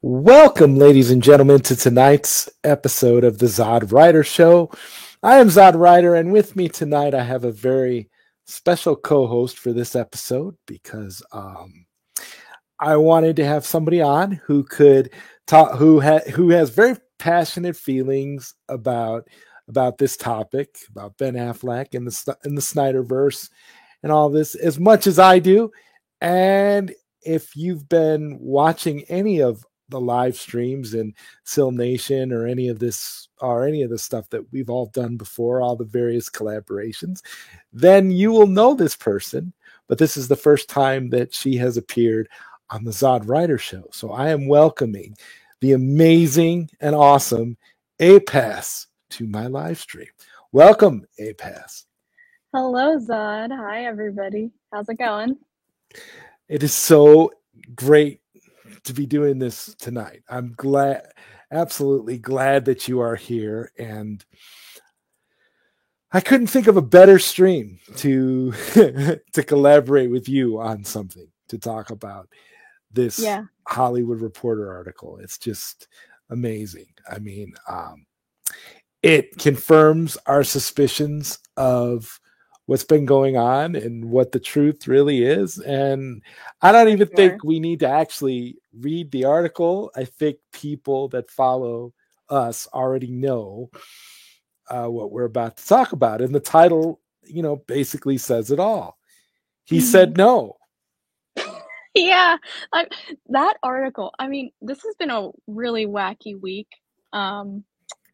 Welcome, ladies and gentlemen, to tonight's episode of the Zod Rider Show. I am Zod Rider, and with me tonight, I have a very special co-host for this episode because I wanted to have somebody on who could talk, who has very passionate feelings about this topic, about Ben Affleck and the Snyderverse and all this, as much as I do. And if you've been watching any of the live streams in Sil Nation or any of the stuff that we've all done before, all the various collaborations, then you will know this person. But this is the first time that she has appeared on the Zod Rider Show. So I am welcoming the amazing and awesome A-Pass to my live stream. Welcome, A-Pass. Hello, Zod. Hi, everybody. How's it going? It is so great to be doing this tonight. I'm absolutely glad that you are here. And I couldn't think of a better stream to to collaborate with you on something to talk about this Hollywood Reporter article. It's just amazing. I mean, it confirms our suspicions of what's been going on and what the truth really is. And I don't even think we need to actually read the article. I think people that follow us already know what we're about to talk about. And the title, basically says it all. He said no. Yeah, that article. I mean, this has been a really wacky week.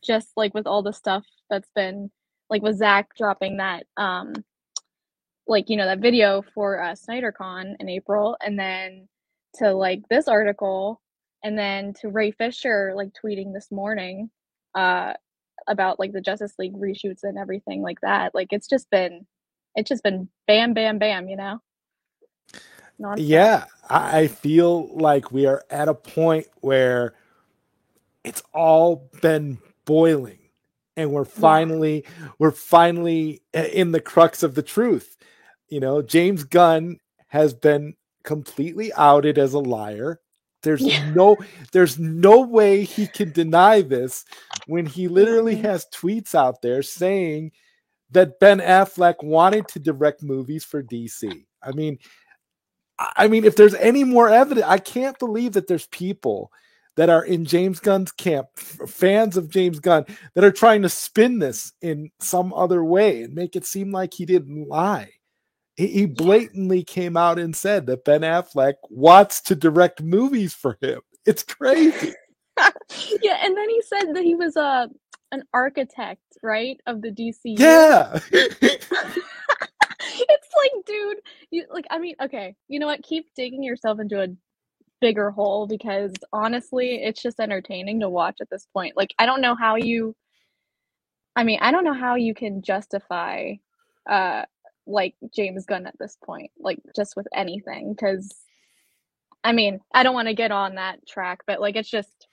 Just like with all the stuff that's been like with Zach dropping that that video for SnyderCon in April, and then to like this article, and then to Ray Fisher like tweeting this morning about like the Justice League reshoots and everything like that. Like it's just been bam bam bam, Non-stop. Yeah, I feel like we are at a point where it's all been boiling and we're finally in the crux of the truth. James Gunn has been completely outed as a liar. There's no way he can deny this when he literally has tweets out there saying that Ben Affleck wanted to direct movies for DC. I mean, if there's any more evidence, I can't believe that there's people that are in James Gunn's camp, fans of James Gunn, that are trying to spin this in some other way and make it seem like he didn't lie. He blatantly came out and said that Ben Affleck wants to direct movies for him. It's crazy. Yeah, and then he said that he was an architect, right, of the DCU. Yeah. It's like, dude, okay, you know what? Keep digging yourself into a bigger hole, because honestly, it's just entertaining to watch at this point. Like, I don't know how you can justify like James Gunn at this point, like just with anything, because I don't want to get on that track, but like it's just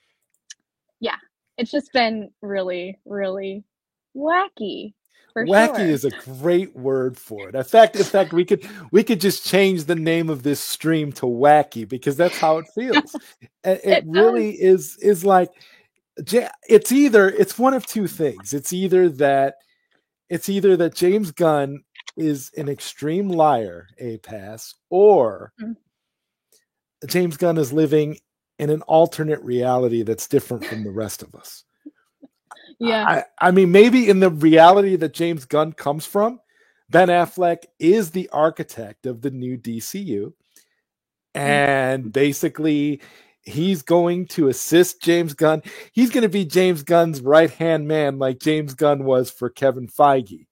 been really, really wacky. Wacky is a great word for it. In fact, we could just change the name of this stream to Wacky, because that's how it feels. It really is like it's one of two things. It's either that James Gunn is an extreme liar, A-Pass, or James Gunn is living in an alternate reality that's different from the rest of us. Yeah. I mean, maybe in the reality that James Gunn comes from, Ben Affleck is the architect of the new DCU. And basically, he's going to assist James Gunn. He's going to be James Gunn's right-hand man, like James Gunn was for Kevin Feige.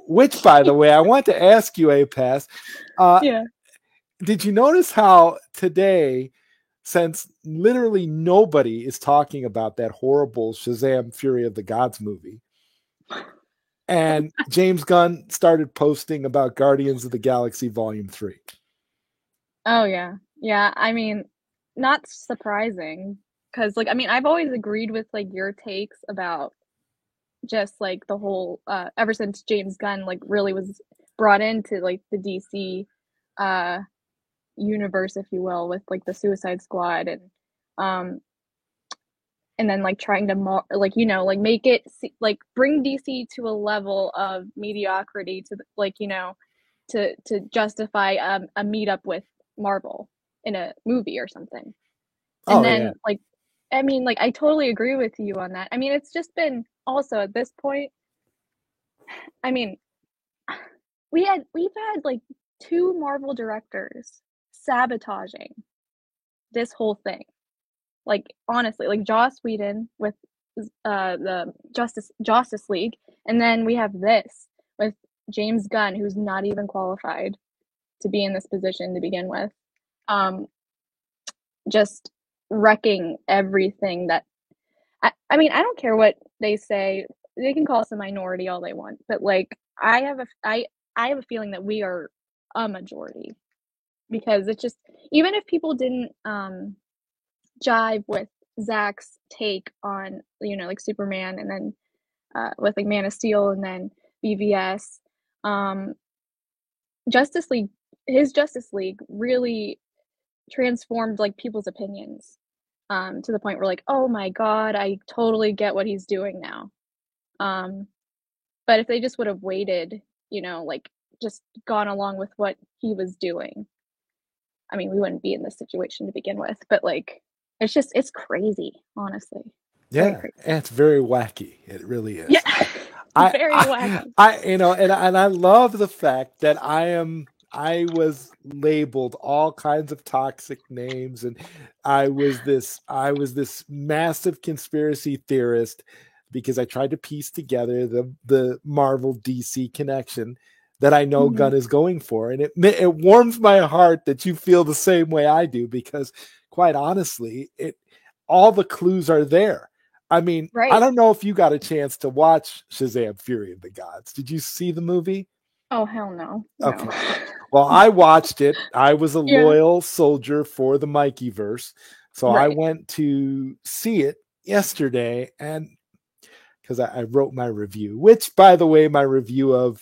Which, by the way, I want to ask you, A-Pass. Did you notice how today, since literally nobody is talking about that horrible Shazam Fury of the Gods movie, and James Gunn started posting about Guardians of the Galaxy Volume 3? Oh, yeah. Yeah, I mean, not surprising, because, like, I've always agreed with, like, your takes about just, like, the whole, ever since James Gunn, like, really was brought into, like, the DC universe, if you will, with, like, the Suicide Squad and Um, and then like trying to like like make it like bring DC to a level of mediocrity to like to justify a meetup with Marvel in a movie or something. And Oh yeah. then like I mean like I totally agree with you on that. I mean it's just been also at this point, I mean we've had like two Marvel directors sabotaging this whole thing. Like honestly, like Joss Whedon with the Justice League, and then we have this with James Gunn, who's not even qualified to be in this position to begin with. Um, just wrecking everything that I mean, I don't care what they say. They can call us a minority all they want, but like I have a feeling that we are a majority because it's just even if people didn't jive with Zach's take on like Superman and then with like Man of Steel and then BVS, um, Justice League, his Justice League really transformed like people's opinions to the point where like, oh my god, I totally get what he's doing now. Um, but if they just would have waited, like just gone along with what he was doing, I mean, we wouldn't be in this situation to begin with. But like, it's crazy, honestly, very Yeah, crazy. and it's very wacky. It really Yeah, is. very wacky. And I love the fact that I was labeled all kinds of toxic names, and I was this massive conspiracy theorist because I tried to piece together the Marvel DC connection that I know Hmm. Gunn is going for, and it warms my heart that you feel the same way I do because quite honestly, it all the clues are there. I mean, I Right. don't know if you got a chance to watch Shazam Fury of the Gods. Did you see the movie? Oh hell no, no. Okay. Well, I watched it. I was a Yeah. loyal soldier for the Mikeyverse. So I Right. went to see it yesterday and because I wrote my review, which, by the way, my review of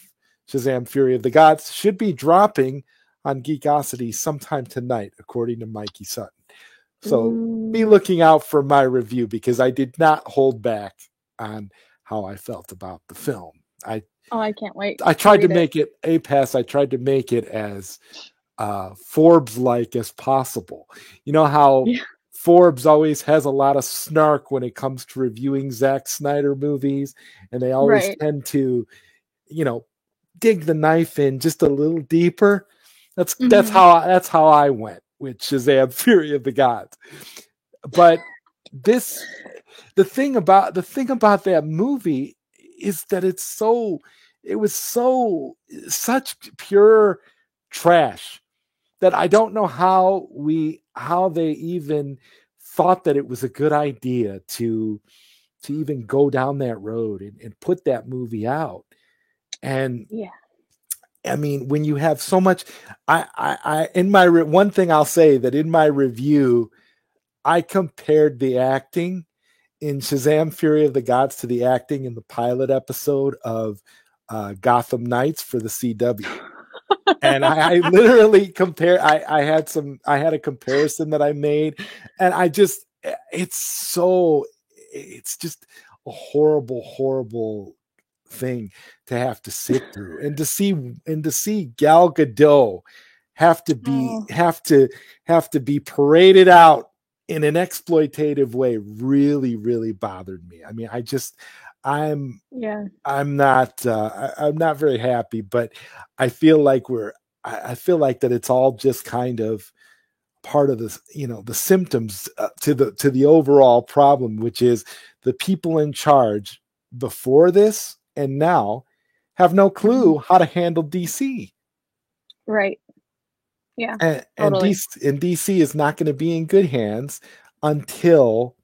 Shazam Fury of the Gods should be dropping on Geekosity sometime tonight, according to Mikey Sutton. So be Ooh. looking out for my review because I did not hold back on how I felt about the film. I Oh, I can't wait I to tried to read it. make it a pass. I tried to make it as Forbes like as possible. You know how Yeah. Forbes always has a lot of snark when it comes to reviewing Zack Snyder movies, and they always Right. tend to, you know, dig the knife in just a little deeper. Hmm. That's how I went with Shazam: Fury of the Gods. But this the thing about that movie is that it was so such pure trash that I don't know how they even thought that it was a good idea to even go down that road and put that movie out. And Yeah. I mean, when you have so much, I in my one thing I'll say that in my review, I compared the acting in Shazam: Fury of the Gods to the acting in the pilot episode of Gotham Knights for the CW. And I literally compare. I had a comparison that I made, and it's so it's just a horrible thing to have to sit through and to see Gal Gadot have to be Oh, have to be paraded out in an exploitative way really bothered me. I mean, I'm yeah. I'm not very happy, but I feel like I feel like that it's all just kind of part of this, the symptoms to the overall problem, which is the people in charge before this and now have no Hmm. clue how to handle DC. Right. Yeah. And Totally. DC is not going to be in good hands until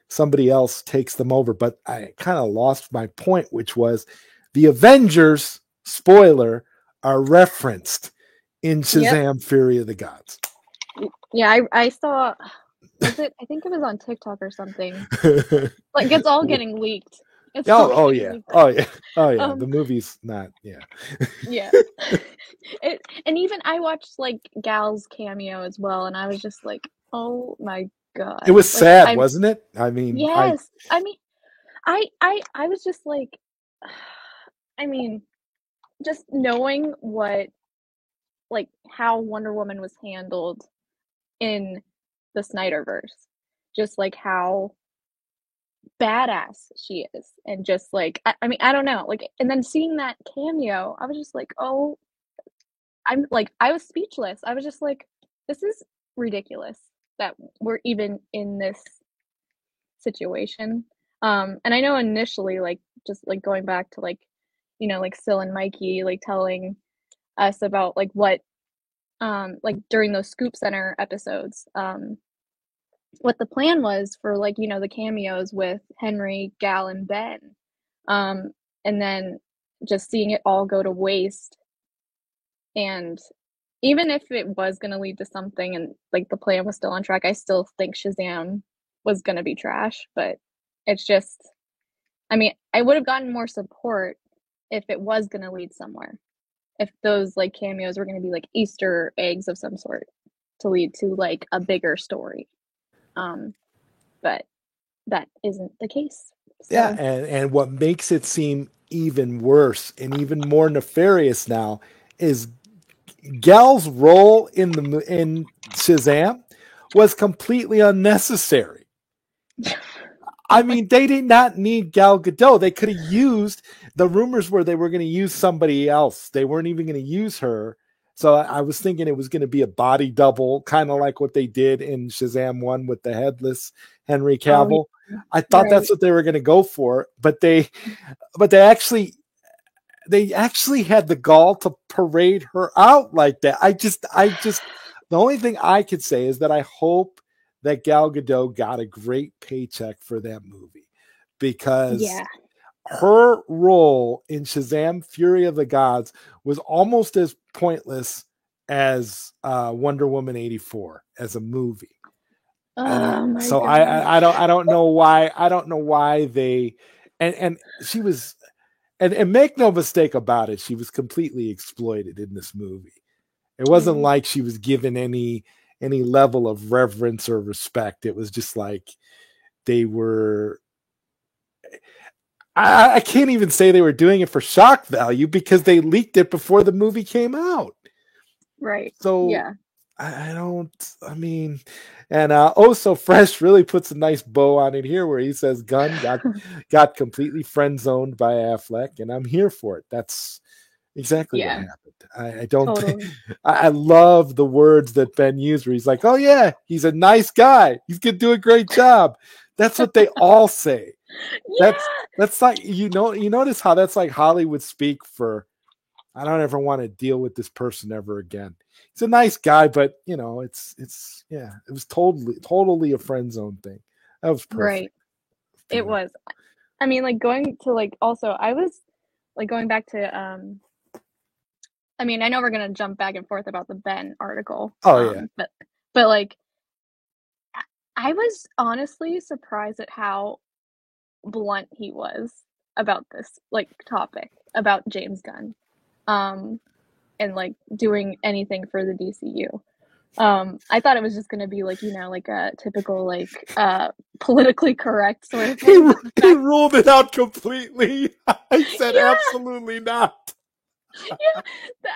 somebody else takes them over. But I kind of lost my point, which was the Avengers, spoiler, are referenced in Yep. Shazam Fury of the Gods. Yeah. I saw. Was it? I think it was on TikTok or something. Like it's all getting leaked. It's all Oh getting yeah. leaked. Oh yeah. Oh yeah. The Um. movie's not, yeah. Yeah. It and even I watched like Gal's cameo as well, and I was just like, oh my God. It was Like sad, I'm wasn't it? I mean, yes. I mean, I was just like I mean, just knowing what like how Wonder Woman was handled in the Snyderverse. Just like how badass she is and just like I mean, I don't know. Like and then seeing that cameo, I was just like, "Oh, I'm like I was speechless. I was just like, this is ridiculous that we're even in this situation. And I know initially, like just like going back to like, like Sil and Mikey like telling us about like during those Scoop Center episodes, what the plan was for like, the cameos with Henry, Gal, and Ben. Um, and then just seeing it all go to waste. And even if it was going to lead to something and like the plan was still on track, I still think Shazam was going to be trash. But it's just, I mean, I would have gotten more support if it was going to lead somewhere. If those like cameos were going to be like Easter eggs of some sort to lead to like a bigger story. But that isn't the case. yeah, So, and what makes it seem even worse and even more nefarious now is Gal's role in Shazam was completely unnecessary. I mean, they did not need Gal Gadot. They could have used the rumors were they were going to use somebody else. They weren't even going to use her. So I was thinking it was going to be a body double, kind of like what they did in Shazam 1 with the headless Henry oh, Cavill. yeah, I thought right. that's what they were going to go for, but they actually had the gall to parade her out like that. I just the only thing I could say is that I hope that Gal Gadot got a great paycheck for that movie because Yeah. her role in Shazam Fury of the Gods was almost as pointless as Wonder Woman 84 as a movie. And Oh my so I, I I gosh. don't I don't know why they and she was and make no mistake about it, she was completely exploited in this movie. It wasn't Mm. like she was given any level of reverence or respect. It was just like they were. I can't even say they were doing it for shock value because they leaked it before the movie came out. Right. So Yeah. I don't. I mean, and oh, so fresh really puts a nice bow on it here, where he says Gunn got completely friend zoned by Affleck, and I'm here for it. That's exactly what Yeah. happened. I don't. Totally. I love the words that Ben used, where he's like, "Oh yeah, he's a nice guy. He's gonna do a great job." That's what they all say. That's Yeah. that's like you notice how that's like Hollywood speak for I don't ever want to deal with this person ever again. He's a nice guy, but it's yeah, it was totally a friend zone thing. That was perfect. Right. It was. I mean, like going to like also I was like going back to I mean, I know we're gonna jump back and forth about the Ben article. Oh yeah. But like I was honestly surprised at how blunt he was about this like topic about James Gunn. Um and like doing anything for the DCU. I thought it was just gonna be like, like a typical like politically correct sort of He thing, but the he fact ruled it out completely. I said yeah, absolutely not. yeah,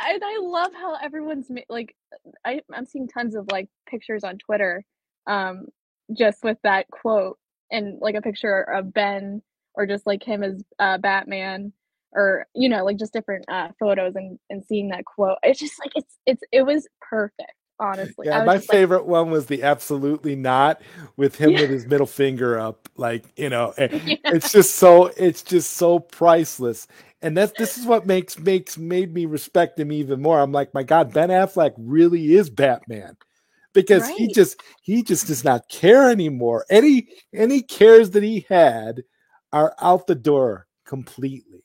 and I love how everyone's like I'm seeing tons of like pictures on Twitter, um, just with that quote and like a picture of Ben or just like him as Batman or like just different photos and seeing that quote. It's just like it was perfect. Honestly, Yeah, I was my just like, favorite one was the absolutely not with him yeah, with his middle finger up. Like, yeah, it's just so priceless. And this is what made me respect him even more. I'm like, my God, Ben Affleck really is Batman because he right, just he just does not care anymore. Any cares that he had are out the door completely.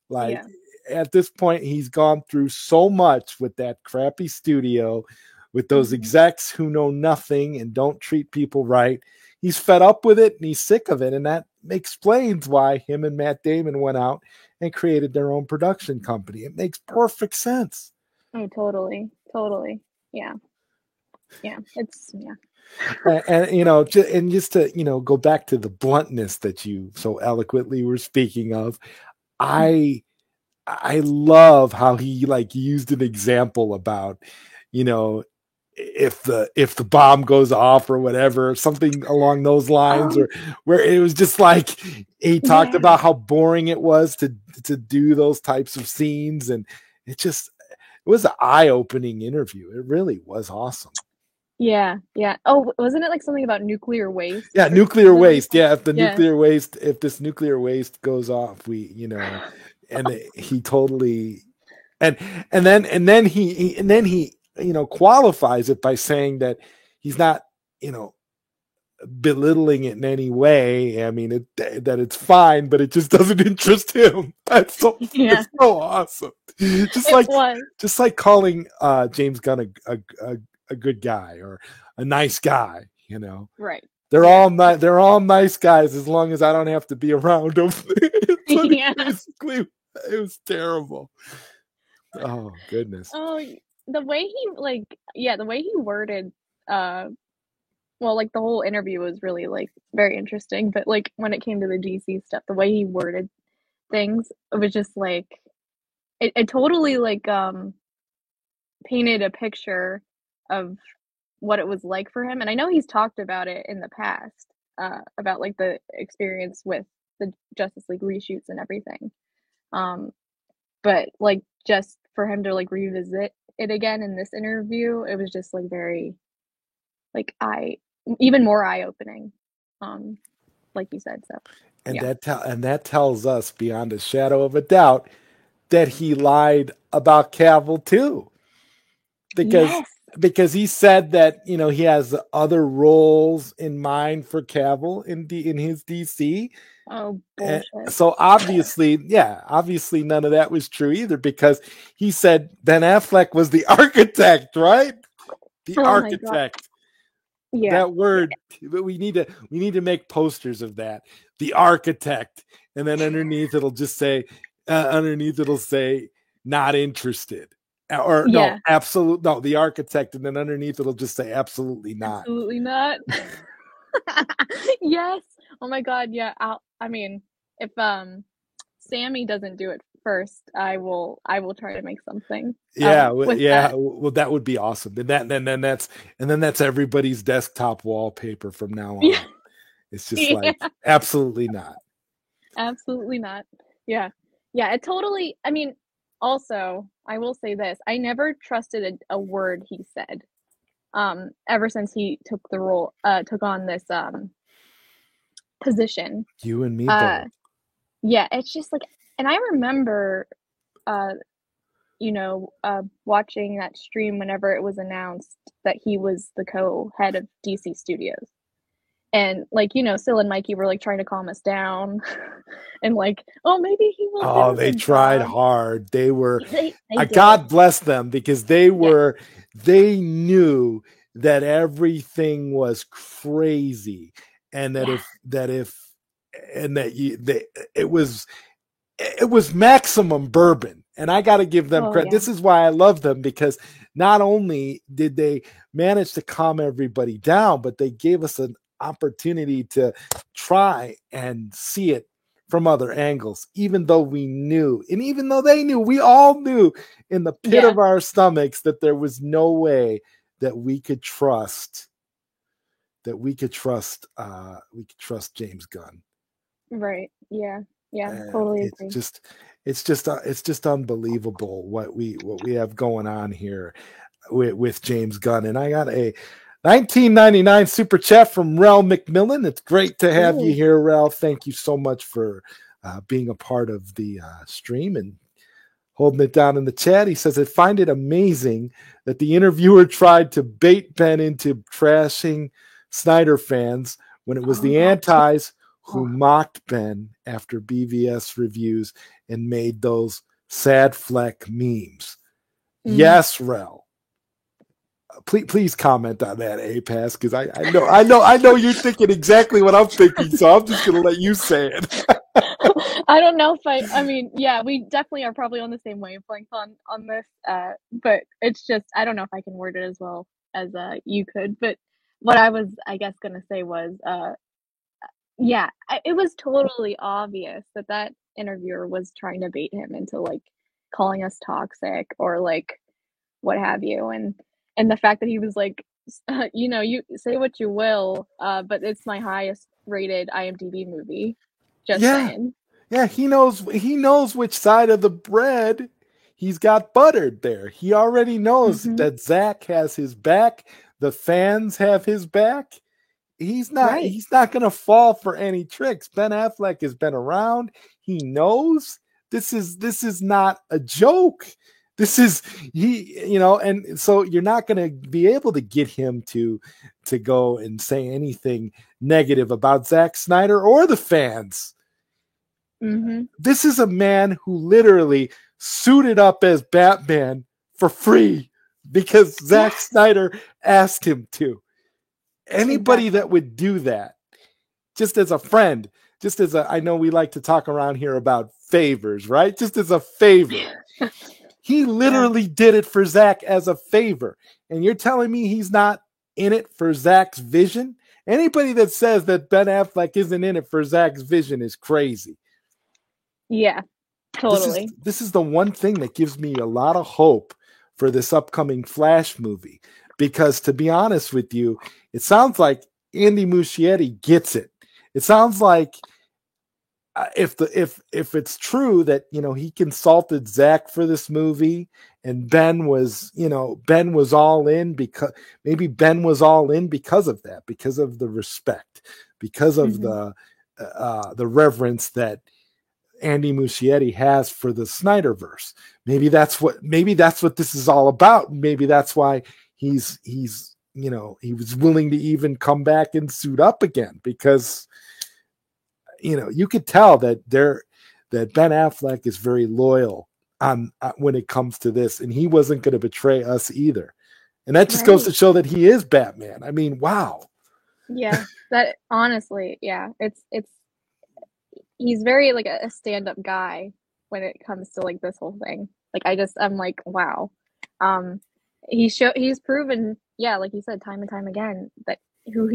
Like yeah, at this point, he's gone through so much with that crappy studio, with those hmm, execs who know nothing and don't treat people right. He's fed up with it and he's sick of it. And that explains why him and Matt Damon went out and created their own production company. It makes perfect sense. oh, totally, totally, yeah, yeah, it's yeah. And and just to go back to the bluntness that you so eloquently were speaking of, I I love how he like used an example about, you know, if the bomb goes off or whatever, something along those lines, Oh, or where it was just like he talked yeah. about how boring it was to do those types of scenes, and it was an eye-opening interview. It really was awesome. Yeah, yeah. Oh, wasn't it like something about nuclear waste Yeah, or nuclear something like waste. that? Yeah, Yeah. if this nuclear waste goes off, and he totally, and and then he qualifies it by saying that he's not, you know, belittling it in any way. I mean, that it's fine, but it just doesn't interest him. Yeah, That's so awesome. Just it like was. just like calling James Gunn a good guy or a nice guy. Right. They're Yeah. all they're all nice guys as long as I don't have to be around them. That's what he Yeah. basically. It was terrible. Oh goodness. Oh, the way he yeah, the way he worded uh well, like the whole interview was really like very interesting, but like when it came to the DC stuff, the way he worded things, it was just like it totally like painted a picture of what it was like for him. And I know he's talked about it in the past, about like the experience with the Justice League reshoots and everything. Um, but like just for him to like revisit it again in this interview, it was just like very like eye even more eye opening. Um, like you said. So And yeah. that tells us beyond a shadow of a doubt that he lied about Cavill too, because Yes. he said that he has other roles in mind for Cavill in his DC. Oh And bullshit. so obviously, yeah, obviously none of that was true either, because he said Ben Affleck was the architect, right? The Oh my god. architect. Yeah. That word, we need to make posters of that. The architect, and then underneath it'll say not interested, or no, Yeah. absolute, no, the architect, and then underneath it'll just say absolutely not. Absolutely not. Yes. Oh my god, yeah. I mean, if Sammy doesn't do it first, I will try to make something Yeah, with yeah. that. Well, that would be awesome. And then that's everybody's desktop wallpaper from now Yeah. on. It's just like Yeah. absolutely not. Absolutely not. Yeah. Yeah, it totally I mean, also, I will say this, I never trusted a word he said. Ever since he took on this position. You and me Uh both. yeah, it's just like and I remember uh watching that stream whenever it was announced that he was the co-head of DC Studios. And like, Sil and Mikey were like trying to calm us down and like, oh, maybe he will do Oh, a they good tried job. hard. They were, They did. God bless them, because Yeah. they knew that everything was crazy, and Yeah. it was maximum bourbon. And I got to give them Oh credit. yeah. This is why I love them, because not only did they manage to calm everybody down, but they gave us an opportunity to try and see it from other angles, even though we knew, and even though they knew, we all knew in the pit Yeah. of our stomachs that there was no way that we could trust James Gunn. Right. Yeah. Yeah. And Totally it's agree. just it's just unbelievable what we have going on here with James Gunn. And I got a 1999 super chat from Rel McMillan. It's great to have you Ooh. here, Rel. Thank you so much for being a part of the stream and holding it down in the chat. He says, I find it amazing that the interviewer tried to bait Ben into trashing Snyder fans when it was Oh the yeah. antis who Oh. mocked Ben after BVS reviews and made those sad fleck memes. Mm. Yes, Rel. Please comment on that, APAS, because I know you're thinking exactly what I'm thinking, so I'm just gonna let you say it. I don't know if I mean, yeah, we definitely are probably on the same wavelength on this. But it's just I don't know if I can word it as well as you could. But what I was, I guess, gonna say was, yeah, it was totally obvious that that interviewer was trying to bait him into like calling us toxic or like what have you, and the fact that he was like, you know, you say what you will, but it's my highest rated IMDb movie. Just Yeah. saying. Yeah, he knows which side of the bread he's got buttered there. He already knows Hmm. that Zach has his back, the fans have his back. Right. He's not going to fall for any tricks. Ben Affleck has been around. He knows this is not a joke. This is and so you're not going to be able to get him to go and say anything negative about Zack Snyder or the fans. Hmm. This is a man who literally suited up as Batman for free because Zack Yes. Snyder asked him to. Anybody Exactly. that would do that, just as a friend, I know we like to talk around here about favors, right? Just as a favor. He Yeah. literally did it for Zach as a favor. And you're telling me he's not in it for Zach's vision? Anybody that says that Ben Affleck isn't in it for Zach's vision is crazy. Yeah. Totally. This is the one thing that gives me a lot of hope for this upcoming Flash movie, because to be honest with you, it sounds like Andy Muschietti gets it. It sounds like if it's true that he consulted Zach for this movie and Ben was all in, because maybe Ben was all in because of that, because of the respect, because of Hmm. the reverence that Andy Muschietti has for the Snyderverse. Maybe that's what this is all about. Maybe that's why he was willing to even come back and suit up again, because you could tell that Ben Affleck is very loyal on when it comes to this, and he wasn't going to betray us either. And that just goes Right. to show that he is Batman. I mean, wow. Yeah. That honestly, yeah. It's he's very like a stand-up guy when it comes to like this whole thing. Like I'm like, wow. Um he's proven, yeah, like you said, time and time again that who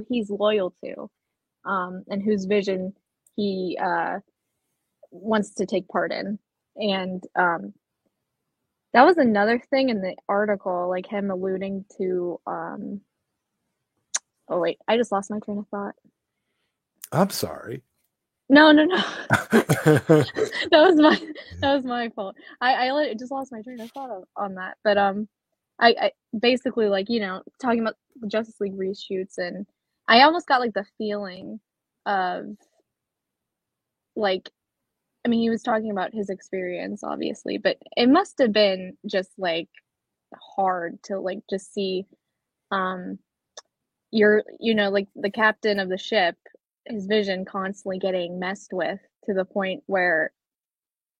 he's loyal to, and whose vision he wants to take part in. And that was another thing in the article, like him alluding to oh wait, I just lost my train of thought. I'm sorry. No, no, no. That was my that was my fault. Just lost my train of thought on that. But I basically, like, you know, talking about the Justice League reshoots, and I almost got like the feeling of like, I mean, he was talking about his experience obviously, but it must have been just like hard to like just see um you know, like the captain of the ship, his vision constantly getting messed with to the point where,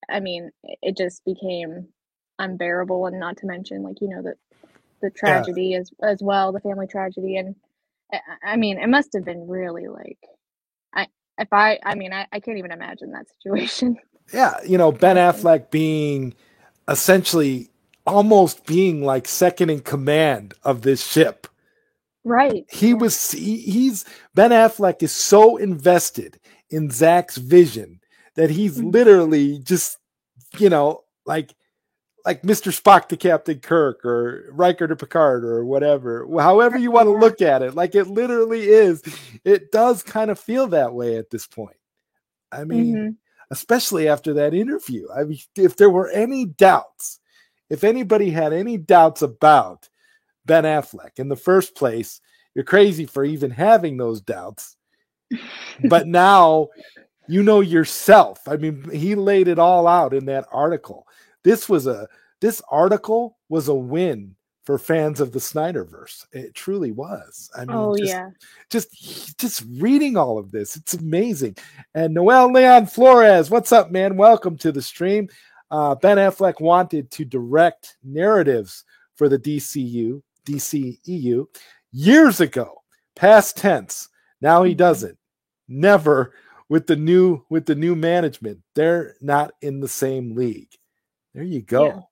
I mean, it just became unbearable, and not to mention, like, you know, the Yeah, tragedy as well, the family tragedy, and I mean, it must have been really like, I I mean, I can't even imagine that situation. yeah. Ben Honestly. Affleck being essentially almost being like second in command of this ship. Right. Yeah. He's Ben Affleck is so invested in Zach's vision that he's Mhm. literally just, like Mr. Spock to Captain Kirk, or Riker to Picard, or whatever, however you want to Yeah. look at it. Like, it literally is. It does kind of feel that way at this point. I mean, Hmm. especially after that interview. I mean, if there were any doubts, if anybody had any doubts about Ben Affleck in the first place, you're crazy for even having those doubts. But now you know yourself. I mean, he laid it all out in that article. This was a this article was a win for fans of the Snyderverse. It truly was. I mean, Oh yeah. just reading all of this, it's amazing. And Noel Leon Flores, what's up, man? Welcome to the stream. Ben Affleck wanted to direct narratives for the DCEU years ago, past tense. Now he Hmm. doesn't. Never with the new management. They're not in the same league. There you Yeah. go.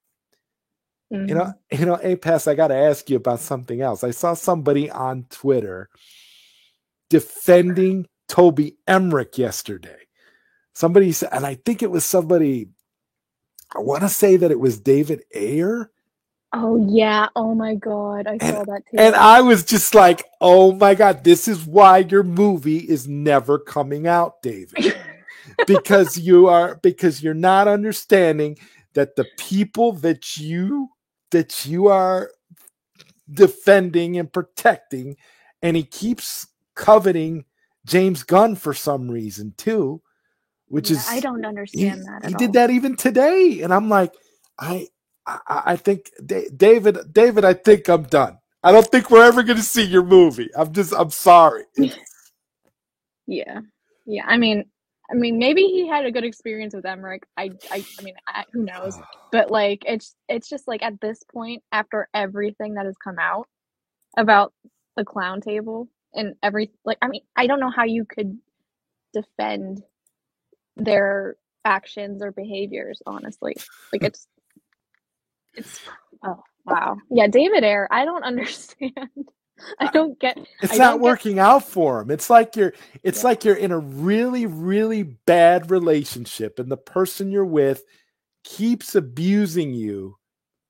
Mhm. APAS, I got to ask you about something else. I saw somebody on Twitter defending Toby Emmerich yesterday. Somebody said, and I think it was somebody, I want to say that it was David Ayer. Oh yeah. Oh my God. I And saw that and too. I was just like, oh my God, this is why your movie is never coming out, David. Because you're not understanding that the people that you are defending and protecting, and he keeps coveting James Gunn for some reason too, which Yeah, I is don't he understand that he at did all. that even today, and I'm like, I think David, I think I'm done. I don't think we're ever going to see your movie. I'm sorry. Yeah. Yeah. I mean, maybe he had a good experience with Emmerich. Who knows? But like, it's just like at this point, after everything that has come out about the clown table and like, I mean, I don't know how you could defend their actions or behaviors, honestly. Like, it's, oh, wow. Yeah, David Ayer, I don't understand. I don't get, It's I not don't get, working out for him. It's yeah. like you're in a really, really bad relationship, and the person you're with keeps abusing you,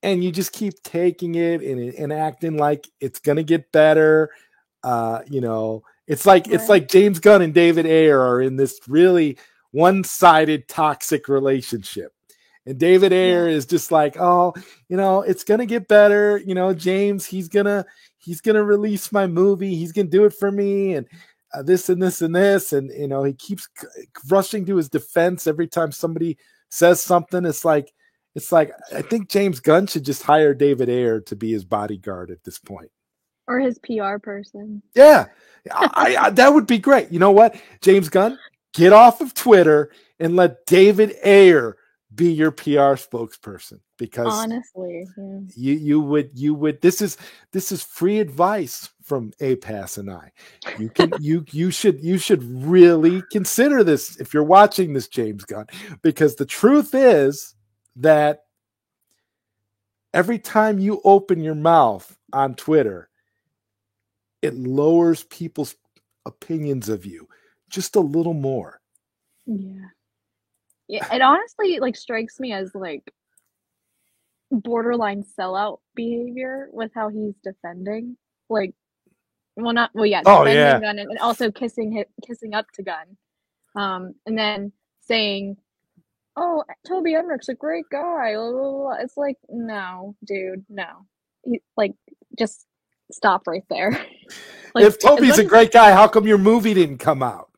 and you just keep taking it and acting like it's gonna get better. It's Right. like James Gunn and David Ayer are in this really one-sided toxic relationship. And David Yeah. Ayer is just like, oh, it's gonna get better. James, he's gonna release my movie. He's gonna do it for me, and this and this and this, and he keeps rushing to his defense every time somebody says something. It's like I think James Gunn should just hire David Ayer to be his bodyguard at this point. Or his PR person. Yeah, that would be great. You know what, James Gunn, get off of Twitter and let David Ayer be your PR spokesperson, because Honestly, yeah. you would this is free advice from APAS and I. You should really consider this if you're watching this, James Gunn, because the truth is that every time you open your mouth on Twitter, it lowers people's opinions of you just a little more. Yeah. Yeah, it honestly like strikes me as like borderline sellout behavior with how he's defending. Like, well, not well, yeah, Oh defending yeah. Gunn and also kissing up to Gunn. And then saying, "Oh, Toby Emrich's a great guy." Blah, blah, blah. It's like, no, dude, no. Like, just stop right there. Like, If as Toby's much a as great guy, how come your movie didn't come out?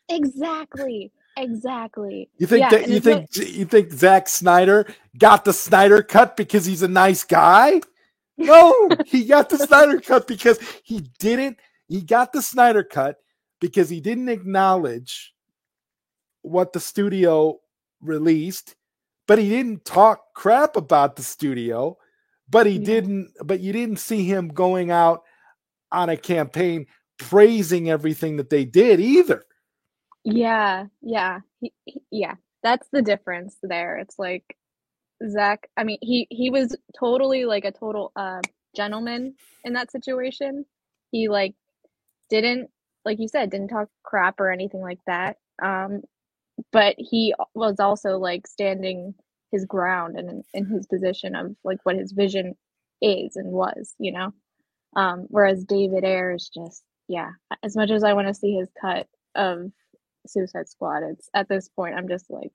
exactly, exactly, You think yeah, that and you as much think you think Zack Snyder got the Snyder cut because he's a nice guy? No, he got the Snyder cut because he got the Snyder cut because he didn't acknowledge what the studio released, but he didn't talk crap about the studio, yeah. but you didn't see him going out on a campaign praising everything that they did either. Yeah, yeah, yeah. That's the difference there. It's like Zach. I mean, he was totally like a total gentleman in that situation. He like didn't, like you said, didn't talk crap or anything like that. But he was also like standing his ground and in his position of like what his vision is and was, you know. Whereas David Ayer is just, yeah. As much as I want to see his cut of Suicide Squad, it's at this point I'm just like,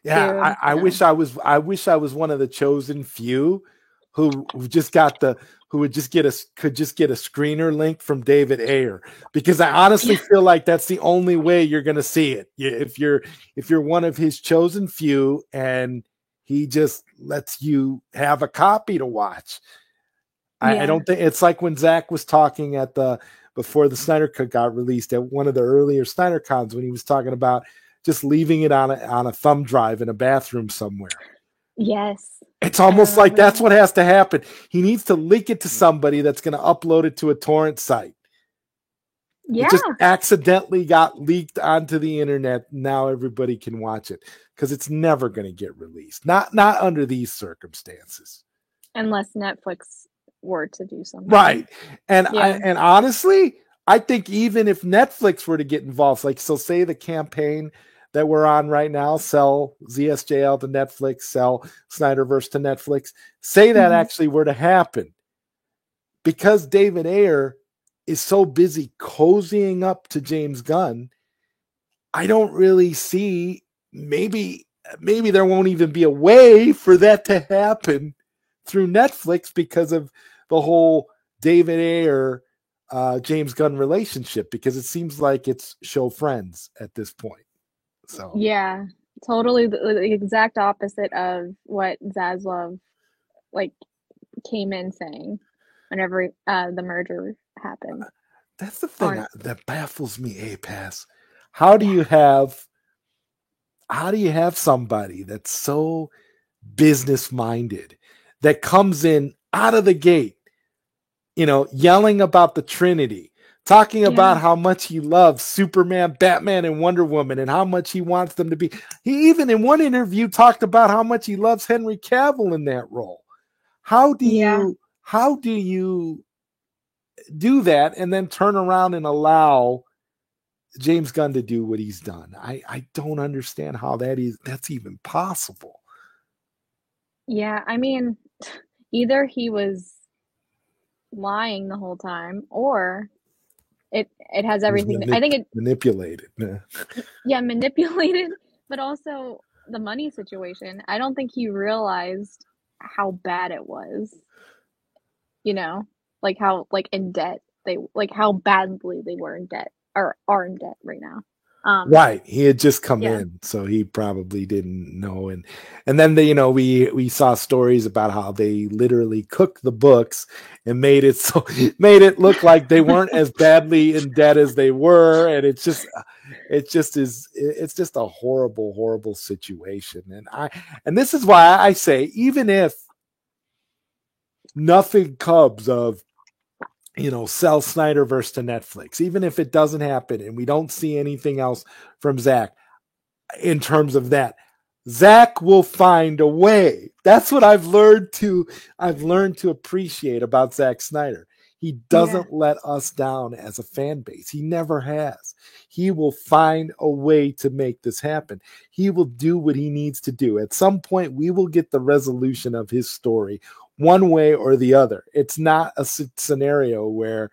Yeah, dude, I no. wish I was one of the chosen few who just got the who would just get a could just get a screener link from David Ayer, because I honestly Yeah, feel like that's the only way you're going to see it. If you're one of his chosen few and he just lets you have a copy to watch. I yeah, don't think it's like when Zach was talking at the before the Snyder Cut got released at one of the earlier Snyder Cons, when he was talking about just leaving it on a thumb drive in a bathroom somewhere. yes, It's I almost like remember that's that. what has to happen. He needs to link it to somebody that's going to upload it to a torrent site. It just Yeah, accidentally got leaked onto the internet. Now everybody can watch it because it's never going to get released. Not under these circumstances. Unless Netflix were to do something. Right. And Yeah. and honestly, I think even if Netflix were to get involved, like, so say the campaign that we're on right now, sell ZSJL to Netflix, sell Snyderverse to Netflix, say that actually were to happen, because David Ayer is so busy cozying up to James Gunn, I don't really see, maybe there won't even be a way for that to happen through Netflix because of the whole David Ayer James Gunn relationship, because it seems like it's show friends at this point. So yeah, totally the exact opposite of what Zaslav like came in saying whenever the merger happened. that's the thing that baffles me, A-Pass. How do you have somebody that's so business minded that comes in out of the gate, yelling about the Trinity, talking about how much he loves Superman, Batman, and Wonder Woman, and how much he wants them to be. He even in one interview talked about how much he loves Henry Cavill in that role. How do you do that and then turn around and allow James Gunn to do what he's done? I don't understand how that's even possible. Yeah, I mean, either he was lying the whole time, or it has everything. I think it manipulated. manipulated, but also the money situation. I don't think he realized how bad it was. Like how in debt how badly they were in debt or are in debt right now. Right. He had just come Yeah. in, so he probably didn't know. And then we saw stories about how they literally cooked the books and made it look like they weren't as badly in debt as they were. And it's just a horrible, horrible situation. And this is why I say, even if nothing comes of sell Snyderverse to Netflix, even if it doesn't happen and we don't see anything else from Zack in terms of that, Zack will find a way. That's what I've learned to appreciate about Zack Snyder. He doesn't let us down as a fan base. He never has. He will find a way to make this happen. He will do what he needs to do. At some point, we will get the resolution of his story one way or the other. It's not a scenario where,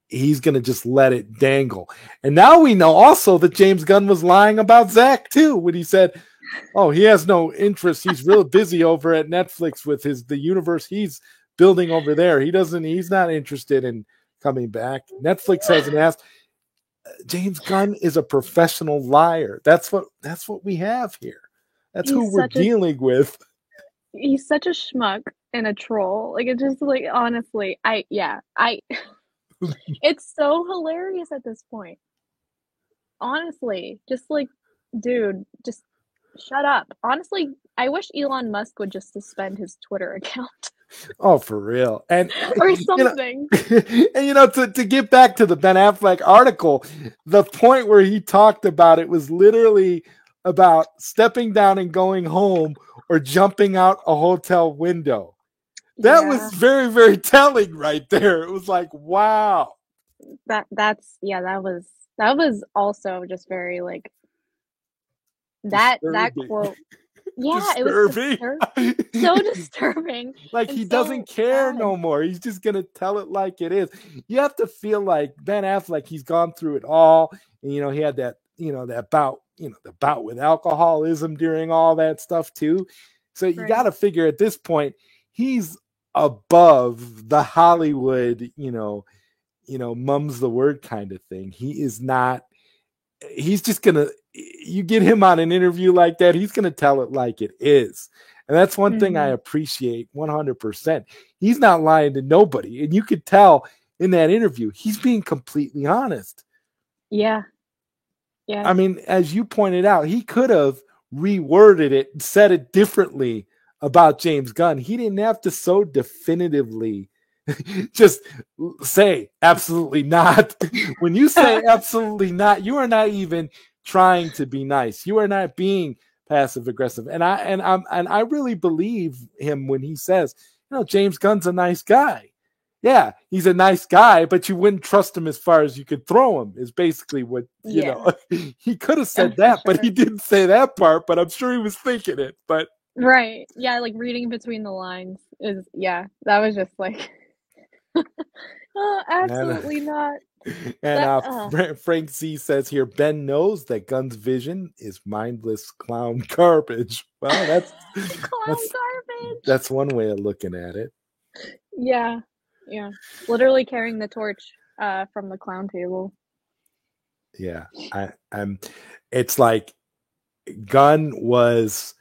he's going to just let it dangle. And now we know also that James Gunn was lying about Zack too, when he said, oh, he has no interest. He's real busy over at Netflix with the universe he's building over there. He's not interested in coming back. Netflix hasn't asked. James Gunn is a professional liar. That's what we have here. That's who we're dealing with. He's such a schmuck and a troll. Like, it just, like, honestly, it's so hilarious at this point. Honestly, just like, dude, just shut up. Honestly, I wish Elon Musk would just suspend his Twitter account. Oh, for real. And or something. And to get back to the Ben Affleck article, the point where he talked about it was literally about stepping down and going home or jumping out a hotel window. That was very, very telling right there. It was like, wow. That was also just very like that quote. Yeah, disturbing. It was so disturbing. Like, he doesn't care no more. He's just gonna tell it like it is. You have to feel like Ben Affleck, he's gone through it all. And he had that, that bout, the bout with alcoholism during all that stuff too. So you got to figure at this point, he's above the Hollywood, mum's the word kind of thing. He is not. He's just gonna. You get him on an interview like that, he's gonna tell it like it is. And that's one thing I appreciate 100%. He's not lying to nobody. And you could tell in that interview, he's being completely honest. Yeah. Yeah. I mean, as you pointed out, he could have reworded it and said it differently about James Gunn. He didn't have to so definitively just say absolutely not. When you say absolutely not, you are not even trying to be nice. You are not being passive aggressive. And I really believe him when he says, James Gunn's a nice guy. Yeah, he's a nice guy, but you wouldn't trust him as far as you could throw him, is basically what, he could have said that, but he didn't say that part, but I'm sure he was thinking it. But right. Yeah, like reading between the lines is, that was just like, oh, absolutely not. And Frank Z says here, Ben knows that Gunn's vision is mindless clown garbage. Well, that's garbage. That's one way of looking at it. Yeah. Literally carrying the torch from the clown table. Yeah, I'm. It's like Gunn was,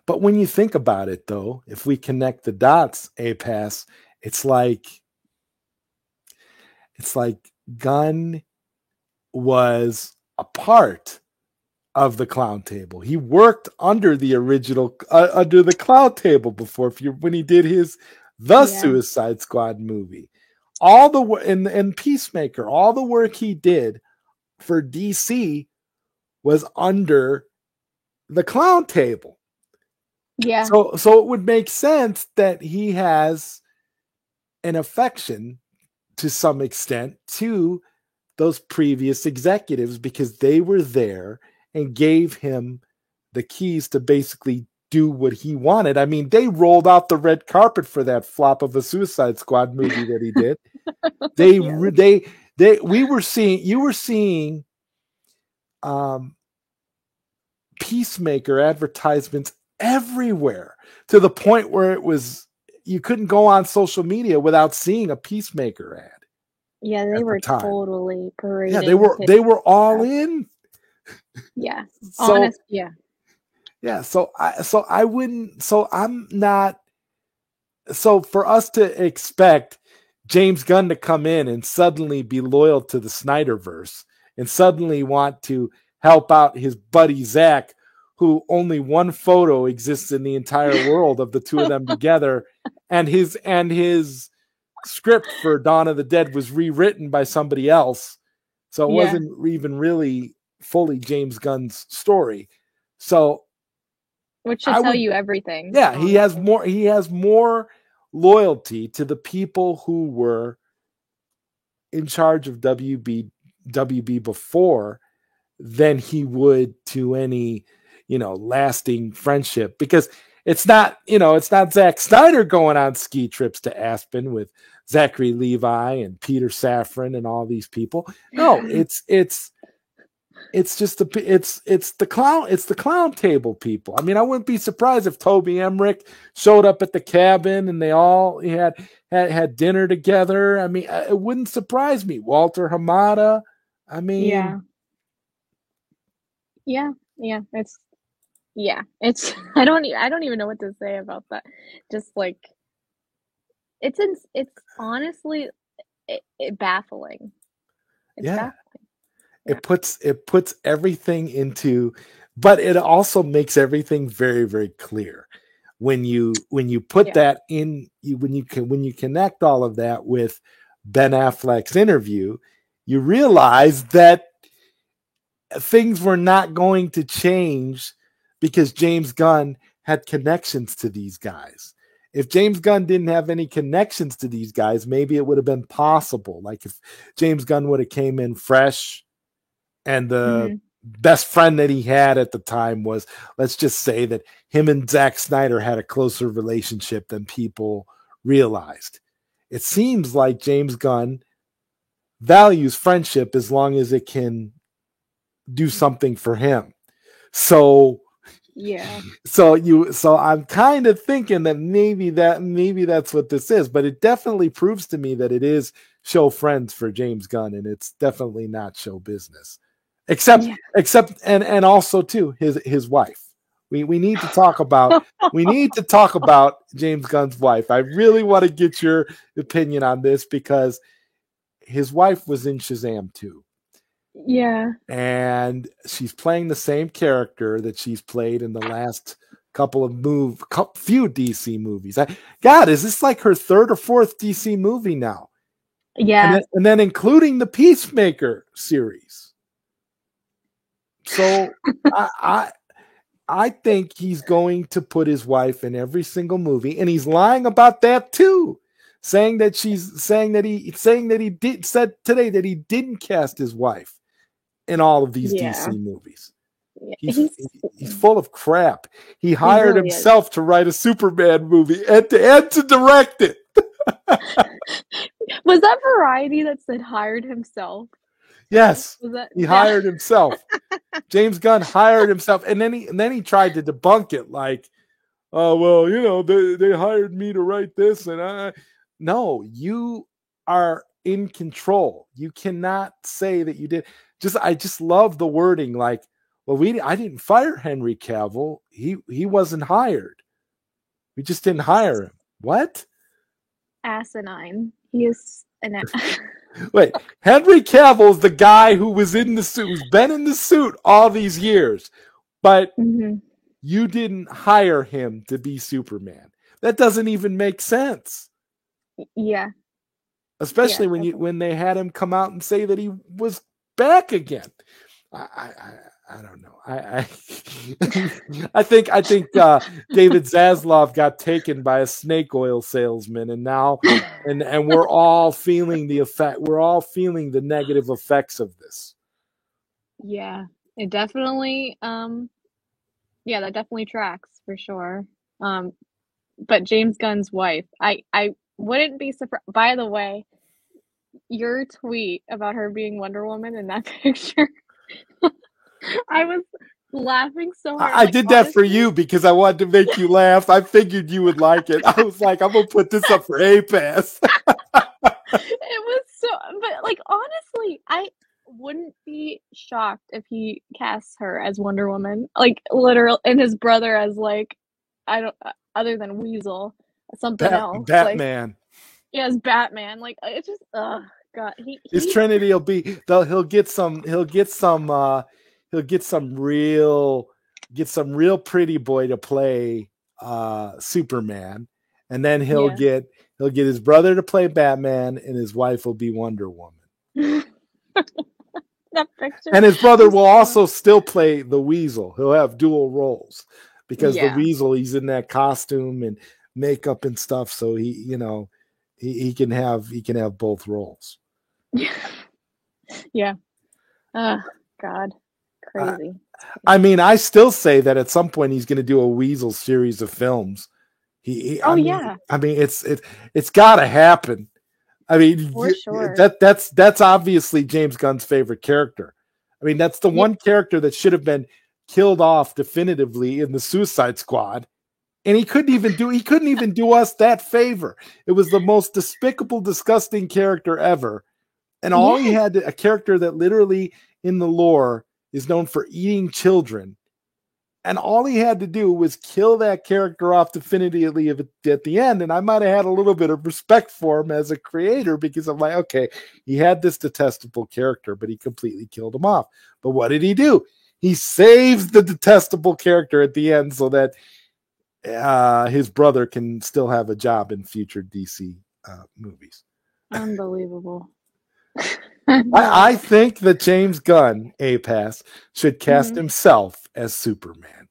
but when you think about it, though, if we connect the dots, A-Pass, it's like Gunn was a part of the clown table. He worked under the original, under the clown table before. When he did his Suicide Squad movie, all the and Peacemaker, all the work he did for DC was under the clown table. Yeah. So it would make sense that he has an affection to some extent to those previous executives, because they were there and gave him the keys to basically do what he wanted. I mean, they rolled out the red carpet for that flop of a Suicide Squad movie that he did. You were seeing Peacemaker advertisements everywhere, to the point where you couldn't go on social media without seeing a Peacemaker ad. Yeah, they were totally parading. Yeah, they were all in. Yeah. Honest, yeah. Yeah, so I wouldn't, so I'm not, so for us to expect James Gunn to come in and suddenly be loyal to the Snyderverse and suddenly want to help out his buddy Zach, who only one photo exists in the entire world of the two of them together, and his script for Dawn of the Dead was rewritten by somebody else, so it wasn't even really fully James Gunn's story. So, which should tell you everything. Yeah, honestly. He has more loyalty to the people who were in charge of WB before than he would to any, lasting friendship, because it's not Zack Snyder going on ski trips to Aspen with Zachary Levi and Peter Safran and all these people. No, it's just the clown table people. I mean, I wouldn't be surprised if Toby Emmerich showed up at the cabin and they all had dinner together. I mean, it wouldn't surprise me. Walter Hamada. I mean, yeah. It's I don't even know what to say about that. Just like it's honestly baffling. It's baffling. It puts everything into, but it also makes everything very, very clear when you put that in. When you connect all of that with Ben Affleck's interview, you realize that things were not going to change because James Gunn had connections to these guys. If James Gunn didn't have any connections to these guys, maybe it would have been possible. Like if James Gunn would have came in fresh, and the best friend that he had at the time was, let's just say that him and Zack Snyder had a closer relationship than people realized. It seems like James Gunn values friendship as long as it can do something for him. So I'm kind of thinking that maybe that's what this is, but it definitely proves to me that it is show friends for James Gunn, and it's definitely not show business. Except and also too his wife. We need to talk about James Gunn's wife. I really want to get your opinion on this because his wife was in Shazam too. Yeah. And she's playing the same character that she's played in the last few DC movies. God, is this like her third or fourth DC movie now? Yeah. And then including the Peacemaker series. So I think he's going to put his wife in every single movie, and he's lying about that too. Saying that he did said today that he didn't cast his wife in all of these Yeah. DC movies. Yeah, He's full of crap. He he hired really is. himself to write a Superman movie and to direct it. Was that Variety that said hired himself? Yes, Was that he hired himself. James Gunn hired himself, and then he tried to debunk it, like, "Oh well, you know, they hired me to write this, and I." No, you are in control. You cannot say that you did. I just love the wording, like, "Well, I didn't fire Henry Cavill. He wasn't hired. We just didn't hire him." What? asinine? He is an. Wait, Henry Cavill is the guy who was in the suit, who's been in the suit all these years, but Mm-hmm. you didn't hire him to be Superman. That doesn't even make sense. Yeah. Especially Yeah. when they had him come out and say that he was back again. I don't know. I think David Zaslav got taken by a snake oil salesman, and now and we're all feeling the effect. We're all feeling the negative effects of this. Yeah. It definitely. Yeah, that definitely tracks for sure. But James Gunn's wife, I wouldn't be surprised. By the way, your tweet about her being Wonder Woman in that picture, I was laughing so hard. I Like, did that for honestly, you because I wanted to make you laugh. I figured you would like it. I was like, I'm gonna put this up for A Pass. it was so. But like, honestly, I wouldn't be shocked if he casts her as Wonder Woman, like literal, and his brother as like, I don't, other than Weasel, something else. Like, Batman. yeah, as Batman. Like, it's just, God, His he, Trinity will be though he'll get some real pretty boy to play Superman, and then yeah. he'll get his brother to play Batman, and his wife will be Wonder Woman. That picture And his brother was will so. also still play the Weasel. He'll have dual roles because the Yeah. Weasel, he's in that costume and makeup and stuff, so he can have both roles. Yeah. Oh, God. Uh, Crazy. I mean, I still say that at some point he's going to do a Weasel series of films. Oh, yeah, I mean, it's got to happen. I mean, for sure. that's obviously James Gunn's favorite character. I mean, that's the Yeah. one character that should have been killed off definitively in the Suicide Squad, and he couldn't even do us that favor. It was the most despicable, disgusting character ever, and all he Yes. had a character that literally in the lore is known for eating children. And all he had to do was kill that character off definitively at the end. And I might have had a little bit of respect for him as a creator because I'm like, okay, he had this detestable character, but he completely killed him off. But what did he do? He saves the detestable character at the end so that his brother can still have a job in future DC movies. Unbelievable. I think that James Gunn, A-Pass, should cast Mhm. himself as Superman.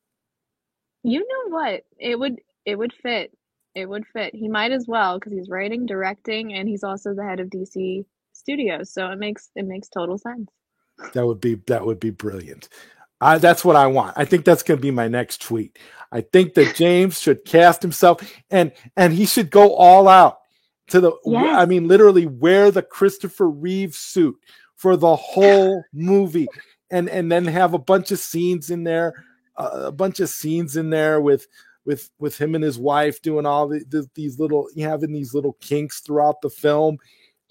You know what? It would fit. It would fit. He might as well because he's writing, directing, and he's also the head of DC Studios. So it makes total sense. That would be brilliant. That's what I want. I think that's going to be my next tweet. I think that James should cast himself and he should go all out to the. Yes. I mean, literally wear the Christopher Reeve suit for the whole movie, and then have a bunch of scenes in there, with him and his wife doing all these little having these little kinks throughout the film.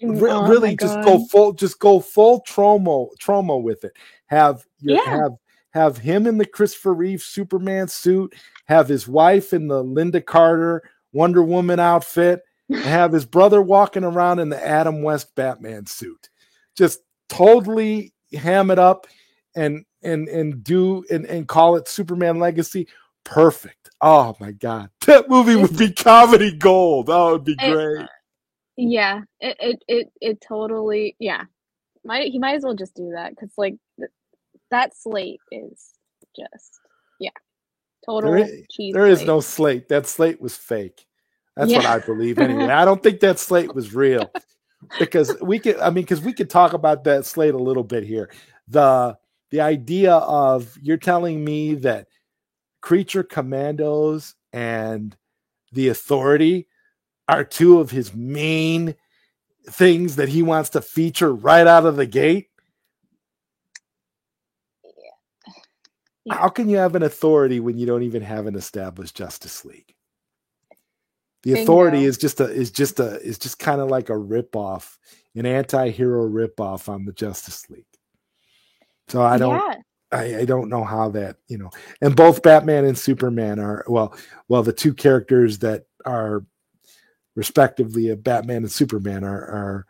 Oh my Really God. just go full trauma with it. Have your Yeah. have him in the Christopher Reeve Superman suit, have his wife in the Linda Carter Wonder Woman outfit, and have his brother walking around in the Adam West Batman suit. Just totally ham it up and call it Superman Legacy. Perfect. Oh my God. That movie would be comedy gold. Oh, it would be It, great. yeah. It totally. Yeah. He might as well just do that because like that slate is just, yeah. There Total is, cheese there is slate. no slate. That slate was fake. That's what Yeah. I believe anyway. I don't think that slate was real because we could talk about that slate a little bit here. The the idea of you're telling me that Creature Commandos and the Authority are two of his main things that he wants to feature right out of the gate. Yeah. How can you have an Authority when you don't even have an established Justice League? The Authority Bingo. is just kind of like a ripoff, an anti-hero ripoff on the Justice League. So Yeah. I don't know how that, you know, and both Batman and Superman are the two characters that are respectively a Batman and Superman are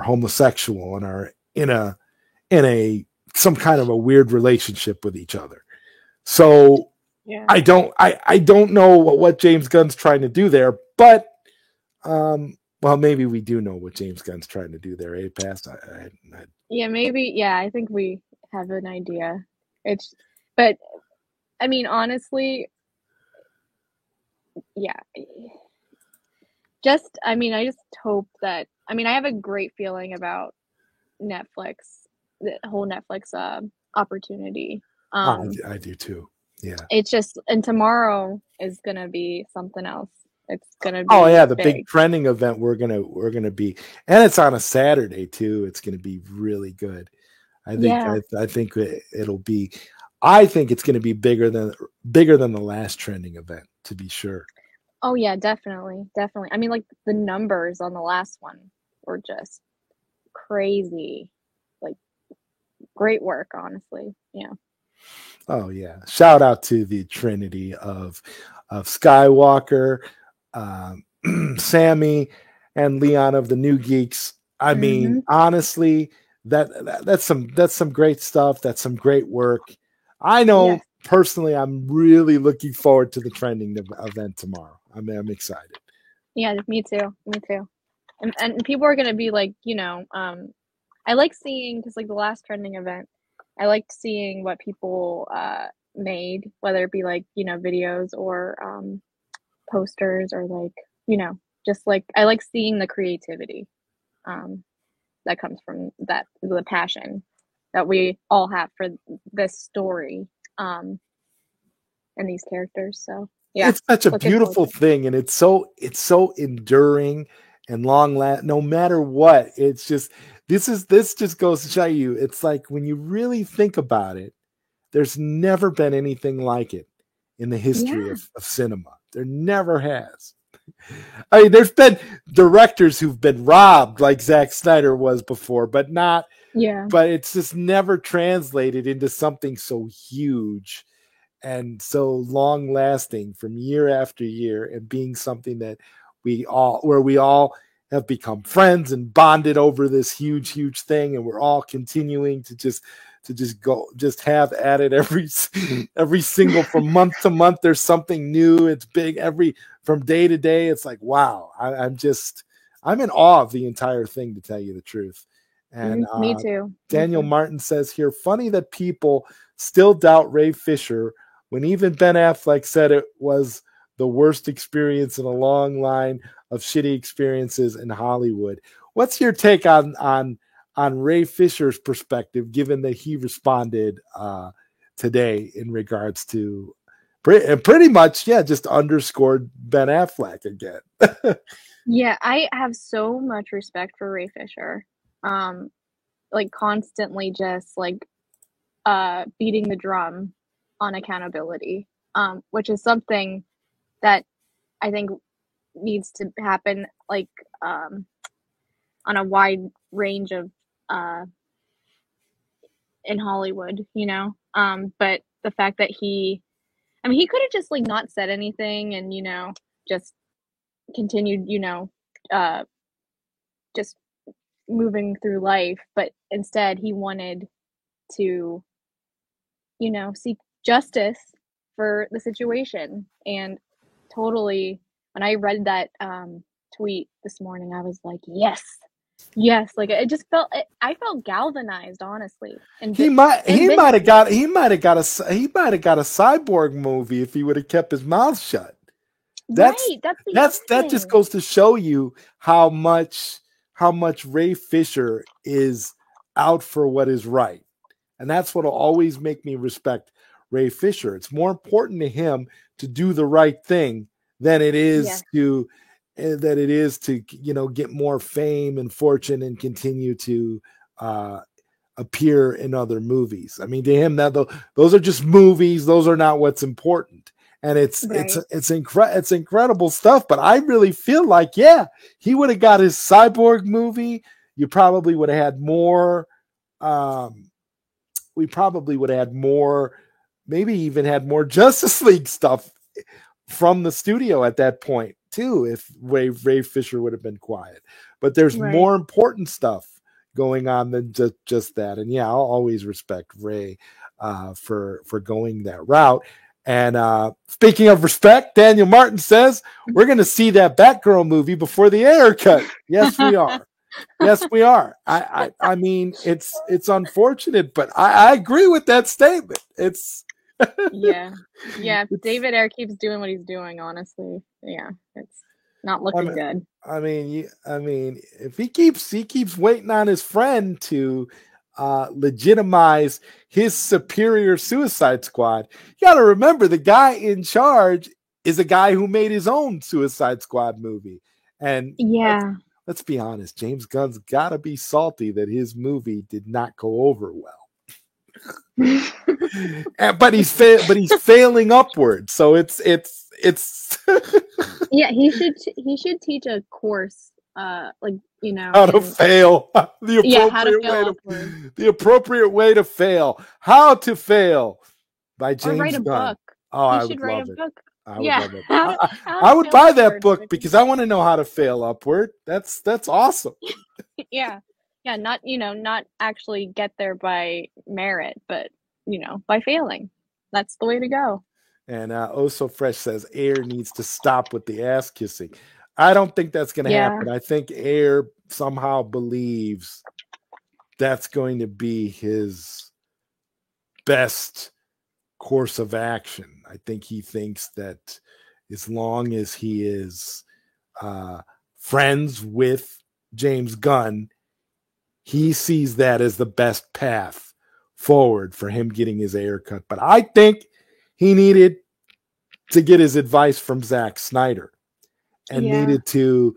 homosexual and are in a some kind of a weird relationship with each other. So Yeah. I don't know what James Gunn's trying to do there, but well, maybe we do know what James Gunn's trying to do there. Pass. Yeah, maybe. Yeah, I think we have an idea. It's, but I mean, honestly, yeah. I mean, I just hope that, I mean, I have a great feeling about Netflix, the whole Netflix opportunity. I do too. Yeah. It's just, and tomorrow is gonna be something else. It's gonna Oh yeah, be the big big. trending event we're gonna be, and it's on a Saturday too. It's gonna be really good. Yeah. I think it'll be. I think it's gonna be bigger than the last trending event, to be sure. Oh yeah, definitely, definitely. I mean, like the numbers on the last one were just crazy. Like great work, honestly. Yeah. Oh yeah! Shout out to the Trinity of Skywalker, Sammy, and Leon of the New Geeks. I mean, Mm-hmm. honestly, that's some great stuff. That's some great work. I know Yes. personally, I'm really looking forward to the trending event tomorrow. I'm excited. Yeah, me too. Me too. And people are gonna be like, I like seeing because like the last trending event, I liked seeing what people made, whether it be like, videos or posters or like, just like I like seeing the creativity um that comes from the passion that we all have for this story um and these characters. So yeah, It's such a looking forward beautiful to it. thing, and it's so enduring and long last. No matter what, it's just this just goes to show you. It's like when you really think about it, there's never been anything like it in the history Yeah. of cinema. There never has. I mean, there's been directors who've been robbed, like Zack Snyder was before, but not. Yeah. But it's just never translated into something so huge and so long lasting from year after year and being something that we all have become friends and bonded over this huge thing, and we're all continuing to just go just have at it every single from month to month. There's something new. It's big every from day to day. It's like wow. I'm in awe of the entire thing, to tell you the truth. And Me too. Me Daniel too. Martin says here, funny that people still doubt Ray Fisher when even Ben Affleck said it was the worst experience in a long line of shitty experiences in Hollywood. What's your take on Ray Fisher's perspective, given that he responded today in regards to pretty much, yeah, just underscored Ben Affleck again. Yeah, I have so much respect for Ray Fisher. Um, like constantly just like beating the drum on accountability. Which is something that I think needs to happen like um on a wide range of uh in Hollywood, but the fact that he could have just like not said anything and just continued, uh just moving through life, but instead he wanted to, seek justice for the situation. And totally, when I read that tweet this morning, I was like, yes, Yes, like it just felt. I felt galvanized, honestly, and He might have got vindicated. he might have got a cyborg movie if he would have kept his mouth shut. That's Right, that's the other that just thing. goes to show you how much Ray Fisher is out for what is right. And that's what'll always make me respect Ray Fisher. It's more important to him to do the right thing than it Yeah, is to get more fame and fortune and continue to uh, appear in other movies. I mean, to him, those are just movies. Those are not what's important. And right. it's incredible stuff. But I really feel like, yeah, he would have got his cyborg movie. You probably would have had more. We probably would have had more. Maybe even had more Justice League stuff from the studio at that point too. If Ray Fisher would have been quiet, but there's Right. more important stuff going on than just that. And yeah, I'll always respect Ray for going that route. And speaking of respect, Daniel Martin says we're going to see that Batgirl movie before the air cut. Yes, we are. Yes, we are. I mean, it's unfortunate, but I agree with that statement. It's Yeah. Yeah, if it's David Ayer keeps doing what he's doing, honestly, yeah, it's not I looking mean, good. I mean, if he keeps waiting on his friend to legitimize his superior Suicide Squad, you got to remember the guy in charge is a guy who made his own Suicide Squad movie, and Yeah. let's be honest, James Gunn's got to be salty that his movie did not go over well. But he's failing upward, so it's Yeah, he should teach a course, like, how to in fail how to fail upward the appropriate way to fail, how to fail by or write James a Gunn. book. Oh, He I should would write a love it. book. I would Yeah, love it. how I to would fail buy that upward. book because I want to know how to fail upward. That's awesome. Yeah. Yeah, not actually get there by merit, but, by failing. That's the way to go. And Oh So Fresh says Air needs to stop with the ass kissing. I don't think that's going to Yeah. happen. I think Air somehow believes that's going to be his best course of action. I think he thinks that as long as he is uh, friends with James Gunn, he sees that as the best path forward for him getting his Air cut. But I think he needed to get his advice from Zack Snyder and Yeah. needed to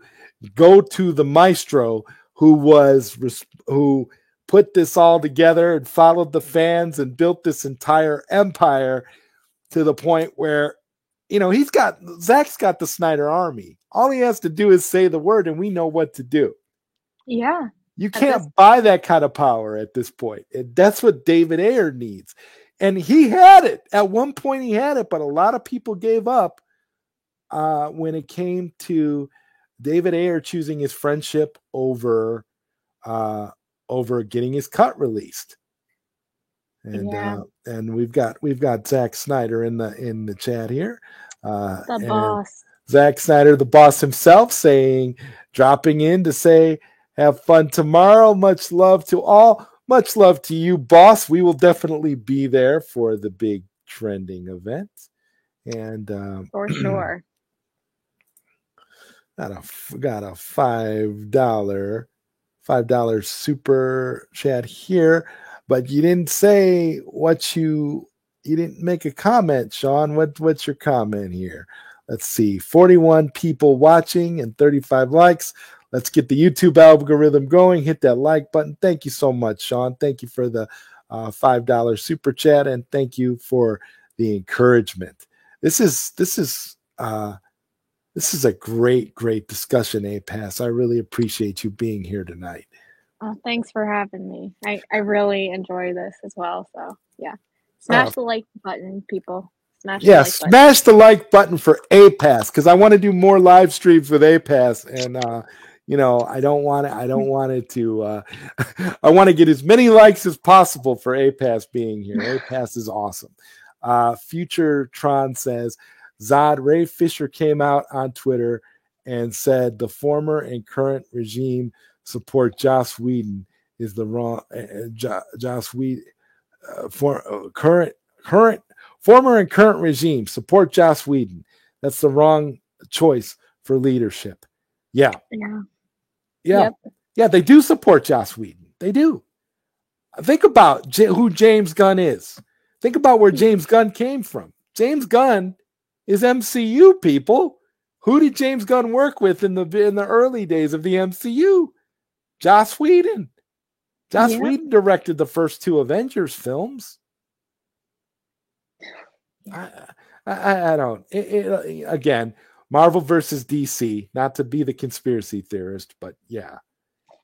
go to the maestro who put this all together and followed the fans and built this entire empire to the point where Zach's got the Snyder army. All he has to do is say the word and we know what to do. Yeah. You At this can't buy that kind of power at this point. That's what David Ayer needs. And he had it. At one point he had it, but a lot of people gave up when it came to David Ayer choosing his friendship over getting his cut released. Yeah. And we've got Zack Snyder in the chat here. The And boss. Zack Snyder, the boss himself, dropping in to say, have fun tomorrow. Much love to all. Much love to you, boss. We will definitely be there for the big trending event. And For sure. got a $5 super chat here, but you didn't say you didn't make a comment, Sean. What's your comment here? Let's see, 41 people watching and 35 likes. Let's get the YouTube algorithm going. Hit that like button. Thank you so much, Sean. Thank you for the $5 super chat, and thank you for the encouragement. This is a great discussion, A-Pass. I really appreciate you being here tonight. Oh, thanks for having me. I really enjoy this as well. So yeah. Smash the like button, people. Smash the like button. Smash the like button for A-Pass because I want to do more live streams with A-Pass, and I don't want it to. I want to get as many likes as possible for A-Pass being here. A-Pass is awesome. Future Tron says, Zod, Ray Fisher came out on Twitter and said the former and current regime support Joss Whedon is the wrong. Joss Whedon, former and current regime support Joss Whedon. That's the wrong choice for leadership. Yeah. Yep. Yeah, they do support Joss Whedon. They do. Think about who James Gunn is. Think about where James Gunn came from. James Gunn is MCU, people. Who did James Gunn work with in the early days of the MCU? Joss Whedon. Joss Whedon directed the first 2 Avengers films. I don't. Again, Marvel versus DC. Not to be the conspiracy theorist, but yeah.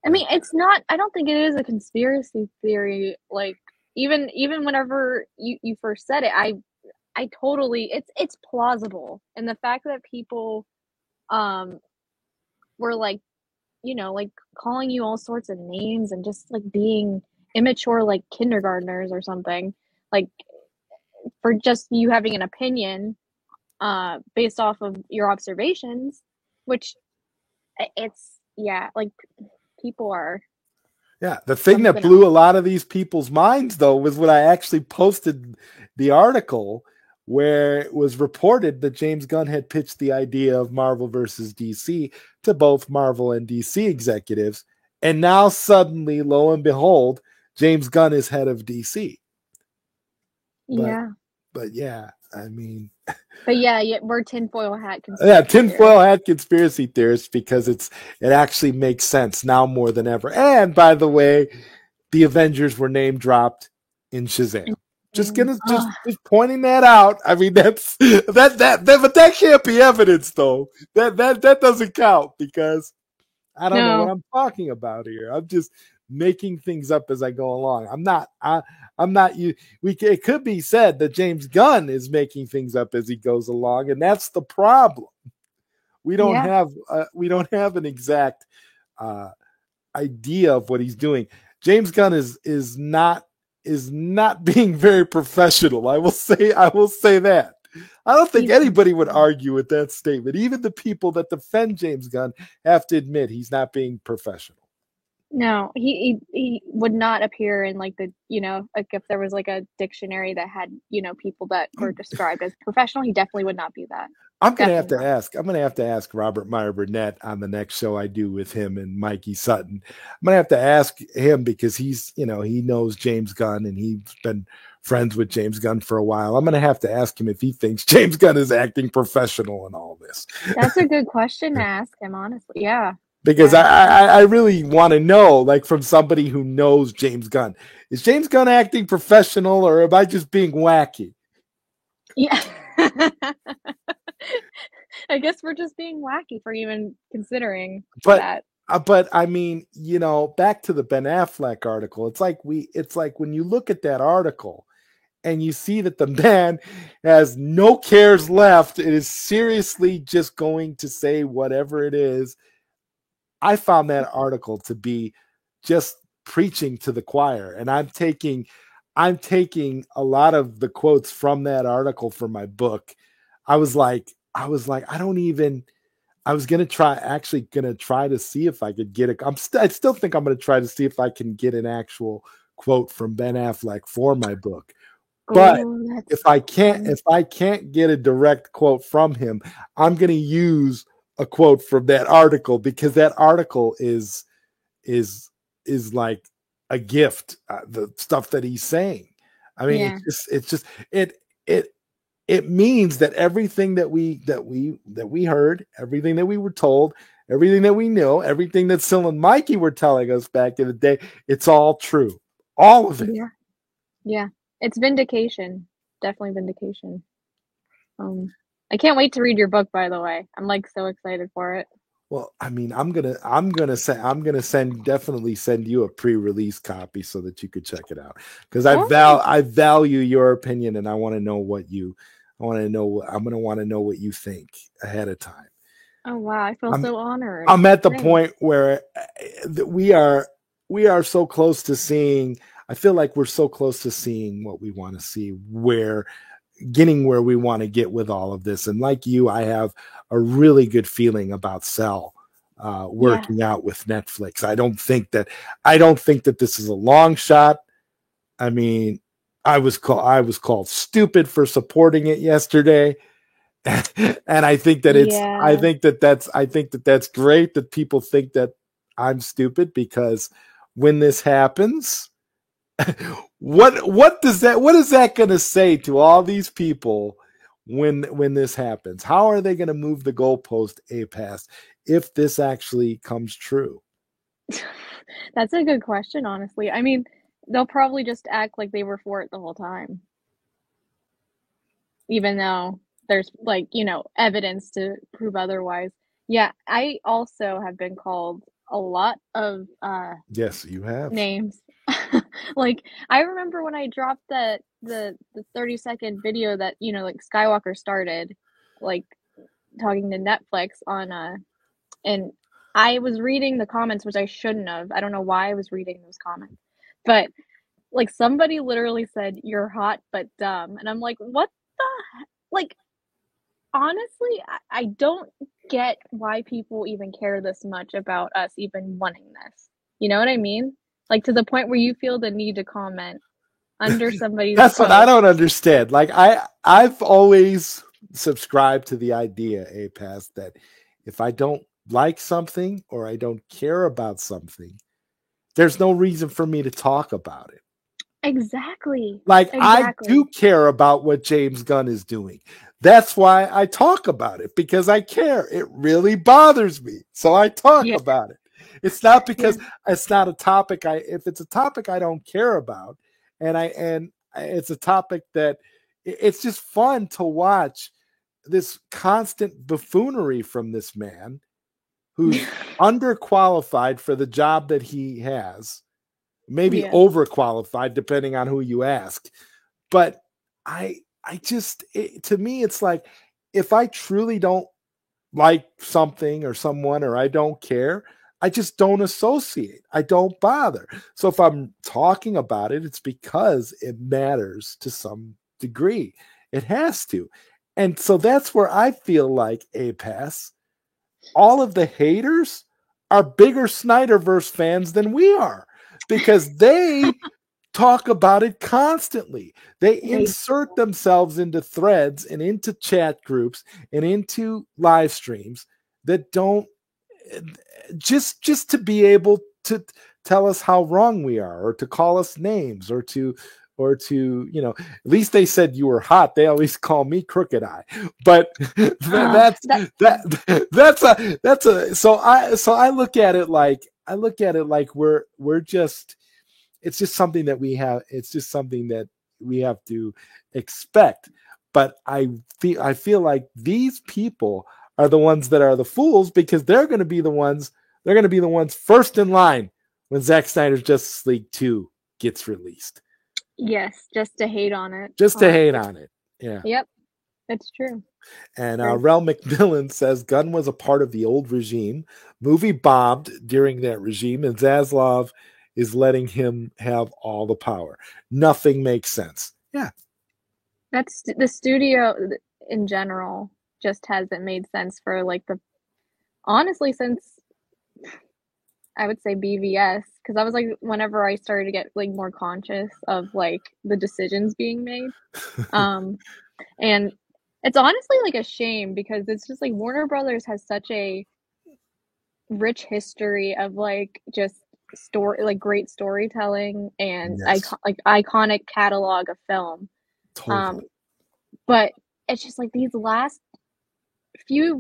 I mean, it's not. I don't think it is a conspiracy theory. Like even whenever you first said it, I totally. It's plausible, and the fact that people, were like, like calling you all sorts of names and just like being immature, like kindergartners or something, like for just you having an opinion, based off of your observations, which it's like people are. Yeah, the thing that blew a lot of these people's minds, though, was when I actually posted the article where it was reported that James Gunn had pitched the idea of Marvel versus DC to both Marvel and DC executives. And now suddenly, lo and behold, James Gunn is head of DC. But yeah, I mean... But yeah, we're tinfoil hat conspiracy theorists because it actually makes sense now more than ever. And by the way, the Avengers were name dropped in Shazam. Just pointing that out. I mean, but that can't be evidence, though. That doesn't count because I don't know what I'm talking about here. I'm just making things up as I go along. I'm not. It could be said that James Gunn is making things up as he goes along, and that's the problem. We don't have an exact idea of what he's doing. James Gunn is not being very professional. I will say that. I don't think anybody would argue with that statement. Even the people that defend James Gunn have to admit he's not being professional. No, he would not appear in like the, like if there was like a dictionary that had, people that were described as professional, he definitely would not be that. I'm going to have to ask Robert Meyer Burnett on the next show I do with him and Mikey Sutton. I'm going to have to ask him because he's, he knows James Gunn and he's been friends with James Gunn for a while. I'm going to have to ask him if he thinks James Gunn is acting professional in all this. That's a good question to ask him, honestly. Yeah. Because I really want to know, like from somebody who knows James Gunn, is James Gunn acting professional or am I just being wacky? Yeah. I guess we're just being wacky for even considering that. But I mean, back to the Ben Affleck article. It's like when you look at that article and you see that the man has no cares left and is seriously just going to say whatever it is. I found that article to be just preaching to the choir, and I'm taking a lot of the quotes from that article for my book. I was like, I was going to try to see if I could get it. I still think I'm going to try to see if I can get an actual quote from Ben Affleck for my book. But if I can't get a direct quote from him, I'm going to use a quote from that article because that article is like a gift. The stuff that he's saying. I mean, it means that everything that we heard, everything that we were told, everything that we know, everything that Syl and Mikey were telling us back in the day, it's all true. All of it. Yeah. It's vindication. Definitely vindication. I can't wait to read your book, by the way. I'm like so excited for it. Well, I mean, I'm gonna definitely send you a pre-release copy so that you could check it out because I value your opinion and I want to know what you I'm gonna want to know what you think ahead of time. Oh wow, I feel so honored. I'm at the point where we are so close to seeing. I feel like we're so close to seeing what we want to see, getting where we want to get with all of this. And like you, I have a really good feeling about Cell. working out with Netflix. I don't think that this is a long shot. I mean, I was called stupid for supporting it yesterday. And I think that I think that that's great that people think that I'm stupid, because when this happens, what is that going to say to all these people when this happens? How are they going to move the goalpost, APAS, if this actually comes true? That's a good question, honestly. I mean, they'll probably just act like they were for it the whole time, even though there's, like, evidence to prove otherwise. Yeah, I also have been called a lot of Yes, you have. names. Like, I remember when I dropped the 30-second video that, like, Skywalker started, like, talking to Netflix on and I was reading the comments, which I shouldn't have. I don't know why I was reading those comments. But, like, somebody literally said, "You're hot but dumb." And I'm like, what the like, honestly, I don't get why people even care this much about us even wanting this. You know what I mean? Like, to the point where you feel the need to comment under somebody's That's post. what I don't understand. Like, I've always subscribed to the idea, APAS, that if I don't like something or I don't care about something, there's no reason for me to talk about it. Exactly. Like, I do care about what James Gunn is doing. That's why I talk about it, because I care. It really bothers me. So I talk about it. It's not because it's not a topic if it's a topic I don't care about, and it's a topic that it's just fun to watch this constant buffoonery from this man who's underqualified for the job that he has, maybe overqualified depending on who you ask. But to me, it's like, if I truly don't like something or someone, or I don't care, I just don't associate. I don't bother. So if I'm talking about it, it's because it matters to some degree. It has to. And so that's where I feel like, APAS, all of the haters are bigger Snyderverse fans than we are, because they talk about it constantly. They insert themselves into threads and into chat groups and into live streams that don't, just to be able to tell us how wrong we are, or to call us names, or to at least they said you were hot. They always call me Crooked Eye, but that's so I look at it like we're just, it's just something that we have. It's just something that we have to expect. But I feel like these people are the ones that are the fools, because they're going to be the ones first in line when Zack Snyder's Justice League 2 gets released. Yes, just to hate on it. Yeah. Yep, that's true. And Rel McMillan says Gunn was a part of the old regime. Movie bombed during that regime, and Zaslav is letting him have all the power. Nothing makes sense. Yeah. That's the studio in general just hasn't made sense for, like, honestly, since I would say BVS, because I was like, whenever I started to get, like, more conscious of, like, the decisions being made. And it's honestly, like, a shame, because it's just like Warner Brothers has such a rich history of, like, just great storytelling and iconic catalog of film. Totally. But it's just like these last few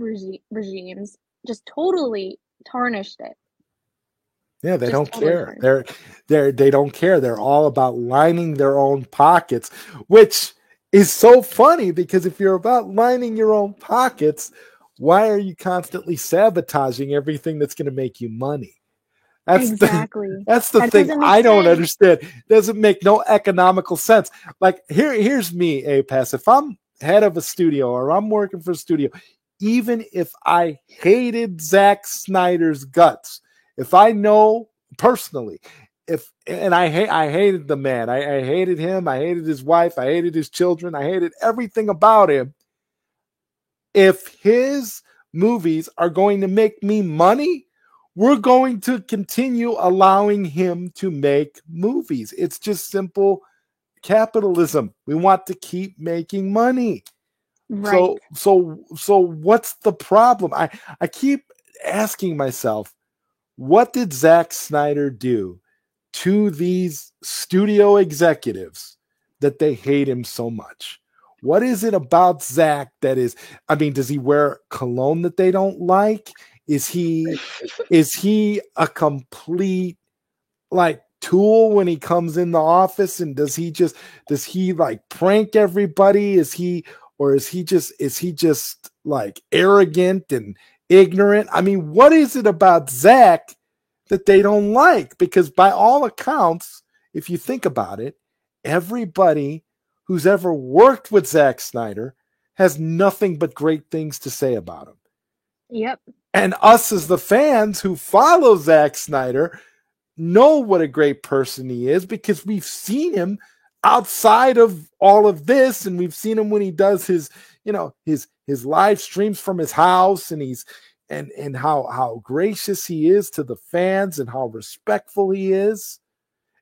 regimes just totally tarnished it. Yeah, they don't care. They don't care. They're all about lining their own pockets, which is so funny, because if you're about lining your own pockets, why are you constantly sabotaging everything that's going to make you money? That's the thing I don't understand. It doesn't make no economical sense. Like, here's me, APAS. If I'm head of a studio, or I'm working for a studio, even if I hated Zack Snyder's guts, if I know personally, I hated the man, I hated him, I hated his wife, I hated his children, I hated everything about him. If his movies are going to make me money, we're going to continue allowing him to make movies. It's just simple capitalism. We want to keep making money. Right. So what's the problem? I keep asking myself, what did Zack Snyder do to these studio executives that they hate him so much? What is it about Zack that is, I mean, does he wear cologne that they don't like? Is he a complete like tool when he comes in the office, and does he like prank everybody? Is he just like arrogant and ignorant? I mean, what is it about Zack that they don't like? Because by all accounts, if you think about it, everybody who's ever worked with Zack Snyder has nothing but great things to say about him. Yep. And us as the fans who follow Zack Snyder know what a great person he is, because we've seen him outside of all of this, and we've seen him when he does his live streams from his house, and he's and how gracious he is to the fans and how respectful he is.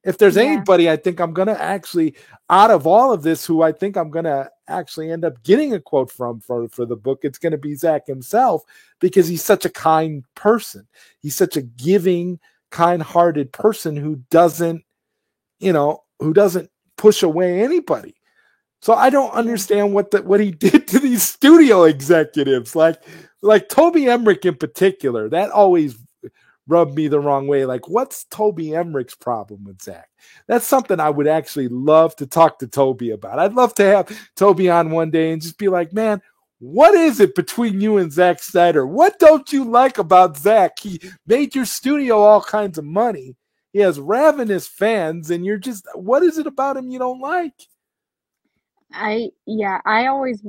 If there's anybody I think I'm going to actually, out of all of this, who I think I'm going to actually end up getting a quote from for the book, it's going to be Zack himself, because he's such a kind person. He's such a giving, kind-hearted person who doesn't push away anybody. So I don't understand what he did to these studio executives, like Toby Emmerich in particular. That always rubbed me the wrong way. Like, what's Toby Emmerich's problem with Zack? That's something I would actually love to talk to Toby about. I'd love to have Toby on one day and just be like, man, what is it between you and Zack Snyder? What don't you like about Zack? He made your studio all kinds of money. He has ravenous fans, and you're just, what is it about him you don't like? I always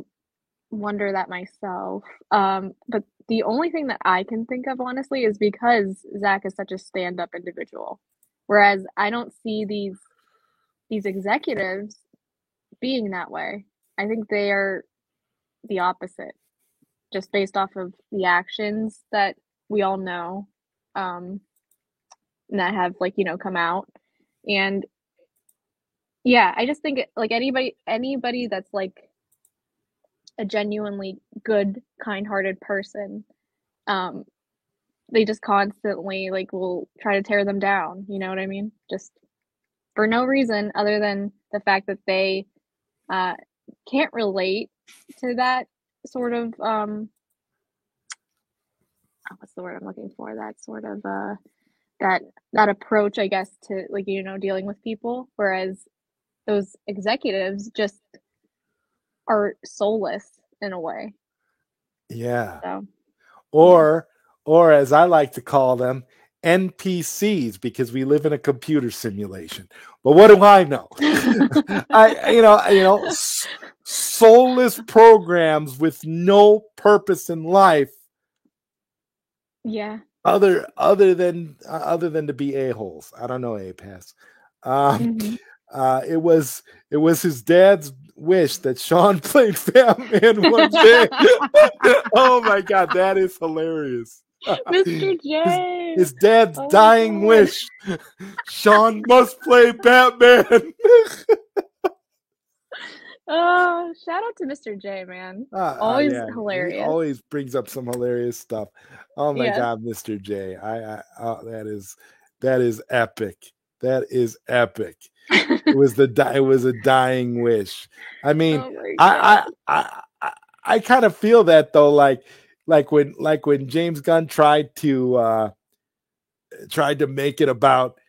wonder that myself. But the only thing that I can think of, honestly, is because Zack is such a stand-up individual. Whereas I don't see these executives being that way. I think they are the opposite, just based off of the actions that we all know, that have come out. And yeah, I just think like anybody that's like a genuinely good, kind-hearted person, they just constantly like will try to tear them down. You know what I mean? Just for no reason other than the fact that they can't relate to that sort of what's the word I'm looking for? That sort of that approach, I guess, to dealing with people. Whereas those executives just are soulless in a way. Yeah. So, or as I like to call them, NPCs, because we live in a computer simulation. But what do I know? Soulless programs with no purpose in life. Yeah. Other than to be a-holes. I don't know, A-Pass. It was his dad's wish that Sean played Batman one day. Oh my God, that is hilarious. Mr. J. His dad's dying wish. Sean must play Batman. Oh, shout out to Mr. J, man. Always hilarious. He always brings up some hilarious stuff. Oh my God, Mr. J. That is epic. That is epic. It was a dying wish. I mean, I kind of feel that though, like when James Gunn tried to make it about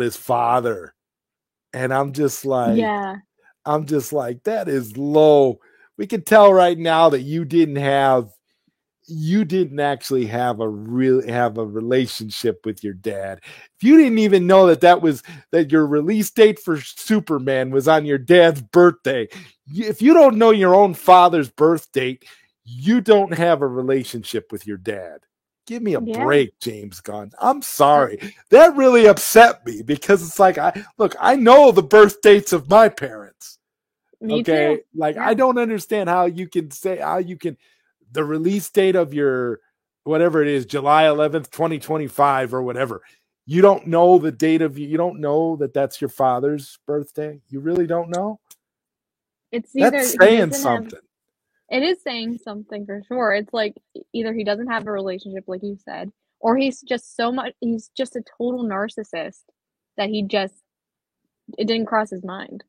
his father, and I'm just like, that is low. We can tell right now that you didn't actually have a relationship with your dad. If you didn't even know that your release date for Superman was on your dad's birthday, if you don't know your own father's birth date, you don't have a relationship with your dad. Give me a break, James Gunn. I'm sorry. That really upset me, because it's like, I know the birth dates of my parents. Me too. Like, I don't understand how you can the release date of your whatever it is, July 11th, 2025 or whatever. You don't know the date of you don't know that that's your father's birthday. You really don't know. It's either That's he saying doesn't have something. it is saying something for sure. It's like either he doesn't have a relationship like you said, or he's just a total narcissist that it didn't cross his mind.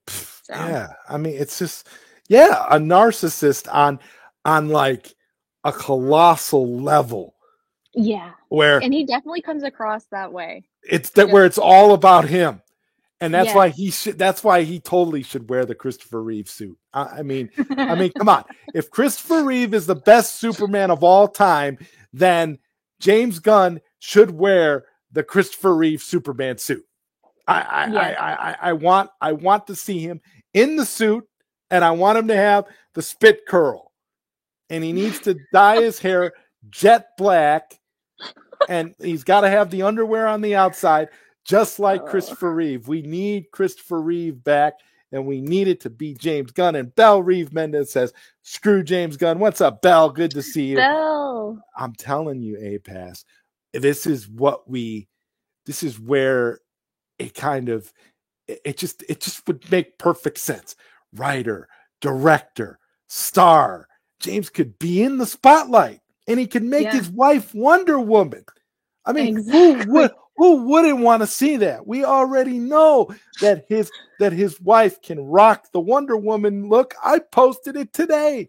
So Yeah, I mean, it's just a narcissist on like a colossal level yeah. where And he definitely comes across that way. where it's all about him. And that's why Yes. that's why he totally should wear the Christopher Reeve suit. I mean, come on. If Christopher Reeve is the best Superman of all time, then James Gunn should wear the Christopher Reeve Superman suit. I want to see him in the suit, and I want him to have the spit curl. And he needs to dye his hair jet black, and he's got to have the underwear on the outside, just like Christopher Reeve. We need Christopher Reeve back, and we need it to be James Gunn. And Belle Reeve Mendez says, screw James Gunn. What's up, Belle? Good to see you. Belle. I'm telling you, A-Pass, this is where it just would make perfect sense. Writer, director, star. James could be in the spotlight, and he could make his wife Wonder Woman. I mean, exactly. who wouldn't want to see that? We already know that his wife can rock the Wonder Woman look. I posted it today.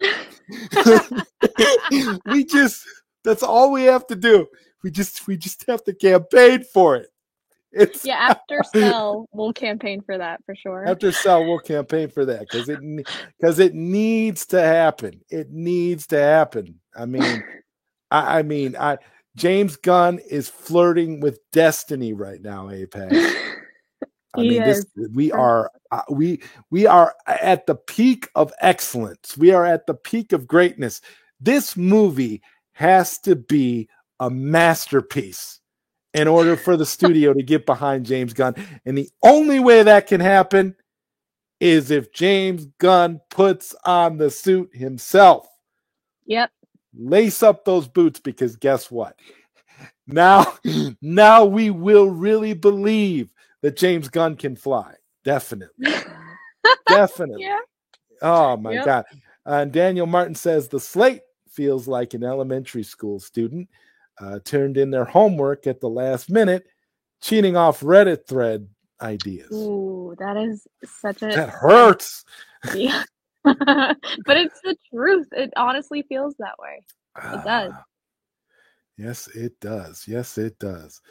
That's all we have to do. We just have to campaign for it. After Cell, we'll campaign for that for sure. After Cell, we'll campaign for that because it needs to happen. It needs to happen. I mean, James Gunn is flirting with destiny right now, A-Pass. We are at the peak of excellence. We are at the peak of greatness. This movie has to be a masterpiece in order for the studio to get behind James Gunn. And the only way that can happen is if James Gunn puts on the suit himself. Yep. Lace up those boots, because guess what? Now we will really believe that James Gunn can fly. Definitely. Definitely. Yeah. Oh, my God. And Daniel Martin says the slate feels like an elementary school student turned in their homework at the last minute, cheating off Reddit thread ideas. Ooh, that hurts. Yeah. But it's the truth. It honestly feels that way. It does. Yes, it does. Yes, it does.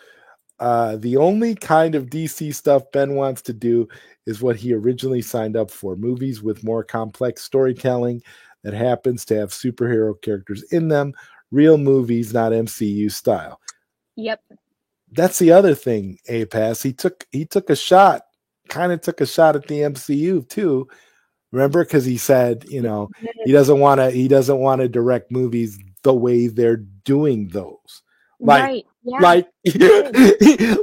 The only kind of DC stuff Ben wants to do is what he originally signed up for: movies with more complex storytelling that happens to have superhero characters in them. Real movies, not MCU style. Yep. That's the other thing, A-Pass. He took a shot, kind of took a shot at the MCU too. Remember, because he said, he doesn't want to direct movies the way they're doing those. Right. Yeah. Like it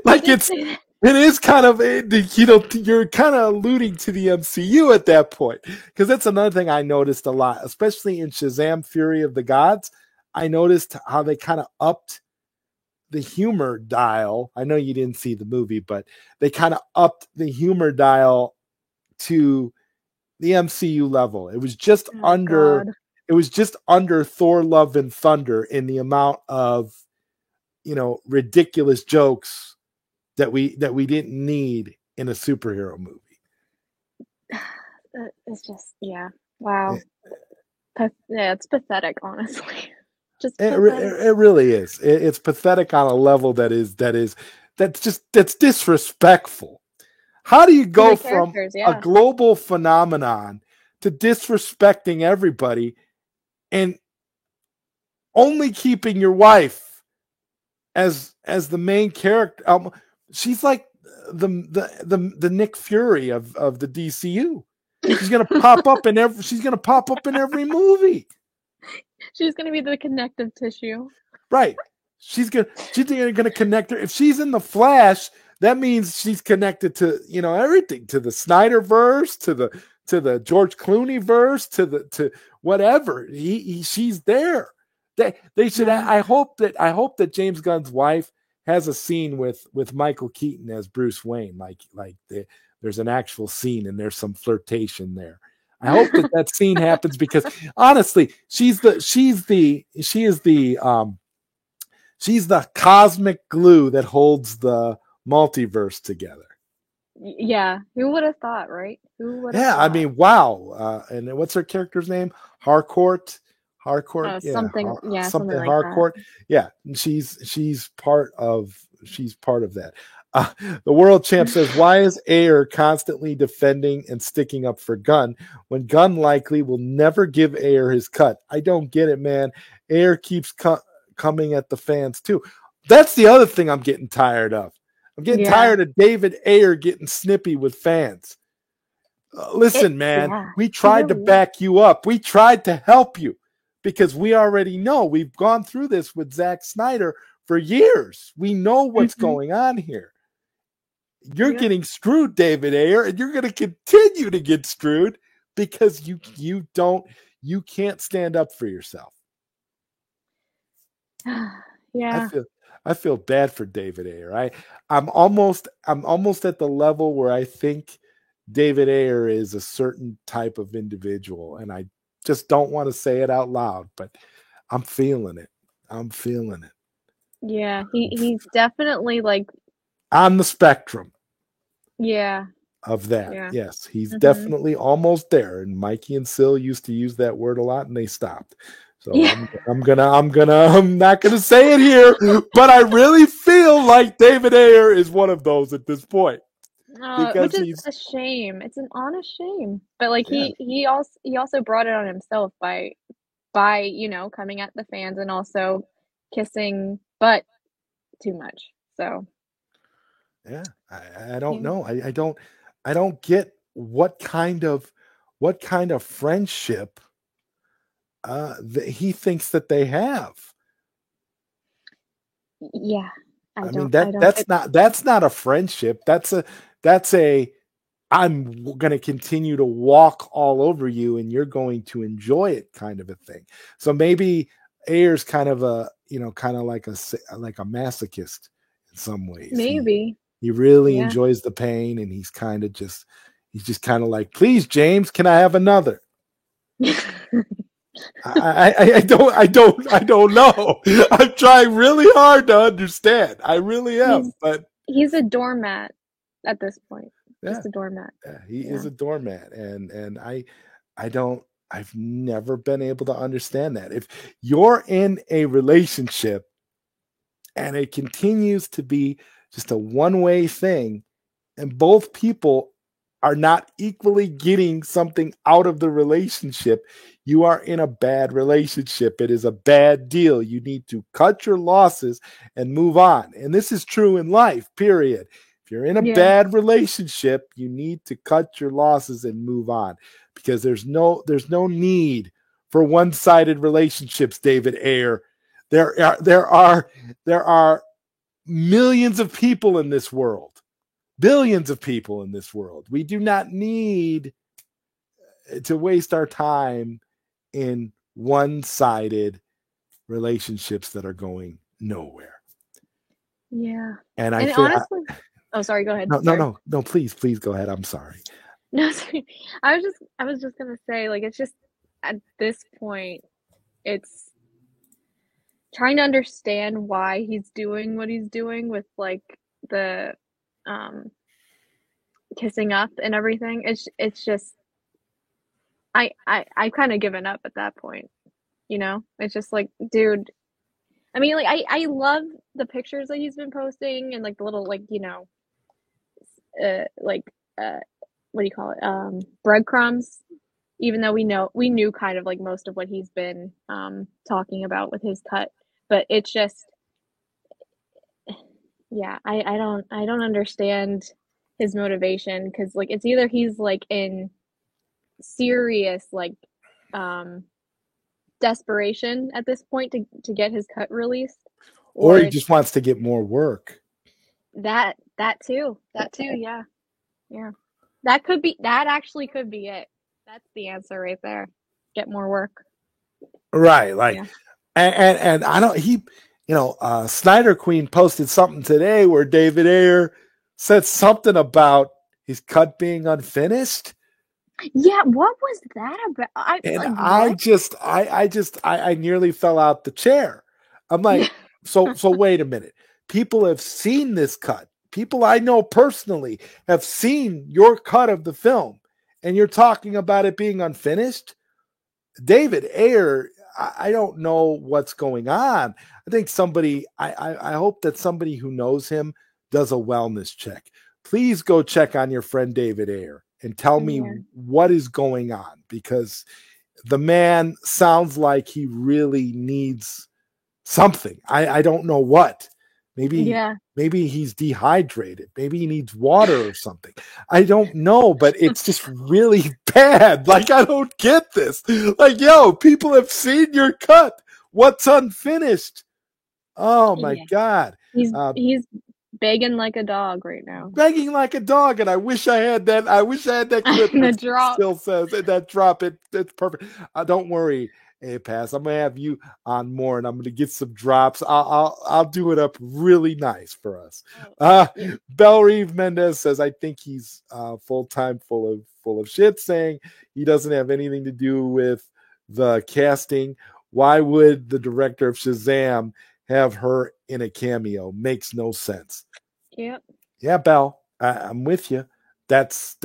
is kind of, you're kind of alluding to the MCU at that point, because that's another thing I noticed a lot, especially in Shazam: Fury of the Gods. I noticed how they kind of upped the humor dial. I know you didn't see the movie, but they kind of upped the humor dial to the MCU level. It was just under Thor: Love and Thunder in the amount of ridiculous jokes that we didn't need in a superhero movie. It's just wow. It's pathetic, honestly. It really is. It's pathetic on a level that's disrespectful. How do you go from a global phenomenon to disrespecting everybody and only keeping your wife as the main character? She's like the Nick Fury of the DCU. She's gonna pop up in every movie. She's gonna be the connective tissue. Right. She's gonna connect her. If she's in the Flash, that means she's connected to everything, to the Snyderverse, to the George Clooney verse, to whatever. She's there. They should. No. I hope that James Gunn's wife has a scene with Michael Keaton as Bruce Wayne. There's an actual scene and there's some flirtation there. I hope that scene happens because honestly, she's the cosmic glue that holds the multiverse together. Yeah, who would have thought, right? Who would have Yeah, I thought? mean, wow. And what's her character's name? Harcourt. Yeah, Something, yeah, something something like that. Harcourt. Yeah, and she's part of that. The world champ says, "Why is Ayer constantly defending and sticking up for Gunn when Gunn likely will never give Ayer his cut? I don't get it, man. Ayer keeps coming at the fans too. That's the other thing I'm getting tired of. I'm getting Yeah. tired of David Ayer getting snippy with fans. Listen, man, Yeah, we tried to really is. back you up. We tried to help you because we already know we've gone through this with Zack Snyder for years. We know what's going on here. You're getting screwed, David Ayer, and you're going to continue to get screwed because you can't stand up for yourself. Yeah. I feel bad for David Ayer. I'm almost at the level where I think David Ayer is a certain type of individual, and I just don't want to say it out loud, but I'm feeling it. Yeah, he's definitely like on the spectrum. Yeah. Of that. Yeah. Yes, he's definitely almost there. And Mikey and Sil used to use that word a lot and they stopped. So Yeah. I'm not gonna say it here, but I really feel like David Ayer is one of those at this point. Which is a shame. It's an honest shame. But like he also brought it on himself by coming at the fans and also kissing butt too much. So yeah, I don't know. I don't get what kind of friendship he thinks that they have. Yeah. I mean that's not a friendship. That's a I'm going to continue to walk all over you and you're going to enjoy it kind of a thing. So maybe Ayer's kind of like a masochist in some ways. Maybe. He really enjoys the pain and he's just kind of like, please, James, can I have another? I don't know. I'm trying really hard to understand. I really am, but he's a doormat at this point. Yeah. Just a doormat. Yeah, he is a doormat, and I've never been able to understand that. If you're in a relationship and it continues to be just a one-way thing, and both people are not equally getting something out of the relationship, you are in a bad relationship. It is a bad deal. You need to cut your losses and move on. And this is true in life, period. If you're in a bad relationship, you need to cut your losses and move on because there's no need for one-sided relationships, David Ayer. There are millions of people in this world, billions of people in this world. We do not need to waste our time in one-sided relationships that are going nowhere. Yeah. And honestly, oh, sorry, go ahead. No, please go ahead. I'm sorry. No, sorry. I was just gonna say, like, it's just at this point, it's trying to understand why he's doing what he's doing with like the kissing up and everything. It's just I kind of given up at that point. It's just like, dude. I mean, like I love the pictures that he's been posting and like the little like what do you call it? Breadcrumbs. Even though we knew kind of like most of what he's been talking about with his cut, but it's just I don't understand his motivation because like it's either he's like in serious like desperation at this point to get his cut released, or he just wants to get more work. That too, yeah. That actually could be it. That's the answer right there. Get more work. Right. Like And I don't, Snyder Queen posted something today where David Ayer said something about his cut being unfinished. Yeah, what was that about? I nearly fell out the chair. I'm like, so wait a minute. People have seen this cut. People I know personally have seen your cut of the film, and you're talking about it being unfinished. David Ayer, I don't know what's going on. I think I hope that somebody who knows him does a wellness check. Please go check on your friend David Ayer and tell me what is going on, because the man sounds like he really needs something. I don't know what. Maybe he's dehydrated. Maybe he needs water or something. I don't know, but it's just really bad. Like, I don't get this. Like, yo, people have seen your cut. What's unfinished? Oh my God. He's begging like a dog right now. Begging like a dog, and I wish I had that. I wish I had that clip. The drop still says that drop. It's perfect. Don't worry, A-Pass. I'm gonna have you on more, and I'm gonna get some drops. I'll do it up really nice for us. Bell Reeve Mendez says, I think he's full time full of shit, saying he doesn't have anything to do with the casting. Why would the director of Shazam have her in a cameo? Makes no sense. Yep. Yeah, Bell, I'm with you. That's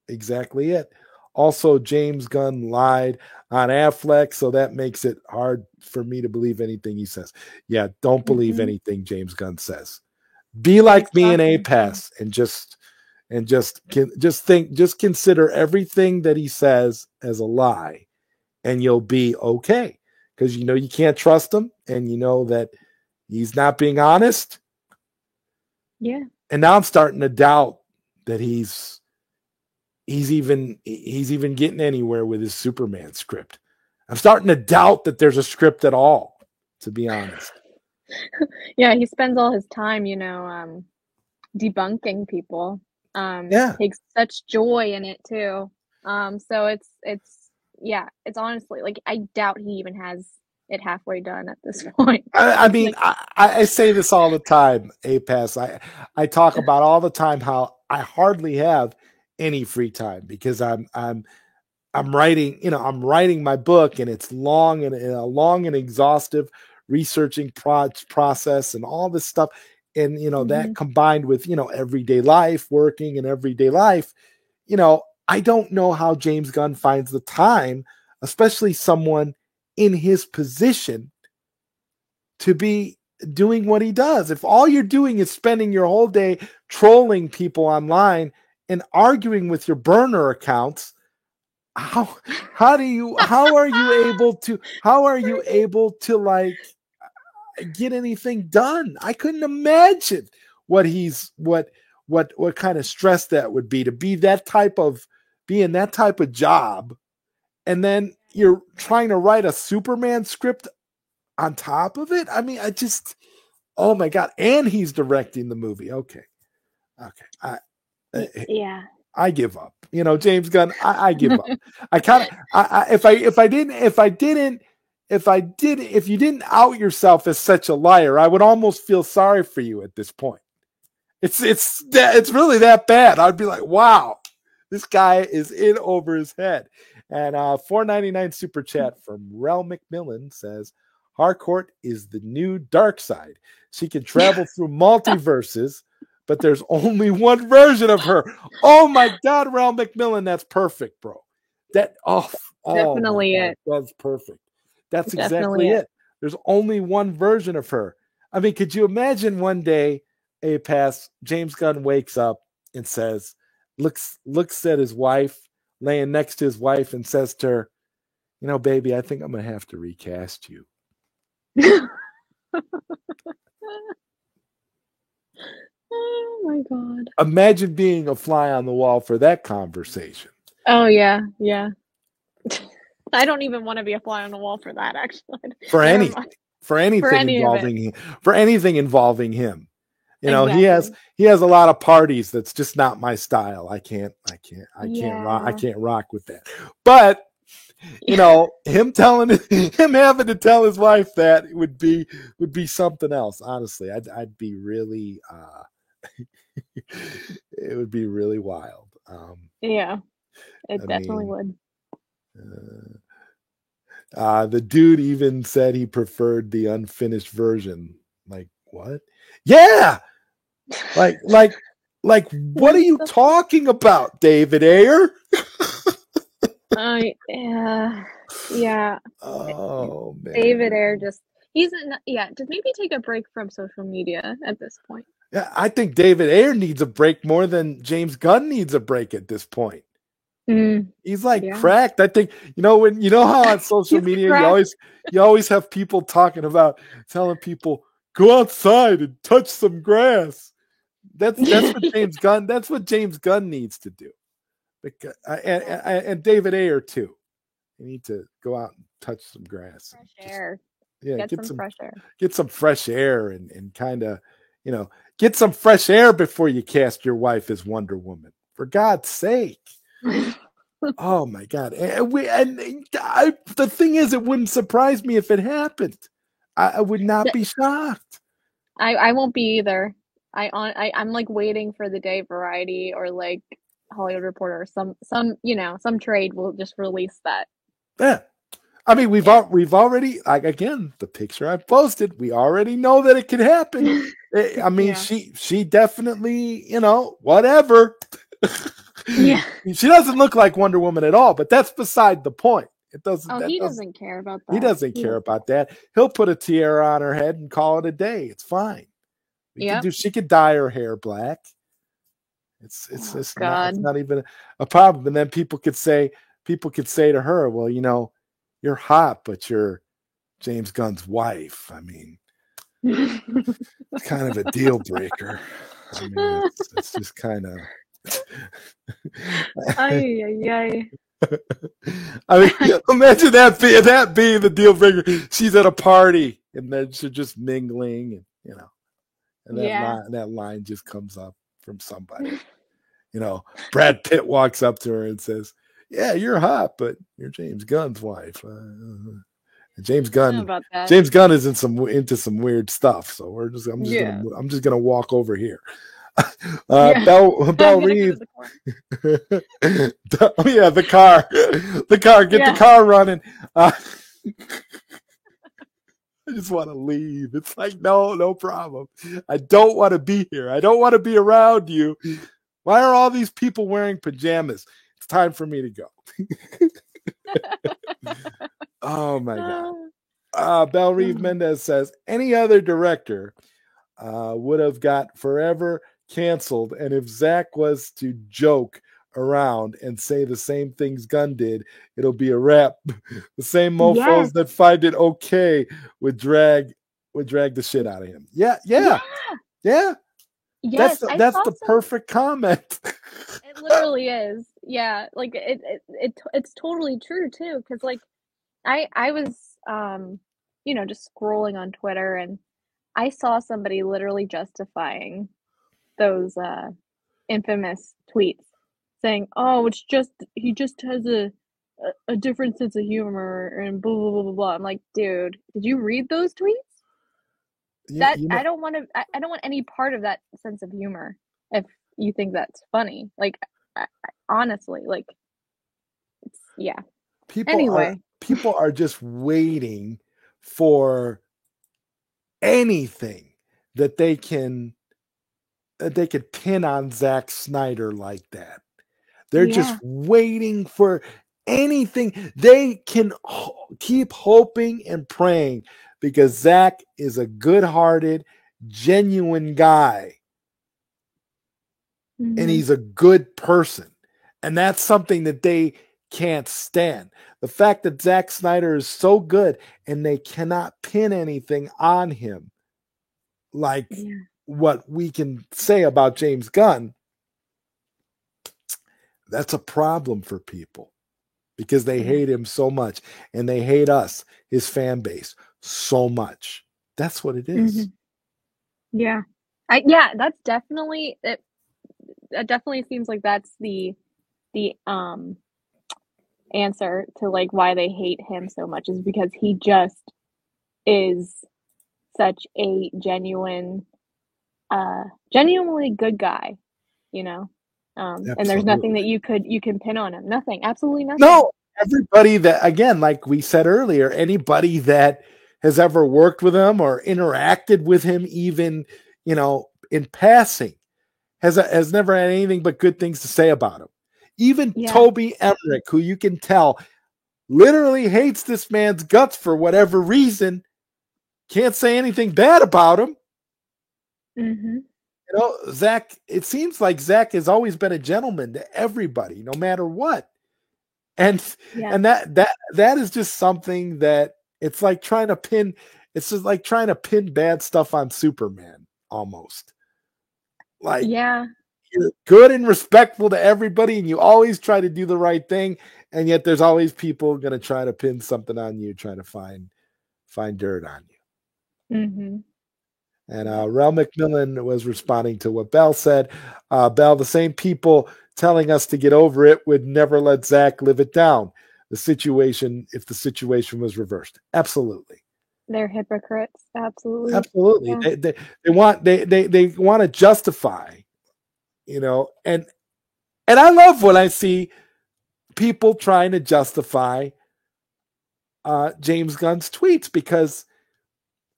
exactly it. Also, James Gunn lied on Affleck, so that makes it hard for me to believe anything he says. Yeah, don't believe anything James Gunn says. Be like me and A-Pass, and just consider everything that he says as a lie, and you'll be okay. Because you can't trust him, and you know that he's not being honest. Yeah. And now I'm starting to doubt that he's even getting anywhere with his Superman script. I'm starting to doubt that there's a script at all, to be honest. Yeah, he spends all his time, debunking people. Takes such joy in it too. So it's honestly, like, I doubt he even has it halfway done at this point. I mean, I say this all the time, A-Pass. I talk about all the time how I hardly have any free time because I'm writing, I'm writing my book, and it's long and a long and exhaustive researching process and all this stuff. And, that combined with, everyday life, working and everyday life, I don't know how James Gunn finds the time, especially someone in his position, to be doing what he does. If all you're doing is spending your whole day trolling people online and arguing with your burner accounts, how are you able to like get anything done? I couldn't imagine what kind of stress that would be to be in that type of job, and then you're trying to write a Superman script on top of it. I mean, oh my God. And he's directing the movie. Okay. I give up. James Gunn, I give up. If you didn't out yourself as such a liar, I would almost feel sorry for you at this point. It's really that bad. I'd be like, wow, this guy is in over his head. And $4.99 super chat from Rel McMillan says, Harcourt is the new Darkseid. She can travel through multiverses, but there's only one version of her. Oh my God, Rel McMillan, that's perfect, bro. Definitely it. That's perfect. That's exactly it. There's only one version of her. I mean, could you imagine one day, A-Pass, James Gunn wakes up and says, looks at his wife, laying next to his wife, and says to her, baby, I think I'm going to have to recast you. Oh my God. Imagine being a fly on the wall for that conversation. Oh yeah. I don't even want to be a fly on the wall for that, actually. For anything involving him. Exactly. He has a lot of parties that's just not my style. I can't rock with that. But him having to tell his wife that would be something else. Honestly, I'd be really it would be really wild. Yeah, I it definitely mean, would. The dude even said he preferred the unfinished version. Like what? Yeah, like what are you talking about, David Ayer? Yeah. Oh man, David Ayer just maybe take a break from social media at this point. yeah, I think David Ayer needs a break more than James Gunn needs a break at this point. He's like cracked. I think when how on social media you always have people talking about telling people go outside and touch some grass. That's what James Gunn needs to do. And David Ayer too. You need to go out and touch some grass. Fresh air. Yeah, get some fresh air. Get some fresh air and kind of, get some fresh air before you cast your wife as Wonder Woman. For God's sake. Oh my God. The thing is, it wouldn't surprise me if it happened. I would not be shocked. I won't be either. I'm like waiting for the day Variety or like Hollywood Reporter or some trade will just release that. Yeah. I mean, we've already, like, again, the picture I posted, we already know that it could happen. I mean, she definitely, whatever. Yeah. She doesn't look like Wonder Woman at all, but that's beside the point. It doesn't. Oh, he doesn't care about that. He doesn't care about that. He'll put a tiara on her head and call it a day. It's fine. She could dye her hair black. It's not even a problem. And then people could say to her, well, you're hot, but you're James Gunn's wife. I mean, it's kind of a deal breaker. I mean, it's just kind of. Ay. I mean, imagine that being the deal breaker. She's at a party and then she's just mingling, and that line just comes up from somebody. Brad Pitt walks up to her and says, "Yeah, you're hot, but you're James Gunn's wife." James Gunn is into some weird stuff, so I'm just gonna walk over here. Belle Reeve. The car. Get the car running. I just want to leave. It's like, no problem. I don't want to be here. I don't want to be around you. Why are all these people wearing pajamas? It's time for me to go. Oh my God. Belle Reeve Mendez says any other director would have got forever canceled, and if Zach was to joke around and say the same things Gunn did, it'll be a wrap. The same mofos that find it okay would drag the shit out of him. Yeah. Yes, that's the perfect comment. It literally is. Yeah, like it's totally true too. Because like I was just scrolling on Twitter and I saw somebody literally justifying those infamous tweets, saying, "Oh, it's just he just has a different sense of humor and blah blah blah blah blah." I'm like, dude, did you read those tweets? I don't want any part of that sense of humor. If you think that's funny, like honestly, like people are just waiting for anything that they can pin on Zack Snyder like that. They're just waiting for anything. They can keep hoping and praying because Zack is a good-hearted, genuine guy. Mm-hmm. And he's a good person. And that's something that they can't stand. The fact that Zack Snyder is so good and they cannot pin anything on him like what we can say about James Gunn, that's a problem for people because they hate him so much and they hate us, his fan base, so much. That's what it is. Mm-hmm. Yeah. That's definitely it. It definitely seems like that's the answer to like why they hate him so much is because he just is such a genuinely good guy, you know? And there's nothing that Absolutely. you can pin on him. Nothing. Absolutely nothing. No, everybody that, again, like we said earlier, anybody that has ever worked with him or interacted with him, even, in passing, has never had anything but good things to say about him. Even Yeah. Toby Emmerich, who you can tell literally hates this man's guts for whatever reason, can't say anything bad about him. Mm-hmm. Zach, it seems like Zach has always been a gentleman to everybody, no matter what. And that is just something that it's like trying to pin. It's just like trying to pin bad stuff on Superman, almost. Like, you're good and respectful to everybody, and you always try to do the right thing, and yet there's always people going to try to pin something on you, trying to find dirt on you. Mm-hmm. And Rel McMillan was responding to what Bell said. Bell, the same people telling us to get over it would never let Zach live it down. If the situation was reversed. Absolutely. They're hypocrites. Absolutely. Absolutely. Yeah. They want to justify, and I love when I see people trying to justify James Gunn's tweets, because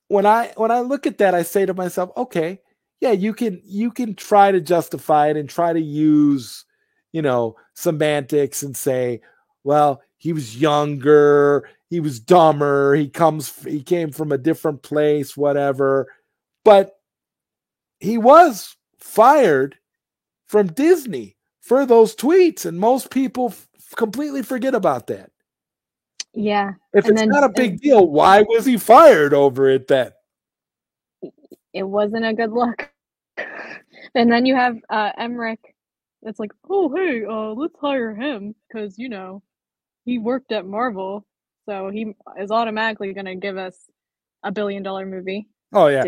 when I look at that, I say to myself, okay, yeah, you can try to justify it and try to use, semantics and say, well, he was younger, he was dumber, he came from a different place, whatever. But he was fired from Disney for those tweets, and most people completely forget about that. Yeah. If it's not a big deal, why was he fired over it then? It wasn't a good look. And then you have Emmerich. It's like, oh, hey, let's hire him because, he worked at Marvel. So he is automatically going to give us a $1 billion movie. Oh, yeah.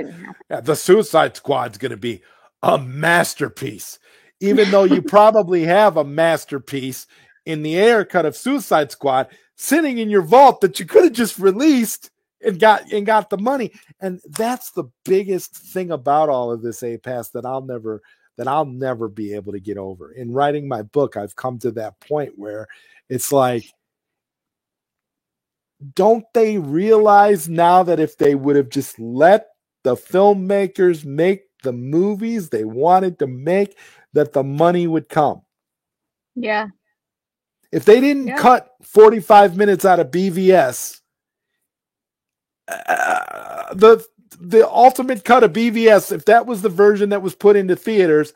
The Suicide Squad's going to be a masterpiece. Even though you probably have a masterpiece in the air cut of Suicide Squad sitting in your vault that you could have just released and got the money. And that's the biggest thing about all of this, A-Pass, that I'll never be able to get over. In writing my book, I've come to that point where it's like, don't they realize now that if they would have just let the filmmakers make the movies they wanted to make, that the money would come? Yeah. If they didn't cut 45 minutes out of BVS, the ultimate cut of BVS, if that was the version that was put into theaters,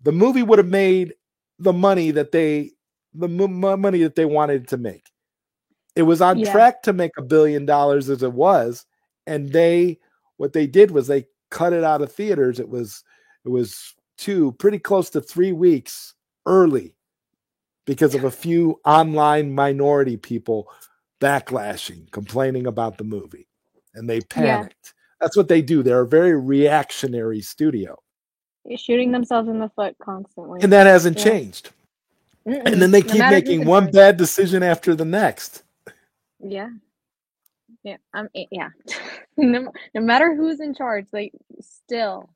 the movie would have made the money that they wanted to make. It was on track to make $1 billion as it was, and what they did was they cut it out of theaters. It was pretty close to 3 weeks early because of a few online minority people backlashing, complaining about the movie, and they panicked. That's what they do. They're a very reactionary studio. Shooting themselves in the foot constantly. And that hasn't changed. And then they keep making one bad decision after the next. Yeah. Yeah. Yeah. No matter who's in charge, it's the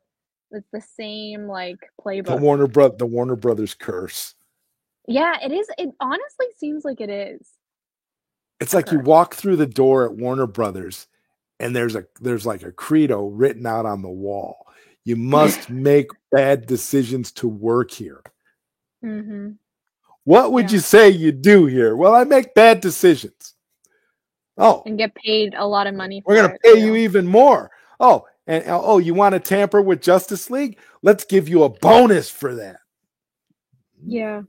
same playbook. The Warner Brothers curse. Yeah, it is. It honestly seems like it is. It's like you walk through the door at Warner Brothers and there's like a credo written out on the wall. You must make bad decisions to work here. Mm-hmm. What would you say you do here? Well, I make bad decisions. Oh. And get paid a lot of money. We're going to pay you even more. Oh, and you want to tamper with Justice League? Let's give you a bonus for that. Yeah.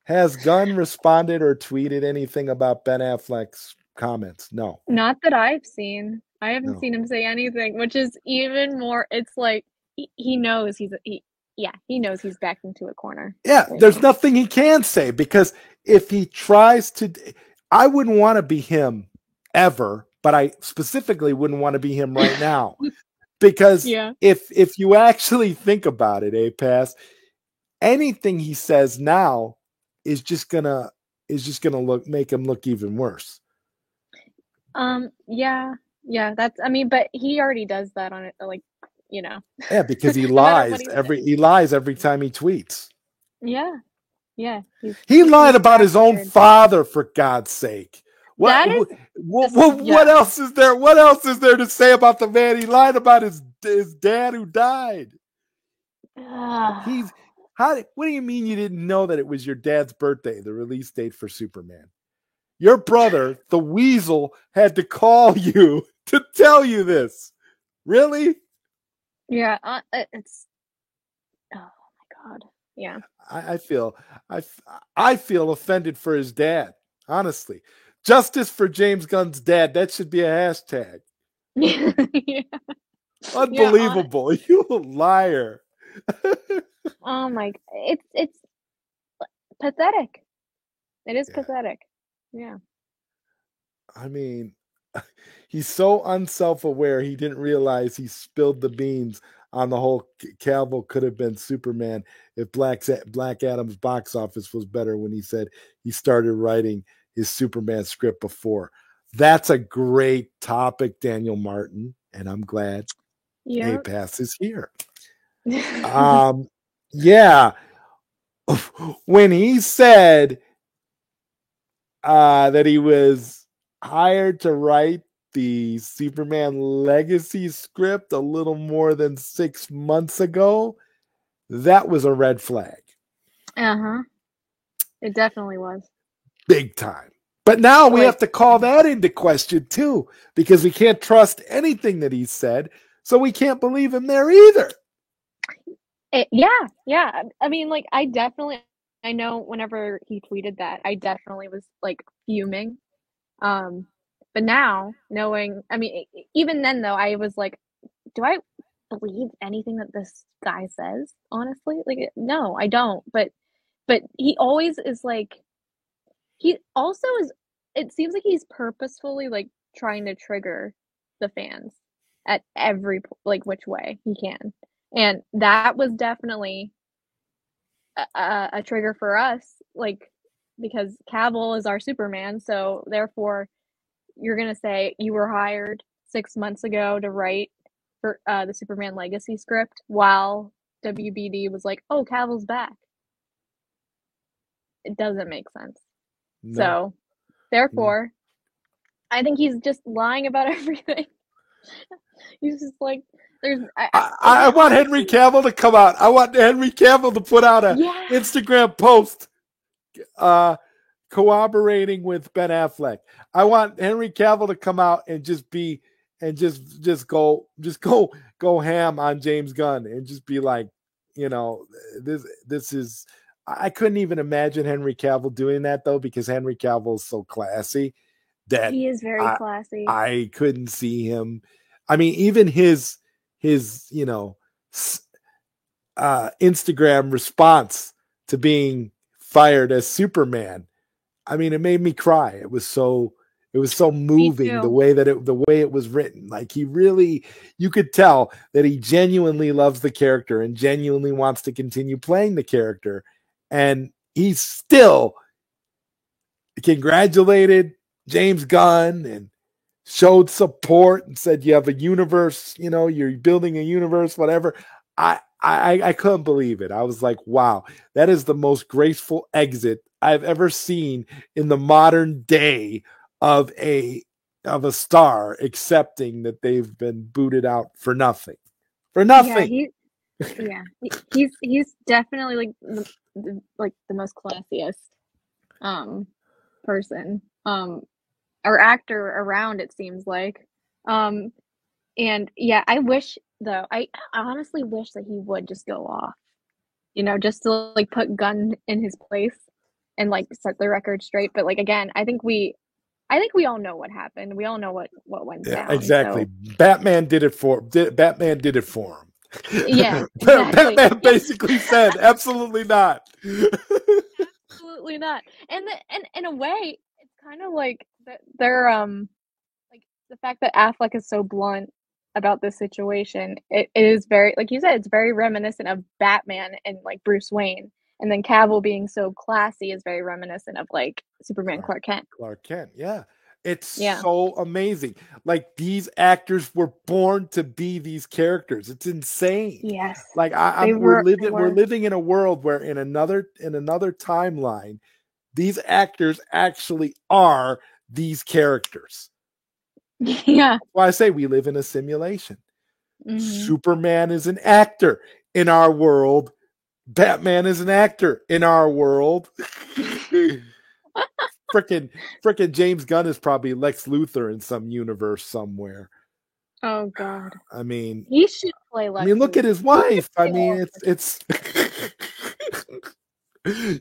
Has Gunn responded or tweeted anything about Ben Affleck's comments? No. Not that I've seen. I haven't seen him say anything, which is even more. It's like he knows he knows he's backed into a corner. Yeah, there's nothing he can say, because if he tries to, I wouldn't want to be him ever, but I specifically wouldn't want to be him right now, because if you actually think about it, A-Pass, anything he says now is just gonna is just going to make him look even worse. Yeah, yeah. I mean, but he already does that on it, like, you know, Yeah, because he no matter what lies he says. he lies every time he tweets. Yeah, yeah. He lied He's a about track his own record. father, for God's sake. That is just, What yeah. else is there? What else is there to say about the man? He lied about his dad who died. He's how? What do you mean you didn't know that it was your dad's birthday, the release date for Superman? Your brother, the Weasel, had to call you to tell you this. Really? Yeah, it's oh my God. Yeah. I feel I, I feel offended for his dad. Honestly, justice for James Gunn's dad. That should be a hashtag. Yeah. Yeah, Unbelievable! You liar. oh my, it's pathetic. It is Yeah, pathetic. Yeah. I mean, he's so unself-aware. He didn't realize he spilled the beans on the whole Cavill could have been Superman if Black Adam's box office was better when he said he started writing his Superman script before. That's a great topic, Daniel Martin, and I'm glad Yeah. A-Pass is here. Yeah. When he said that he was hired to write the Superman Legacy script a little more than 6 months ago, that was a red flag. Uh-huh. It definitely was. Big time. But now we Like, have to call that into question too, because we can't trust anything that he said, so we can't believe him there either. yeah, yeah. I mean, like, I know whenever he tweeted that, I definitely was like fuming. Um, but now knowing, I mean, even then though, I was like, do I believe anything that this guy says? Honestly, like, no, I don't. But he always is like, he also is. It seems like he's purposefully like trying to trigger the fans at every like which way he can, and that was definitely a trigger for us, like because Cavill is our Superman, so therefore you're gonna say you were hired 6 months ago to write for the Superman Legacy script while WBD was like, oh, Cavill's back. It doesn't make sense. No, So no. therefore, I think he's just lying about everything. He's just like, there's, I want Henry honestly, Cavill to come out. I want Henry Cavill to put out a yeah, Instagram post uh, cooperating with Ben Affleck. I want Henry Cavill to come out and just be and go ham on James Gunn and just be like, this is. I couldn't even imagine Henry Cavill doing that though, because Henry Cavill is so classy that he is very I classy. I couldn't see him. I mean, even his Instagram response to being fired as Superman. I mean, it made me cry. It was so Me moving too. the way it was written. Like you could tell that he genuinely loves the character and genuinely wants to continue playing the character. And he still congratulated James Gunn and showed support and said you have a universe, you're building a universe, whatever. I couldn't believe it. I was like, wow, that is the most graceful exit I've ever seen in the modern day of a star accepting that they've been booted out for nothing. For Yeah, nothing. he's definitely like the most classiest um person or actor around, it seems like. Um and yeah, I wish though, I honestly wish that he would just go off, just to like put Gunn in his place and like set the record straight. But like again, I think we all know what happened. We all know what went Yeah, down. exactly. So Batman did it for yeah, him. exactly. Batman Yeah, basically said, absolutely not. absolutely not. And in a way, it's kind of like that they're like the fact that Affleck is so blunt about this situation. It is very, like you said, it's very reminiscent of Batman and like Bruce Wayne. And then Cavill being so classy is very reminiscent of like Superman Clark Kent. Clark Kent, yeah. It's Yeah. so amazing. Like these actors were born to be these characters. It's insane. Yes. Like we're living in a world where in another timeline, these actors actually are these characters. Yeah. That's why I say we live in a simulation. Mm-hmm. Superman is an actor in our world. Batman is an actor in our world. Frickin' James Gunn is probably Lex Luthor in some universe somewhere. Oh God. I mean, he should play Lex. I mean, look Luthor. at his wife. I mean, it's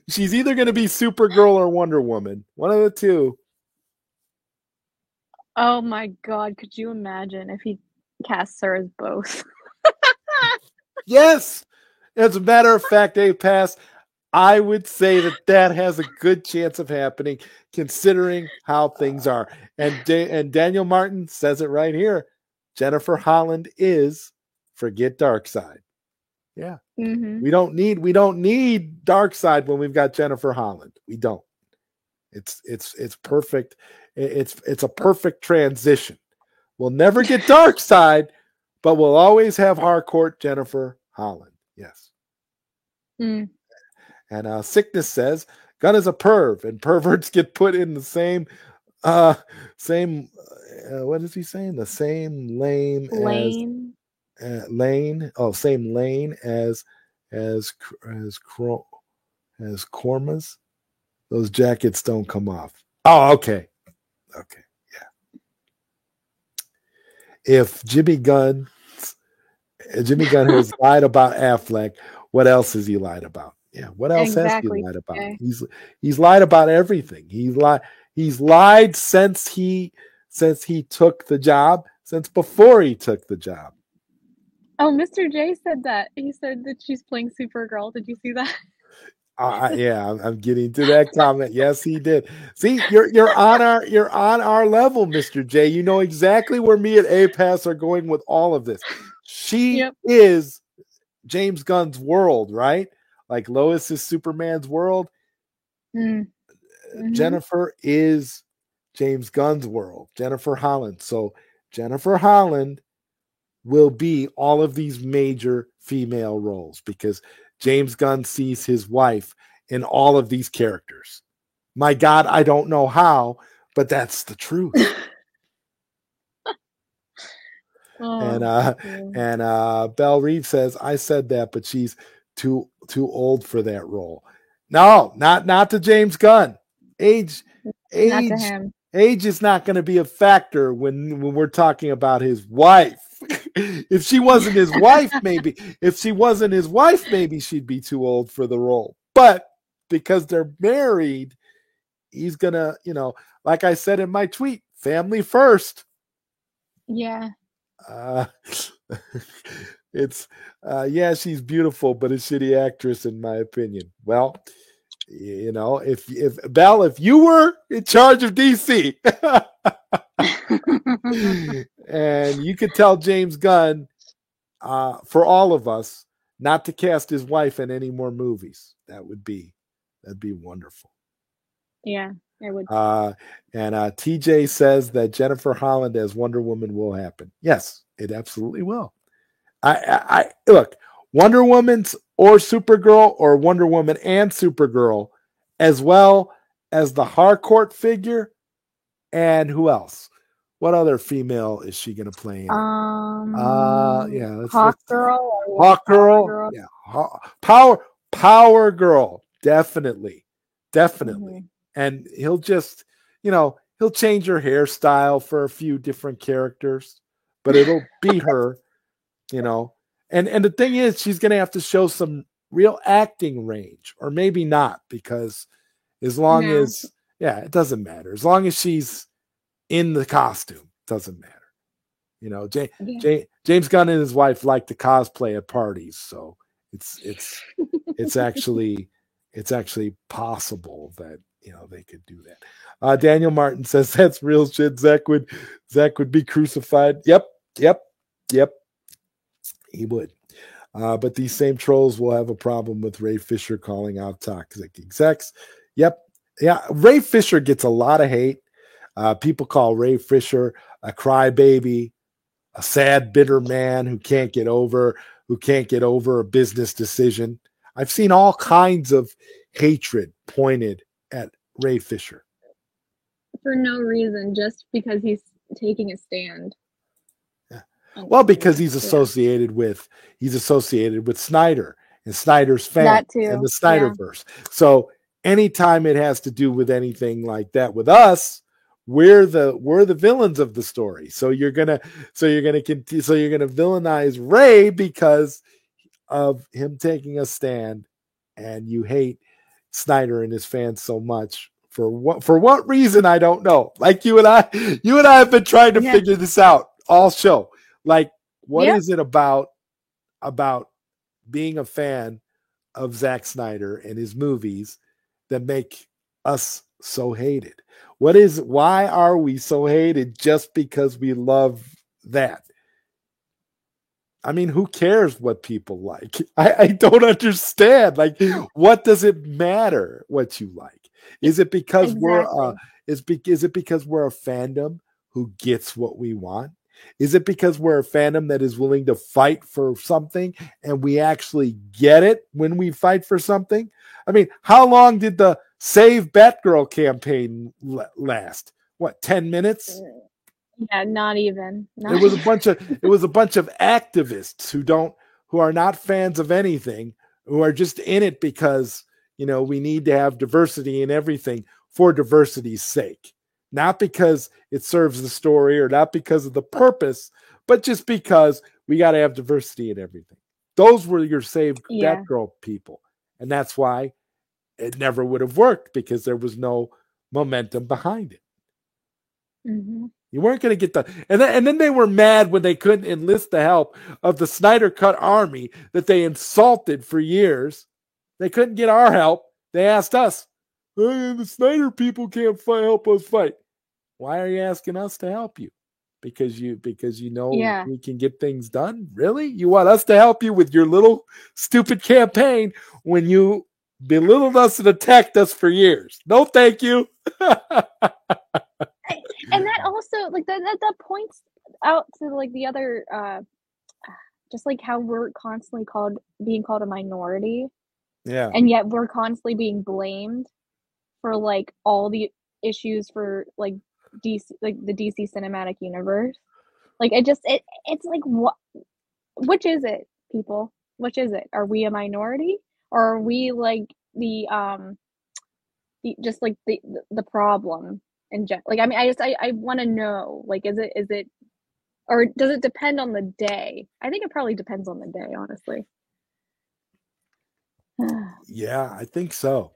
she's either going to be Supergirl or Wonder Woman. One of the two. Oh my God. Could you imagine if he casts her as both? Yes. As a matter of fact, A-Pass, I would say that has a good chance of happening considering how things are. And Daniel Martin says it right here. Jennifer Holland is forget Darkseid. Yeah. Mm-hmm. We don't need Darkseid when we've got Jennifer Holland. We don't. It's perfect. It's a perfect transition. We'll never get Darkseid, but we'll always have Harcourt Jennifer Holland. Yes. Mm. And Sickness says Gunn is a perv, and perverts get put in the same what is he saying? The same lane as lane. Oh, same lane as Korma's. Those jackets don't come off. Oh, okay. Okay. Yeah. If Jimmy Gunn has lied about Affleck, what else has he lied about? Yeah, what else has he lied about? Okay. He's lied about everything. He's lied since he took the job, since before he took the job. Oh, Mr. J said that. He said that she's playing Supergirl. Did you see that? Yeah, I'm getting to that comment. Yes, he did. See, you're on our level, Mr. J. You know exactly where me and A-Pass are going with all of this. She is James Gunn's world, right? Like Lois is Superman's world. Mm-hmm. Jennifer is James Gunn's world. Jennifer Holland. So Jennifer Holland will be all of these major female roles because James Gunn sees his wife in all of these characters. My God, I don't know how, but that's the truth. And Belle Reeve says, I said that, but she's too old for that role. No, not to James Gunn. Age is not going to be a factor when we're talking about his wife. If she wasn't his wife, maybe she'd be too old for the role. But because they're married, he's gonna, like I said in my tweet, family first. Yeah. It's she's beautiful, but a shitty actress in my opinion. Well, if Belle, if you were in charge of DC and you could tell James Gunn for all of us not to cast his wife in any more movies, that'd be wonderful. Yeah. I would. And TJ says that Jennifer Holland as Wonder Woman will happen. Yes, it absolutely will. I look, Wonder Woman's or Supergirl or Wonder Woman and Supergirl, as well as the Harcourt figure, and who else? What other female is she going to play in? Hawkgirl. Yeah, Power Girl, definitely. Mm-hmm. And he'll just, he'll change her hairstyle for a few different characters, but it'll be her, And the thing is, she's going to have to show some real acting range, or maybe not, because as long as, it doesn't matter. As long as she's in the costume, it doesn't matter. James Gunn and his wife like to cosplay at parties, so it's actually possible that they could do that. Daniel Martin says that's real shit. Zach would be crucified. Yep. He would. But these same trolls will have a problem with Ray Fisher calling out toxic execs. Yep. Yeah. Ray Fisher gets a lot of hate. People call Ray Fisher a crybaby, a sad, bitter man who can't get over a business decision. I've seen all kinds of hatred pointed at Ray Fisher. For no reason, just because he's taking a stand. Yeah. Well, because he's associated with Snyder and Snyder's fan and the Snyderverse. Yeah. So anytime it has to do with anything like that with us, we're the villains of the story. So you're gonna villainize Ray because of him taking a stand, and you hate Snyder and his fans so much. For what reason, I don't know. Like you and I have been trying to figure this out all show. Like, what is it about being a fan of Zack Snyder and his movies that make us so hated? Why are we so hated just because we love that? I mean, who cares what people like? I don't understand. Like, what does it matter what you like? Is it because is it because we're a fandom who gets what we want? Is it because we're a fandom that is willing to fight for something and we actually get it when we fight for something? I mean, how long did the Save Batgirl campaign last? What, 10 minutes? Yeah, not even. It was a bunch of activists who are not fans of anything, who are just in it because, we need to have diversity in everything for diversity's sake. Not because it serves the story or not because of the purpose, but just because we got to have diversity in everything. Those were your Save Batgirl people. And that's why it never would have worked, because there was no momentum behind it. Mm-hmm. You weren't going to get and then they were mad when they couldn't enlist the help of the Snyder Cut army that they insulted for years. They couldn't get our help. They asked us, hey, the Snyder people can't help us fight. Why are you asking us to help you? Because you we can get things done? Really? You want us to help you with your little stupid campaign when you belittled us and attacked us for years? No, thank you. And that also, like, that points out to, like, the other, just like how we're constantly being called a minority. Yeah. And yet we're constantly being blamed for, like, all the issues for, like, DC, like the DC cinematic universe. Like, it's like, what, which is it, people? Which is it? Are we a minority? Or are we, like, the problem? And like, I mean, I want to know, like, is it, or does it depend on the day? I think it probably depends on the day, honestly. Yeah, I think so.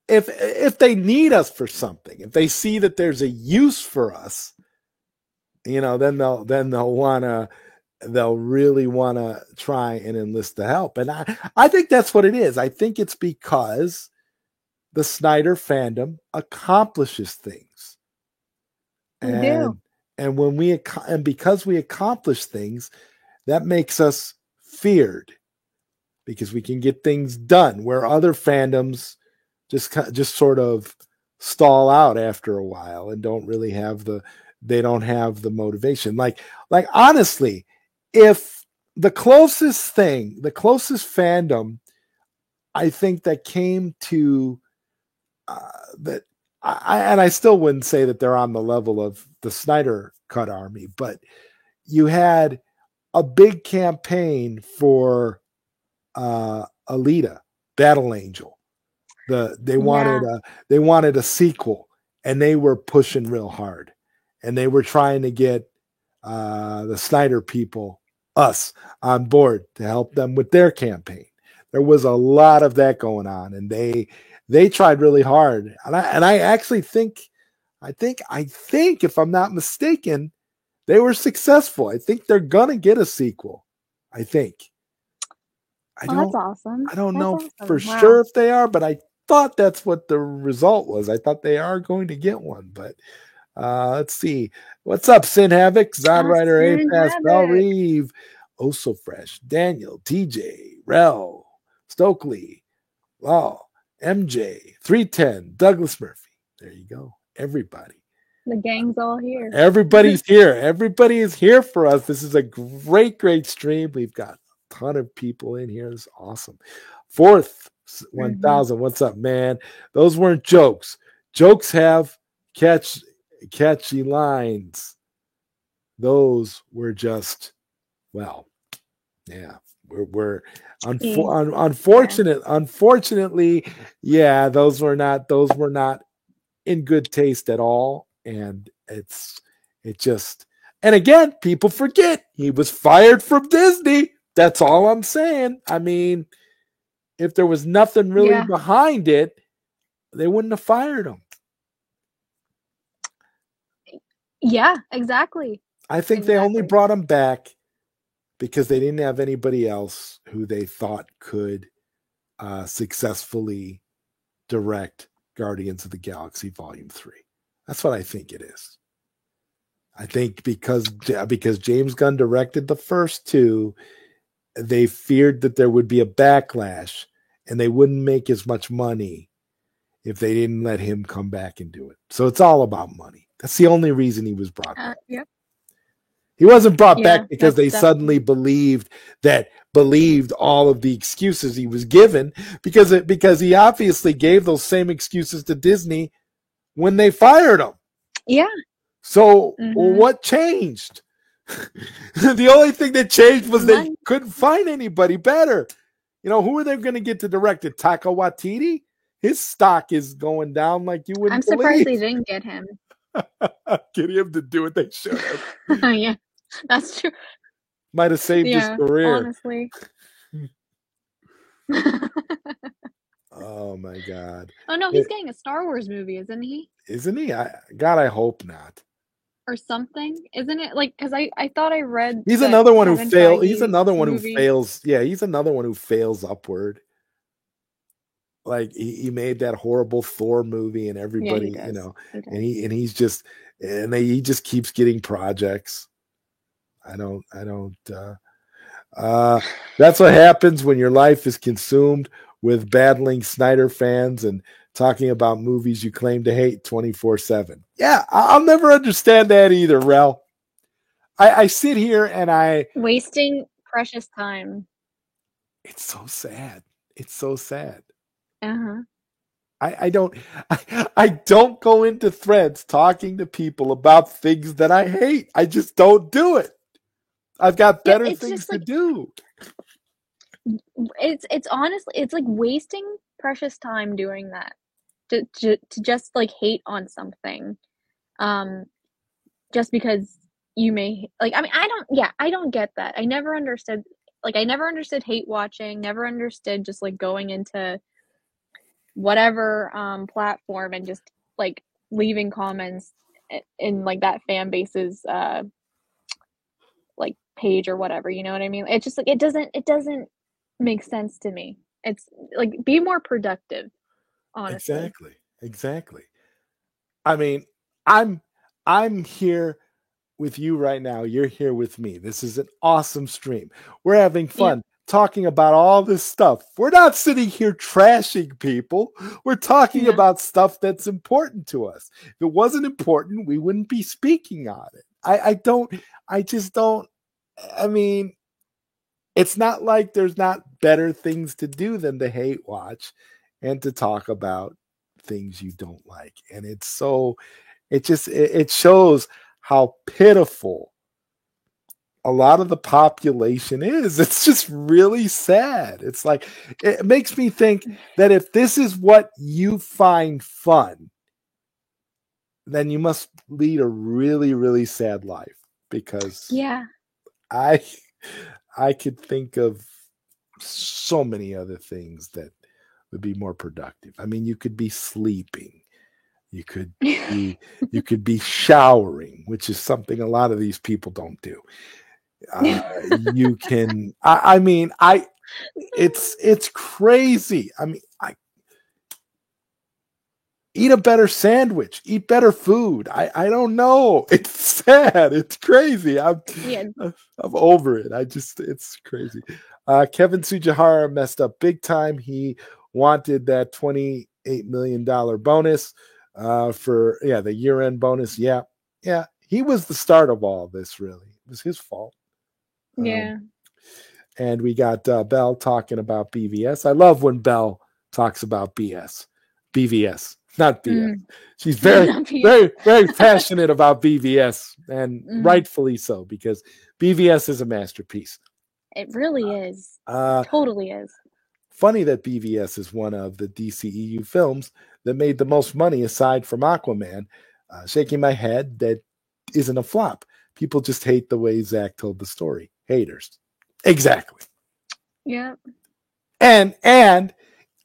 If they need us for something, if they see that there's a use for us, then they'll really want to try and enlist the help. And I think that's what it is. I think it's because the Snyder fandom accomplishes things. And because we accomplish things, that makes us feared, because we can get things done where other fandoms just sort of stall out after a while and don't have the motivation. Like honestly, if the closest fandom I think that came to that, I still wouldn't say that they're on the level of the Snyder Cut army, but you had a big campaign for Alita, Battle Angel. They wanted a sequel, and they were pushing real hard, and they were trying to get the Snyder people, us, on board to help them with their campaign. There was a lot of that going on, and they tried really hard. And I actually think if I'm not mistaken, they were successful. I think they're gonna get a sequel. I think. That's awesome. I don't know for sure if they are, but I thought that's what the result was. I thought they are going to get one, but let's see. What's up, Sin Havoc, Zod Rider, A Pass, Bell Reeve, Oh So Fresh, Daniel, TJ, Rel, Stokely, Law, MJ, 310, Douglas Murphy. There you go. Everybody. The gang's all here. Everybody's here. Everybody is here for us. This is a great, great stream. We've got a ton of people in here. This is awesome. Fourth 1000. What's up, man? Those weren't jokes. Jokes have catchy lines. Those were just, well, yeah. We're unfortunately, yeah, those were not in good taste at all. And and again, people forget he was fired from Disney. That's all I'm saying. I mean, if there was nothing really behind it, they wouldn't have fired him. Yeah, exactly. I think they only brought him back because they didn't have anybody else who they thought could successfully direct Guardians of the Galaxy Volume 3. That's what I think it is. I think because James Gunn directed the first two, they feared that there would be a backlash and they wouldn't make as much money if they didn't let him come back and do it. So it's all about money. That's the only reason he was brought back. Yeah. He wasn't brought back because they suddenly believed all of the excuses he was given, because he obviously gave those same excuses to Disney when they fired him. Yeah. So what changed? The only thing that changed was they couldn't find anybody better. You know, who are they going to get to direct it? Taika Waititi? His stock is going down like you wouldn't believe. I'm surprised they didn't get him. Get him to do what they should have. Yeah, that's true. Might have saved his career. Honestly. Oh my God. Oh no, he's getting a Star Wars movie, isn't he? Isn't he? God, I hope not. Or something, isn't it? Like, because I thought I read. He's another one who fails. He's another one who fails. Yeah, he's another one who fails upward. Like he made that horrible Thor movie, and everybody, you know, and he just keeps getting projects. I don't. That's what happens when your life is consumed with battling Snyder fans and talking about movies you claim to hate 24/7. Yeah, I'll never understand that either, Rel. I sit here and wasting precious time. It's so sad. It's so sad. Uh-huh. I don't go into threads talking to people about things that I hate. I just don't do it. I've got better things to do. It's honestly, it's like wasting precious time doing that. To just like hate on something. Just because you may like, I mean, I don't get that. I never understood hate watching, never understood just like going into whatever platform and just like leaving comments in like that fan base's like page or whatever, you know what I mean? It's just like it doesn't make sense to me. It's like, be more productive, honestly. Exactly. I mean, I'm here with you right now. You're here with me. This is an awesome stream. We're having fun talking about all this stuff. We're not sitting here trashing people. We're talking about stuff that's important to us. If it wasn't important, we wouldn't be speaking on it. I just don't. I mean, it's not like there's not better things to do than to hate watch and to talk about things you don't like. And it shows how pitiful a lot of the population is. It's just really sad. It's like, it makes me think that if this is what you find fun, then you must lead a really, really sad life, because I could think of so many other things that would be more productive. I mean, you could be sleeping. You could be showering, which is something a lot of these people don't do. You can, I mean, it's crazy. I mean, Eat a better sandwich. Eat better food. I don't know. It's sad. It's crazy. I'm over it. It's crazy. Kevin Tsujihara messed up big time. He wanted that $28 million bonus for the year-end bonus. Yeah. He was the start of all this, really. It was his fault. Yeah. And we got Belle talking about BVS. I love when Belle talks about BVS, not BS. She's very, very, very passionate about BVS, and rightfully so, because BVS is a masterpiece. It really is. Totally is. Funny that BVS is one of the DCEU films that made the most money aside from Aquaman. Shaking my head, that isn't a flop. People just hate the way Zack told the story. Haters. Exactly. Yeah. And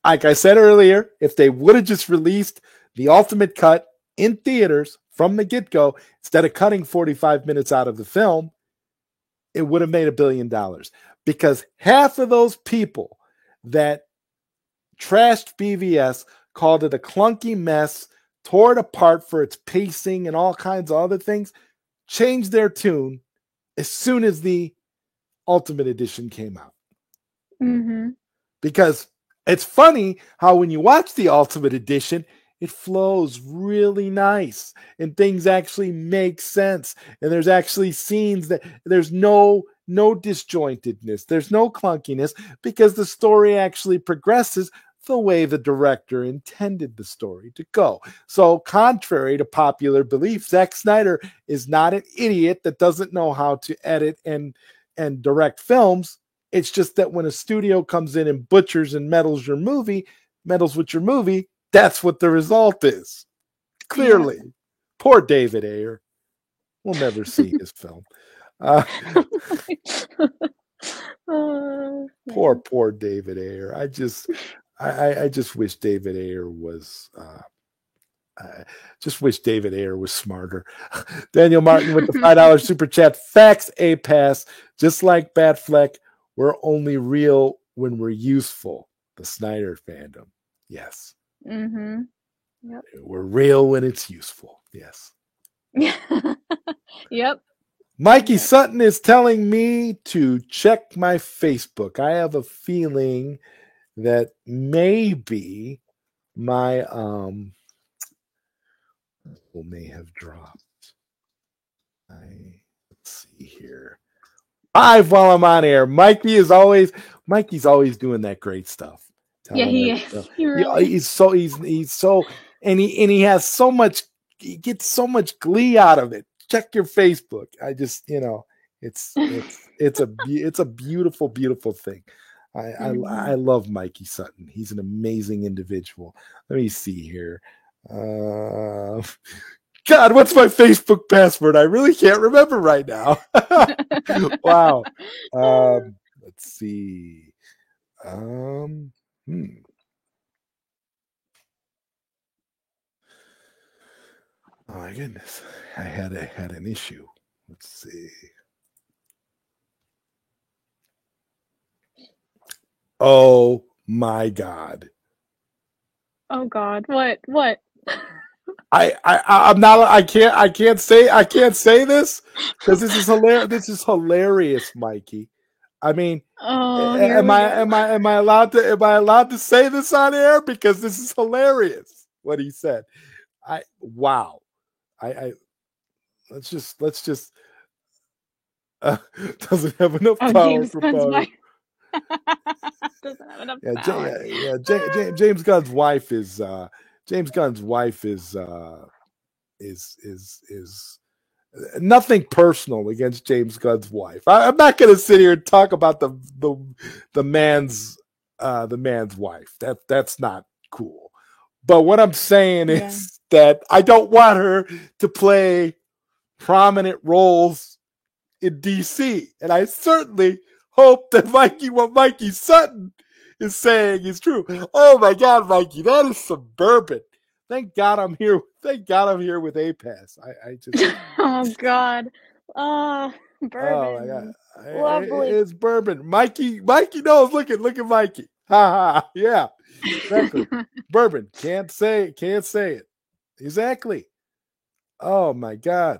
like I said earlier, if they would have just released the ultimate cut in theaters from the get-go, instead of cutting 45 minutes out of the film, it would have made $1 billion. Because half of those people that trashed BVS, called it a clunky mess, tore it apart for its pacing and all kinds of other things, changed their tune as soon as the Ultimate Edition came out. Because it's funny how when you watch the Ultimate Edition, it flows really nice and things actually make sense. And there's actually scenes that there's no disjointedness. There's no clunkiness because the story actually progresses the way the director intended the story to go. So contrary to popular belief, Zack Snyder is not an idiot that doesn't know how to edit and direct films. It's just that when a studio comes in and butchers and meddles with your movie, that's what the result is. Clearly. Yeah. Poor David Ayer. We'll never see his film. Poor David Ayer. I just wish David Ayer was smarter. Daniel Martin with the $5 super chat. Facts, A pass. Just like Batfleck, we're only real when we're useful. The Snyder fandom. Yes. Yep. We're real when it's useful. Yes. Yep. Mikey Sutton is telling me to check my Facebook. I have a feeling that maybe my may have dropped. Let's see here. 5 while I'm on air. Mikey's always doing that great stuff. Yeah, he is. He's so and he has so much. He gets so much glee out of it. Check your Facebook. I just it's a beautiful, beautiful thing. I love Mikey Sutton. He's an amazing individual. Let me see here. God, what's my Facebook password? I really can't remember right now. Wow. Let's see. Oh my goodness. I had an issue. Let's see. Oh my God. Oh God. What? I'm not. I can't say this because this is hilarious. This is hilarious, Mikey. I mean, am I allowed to say this on air because this is hilarious? What he said. Wow. Let's just doesn't have enough power for power. Doesn't have enough power. James Gunn's wife is nothing personal against James Gunn's wife. I'm not going to sit here and talk about the man's wife. That's not cool. But what I'm saying is that I don't want her to play prominent roles in DC, and I certainly hope that what Mikey Sutton is saying is true. Oh my God, Mikey, that is suburban. Thank God I'm here. Thank God I'm here with A-Pass. I just. Oh God. Bourbon. Oh my God. Lovely. It's bourbon. Mikey knows. Look at Mikey. Ha ha. Yeah. Exactly. Bourbon. Can't say it. Exactly. Oh my God.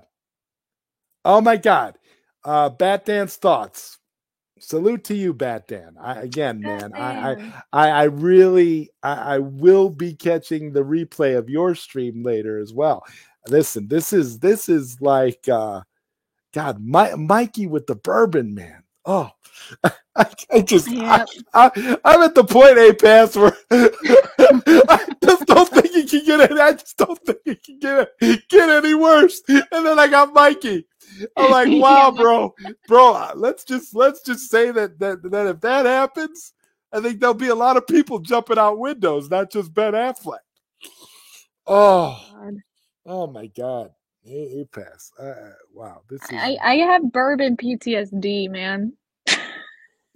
Oh my God. Bat Dan's thoughts. Salute to you, Bat Dan. Man, Batman. I really, I will be catching the replay of your stream later as well. Listen, this is like, God, Mikey with the bourbon, man. Oh, I just, Yep. I'm at the point, A Pass, where I just don't think it can get it. I just don't think it can get any worse. And then I got Mikey. I'm like, wow, Yeah. bro. Let's just say that if that happens, I think there'll be a lot of people jumping out windows, not just Ben Affleck. Oh, God. oh my God. A Pass. Wow, this is. I have bourbon PTSD, man.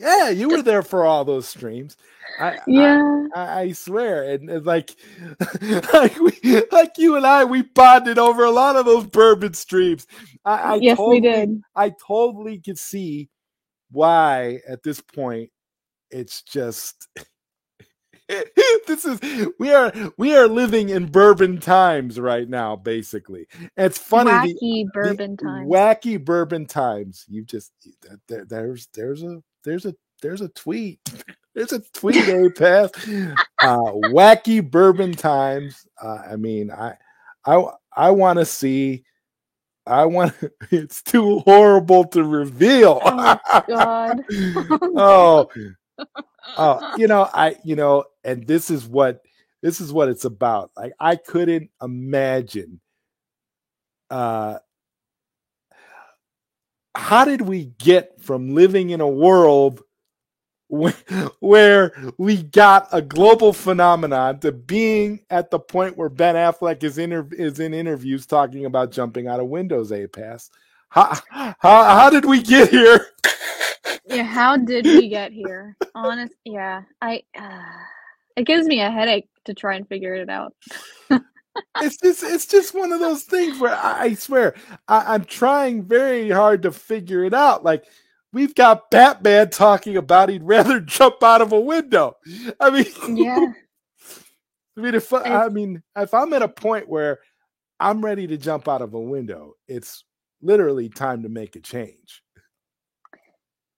Yeah, you were there for all those streams. Yeah. I swear, and like, like you and I, we bonded over a lot of those bourbon streams. Yes, we did. I totally could see why at this point it's just this is we are living in bourbon times right now, basically. And it's funny Wacky bourbon times. wacky bourbon times. You just there's a tweet. There's a tweet, A Pass. Wacky bourbon times. I mean, I want to see. It's too horrible to reveal. Oh God. Oh, and this is what it's about. Like, I couldn't imagine. How did we get from living in a world where we got a global phenomenon to being at the point where Ben Affleck is in interviews talking about jumping out of windows? A Pass. How did we get here? Yeah, how did we get here? Honest, yeah. It gives me a headache to try and figure it out. It's just one of those things where I swear I'm trying very hard to figure it out. Like, we've got Batman talking about he'd rather jump out of a window. I mean, Yeah. I mean, if I'm at a point where I'm ready to jump out of a window, it's literally time to make a change.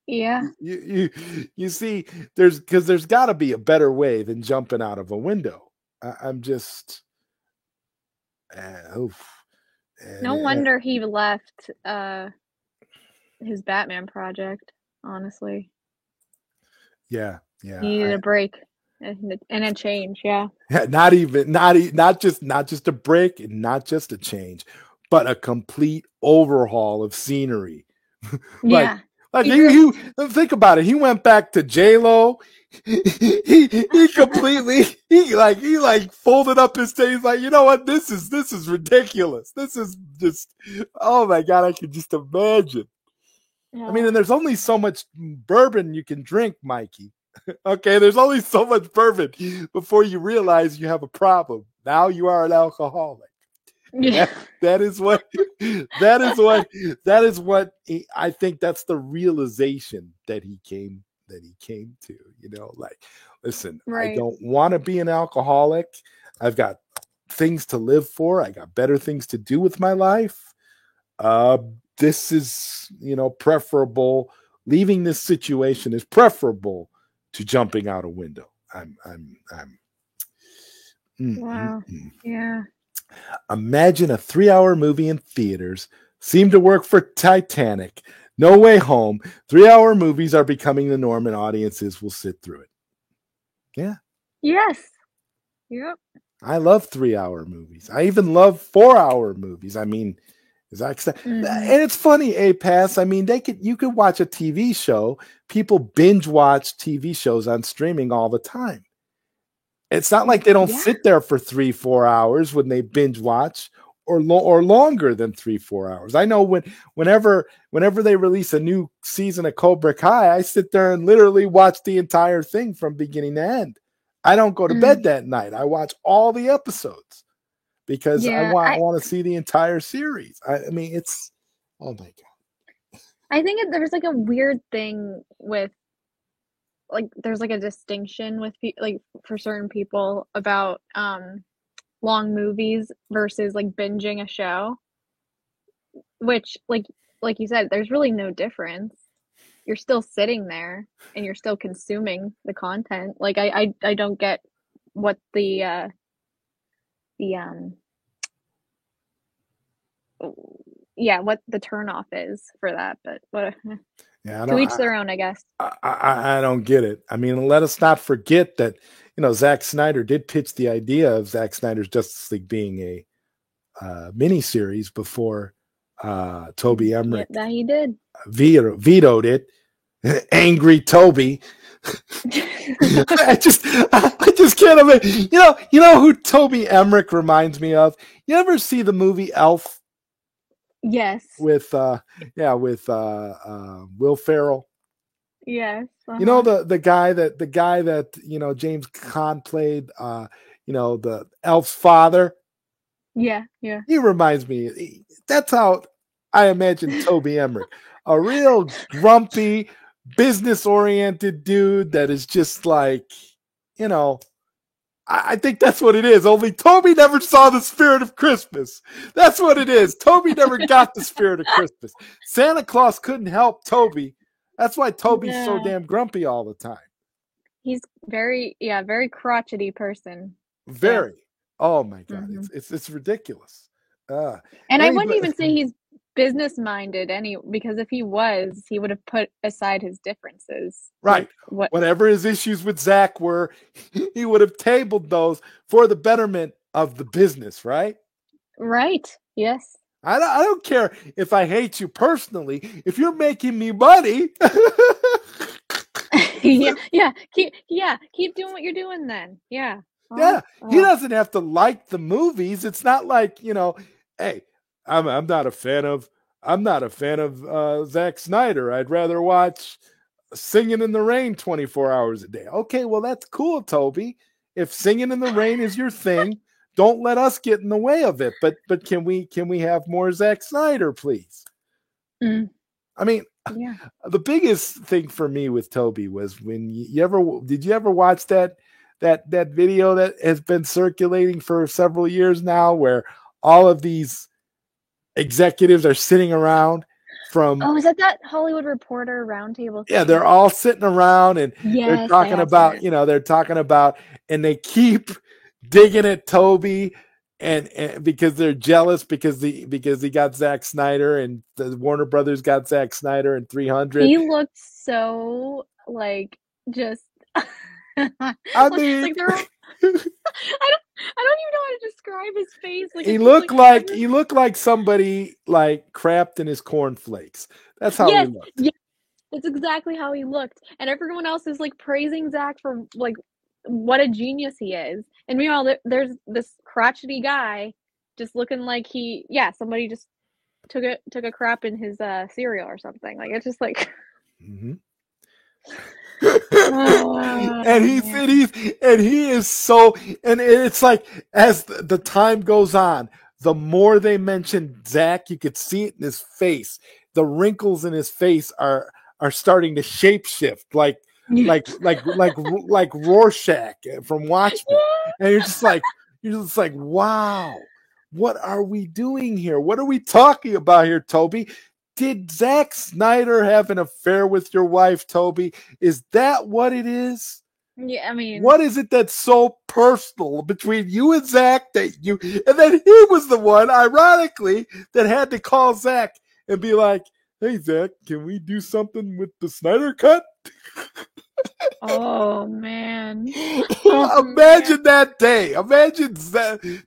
Yeah. You see, there's got to be a better way than jumping out of a window. I'm just. No wonder he left his Batman project, honestly. Yeah. He needed a break and a change, yeah. Not just a break and not just a change, but a complete overhaul of scenery. Yeah. Like he think about it. He went back to J-Lo. He completely he folded up his tape. He's like, you know what? This is ridiculous. This is just, oh my God, I can just imagine. Yeah. I mean, and there's only so much bourbon you can drink, Mikey. Okay, there's only so much bourbon before you realize you have a problem. Now you are an alcoholic. Yeah. That is what I think that's the realization that he came to, like, listen, right. I don't want to be an alcoholic. I've got things to live for. I got better things to do with my life. This is, preferable. Leaving this situation is preferable to jumping out a window. Wow. Yeah. Imagine a 3-hour movie in theaters. Seemed to work for Titanic. No Way Home. 3-hour movies are becoming the norm, and audiences will sit through it. Yeah. Yes. Yep. I love 3-hour movies. I even love 4-hour movies. I mean, and it's funny, A Pass. I mean, you could watch a TV show. People binge watch TV shows on streaming all the time. It's not like they don't sit there for 3-4 hours when they binge watch, or longer than 3-4 hours. I know whenever they release a new season of Cobra Kai, I sit there and literally watch the entire thing from beginning to end. I don't go to bed that night. I watch all the episodes because I want to see the entire series. I mean, it's, oh my God. I think there's like a weird thing with like there's like a distinction with like for certain people about long movies versus like binging a show, which like you said, there's really no difference. You're still sitting there and you're still consuming the content. Like I don't get what the what the turnoff is for that, but what Yeah, to each their own, I guess. I don't get it. I mean, let us not forget that, Zack Snyder did pitch the idea of Zack Snyder's Justice League being a miniseries before Toby Emmerich that he did. vetoed it. Angry Toby. I just can't imagine. You know who Toby Emmerich reminds me of? You ever see the movie Elf? Yes. With Will Ferrell. Yes. You know the guy that James Caan played, the Elf's father. Yeah. He reminds me. That's how I imagine Toby Emmerich, a real grumpy, business-oriented dude that is just like, I think that's what it is. Only Toby never saw the spirit of Christmas. That's what it is. Toby never got the spirit of Christmas. Santa Claus couldn't help Toby. That's why Toby's so damn grumpy all the time. He's very crotchety person. Very. Yeah. Oh my God. Mm-hmm. It's ridiculous. And I wouldn't even say he's business minded because if he was, he would have put aside his differences. Right. Whatever his issues with Zach were, he would have tabled those for the betterment of the business, right? Right. Yes. I don't care if I hate you personally. If you're making me money, keep doing what you're doing then. Yeah. Yeah. He doesn't have to like the movies. It's not like, hey, I'm not a fan of Zack Snyder. I'd rather watch Singing in the Rain 24 hours a day. Okay, well that's cool, Toby. If Singing in the Rain is your thing, don't let us get in the way of it. But can we have more Zack Snyder, please? Mm. I mean, the biggest thing for me with Toby was when did you ever watch that video that has been circulating for several years now, where all of these executives are sitting around from. Oh, is that Hollywood Reporter roundtable thing? Yeah, they're all sitting around and they're talking about, and they keep digging at Toby and because they're jealous because he got Zack Snyder and the Warner Brothers got Zack Snyder in 300. He looked so like just. I mean, like they're all, I don't even know how to describe his face. Like he looked like somebody like crapped in his cornflakes. That's how he looked. Yeah, that's exactly how he looked. And everyone else is like praising Zach for like what a genius he is. And meanwhile, there's this crotchety guy just looking like somebody just took a crap in his cereal or something. Like it's just like. Mm-hmm. And he is so, and it's like as the time goes on, the more they mention Zach, you could see it in his face. The wrinkles in his face are starting to shapeshift, like Rorschach from Watchmen. And you're just like, wow, what are we doing here? What are we talking about here, Toby? Did Zack Snyder have an affair with your wife, Toby? Is that what it is? Yeah, I mean, what is it that's so personal between you and Zach and then he was the one, ironically, that had to call Zach and be like, "Hey, Zach, can we do something with the Snyder Cut?" Oh man! Imagine that day. Imagine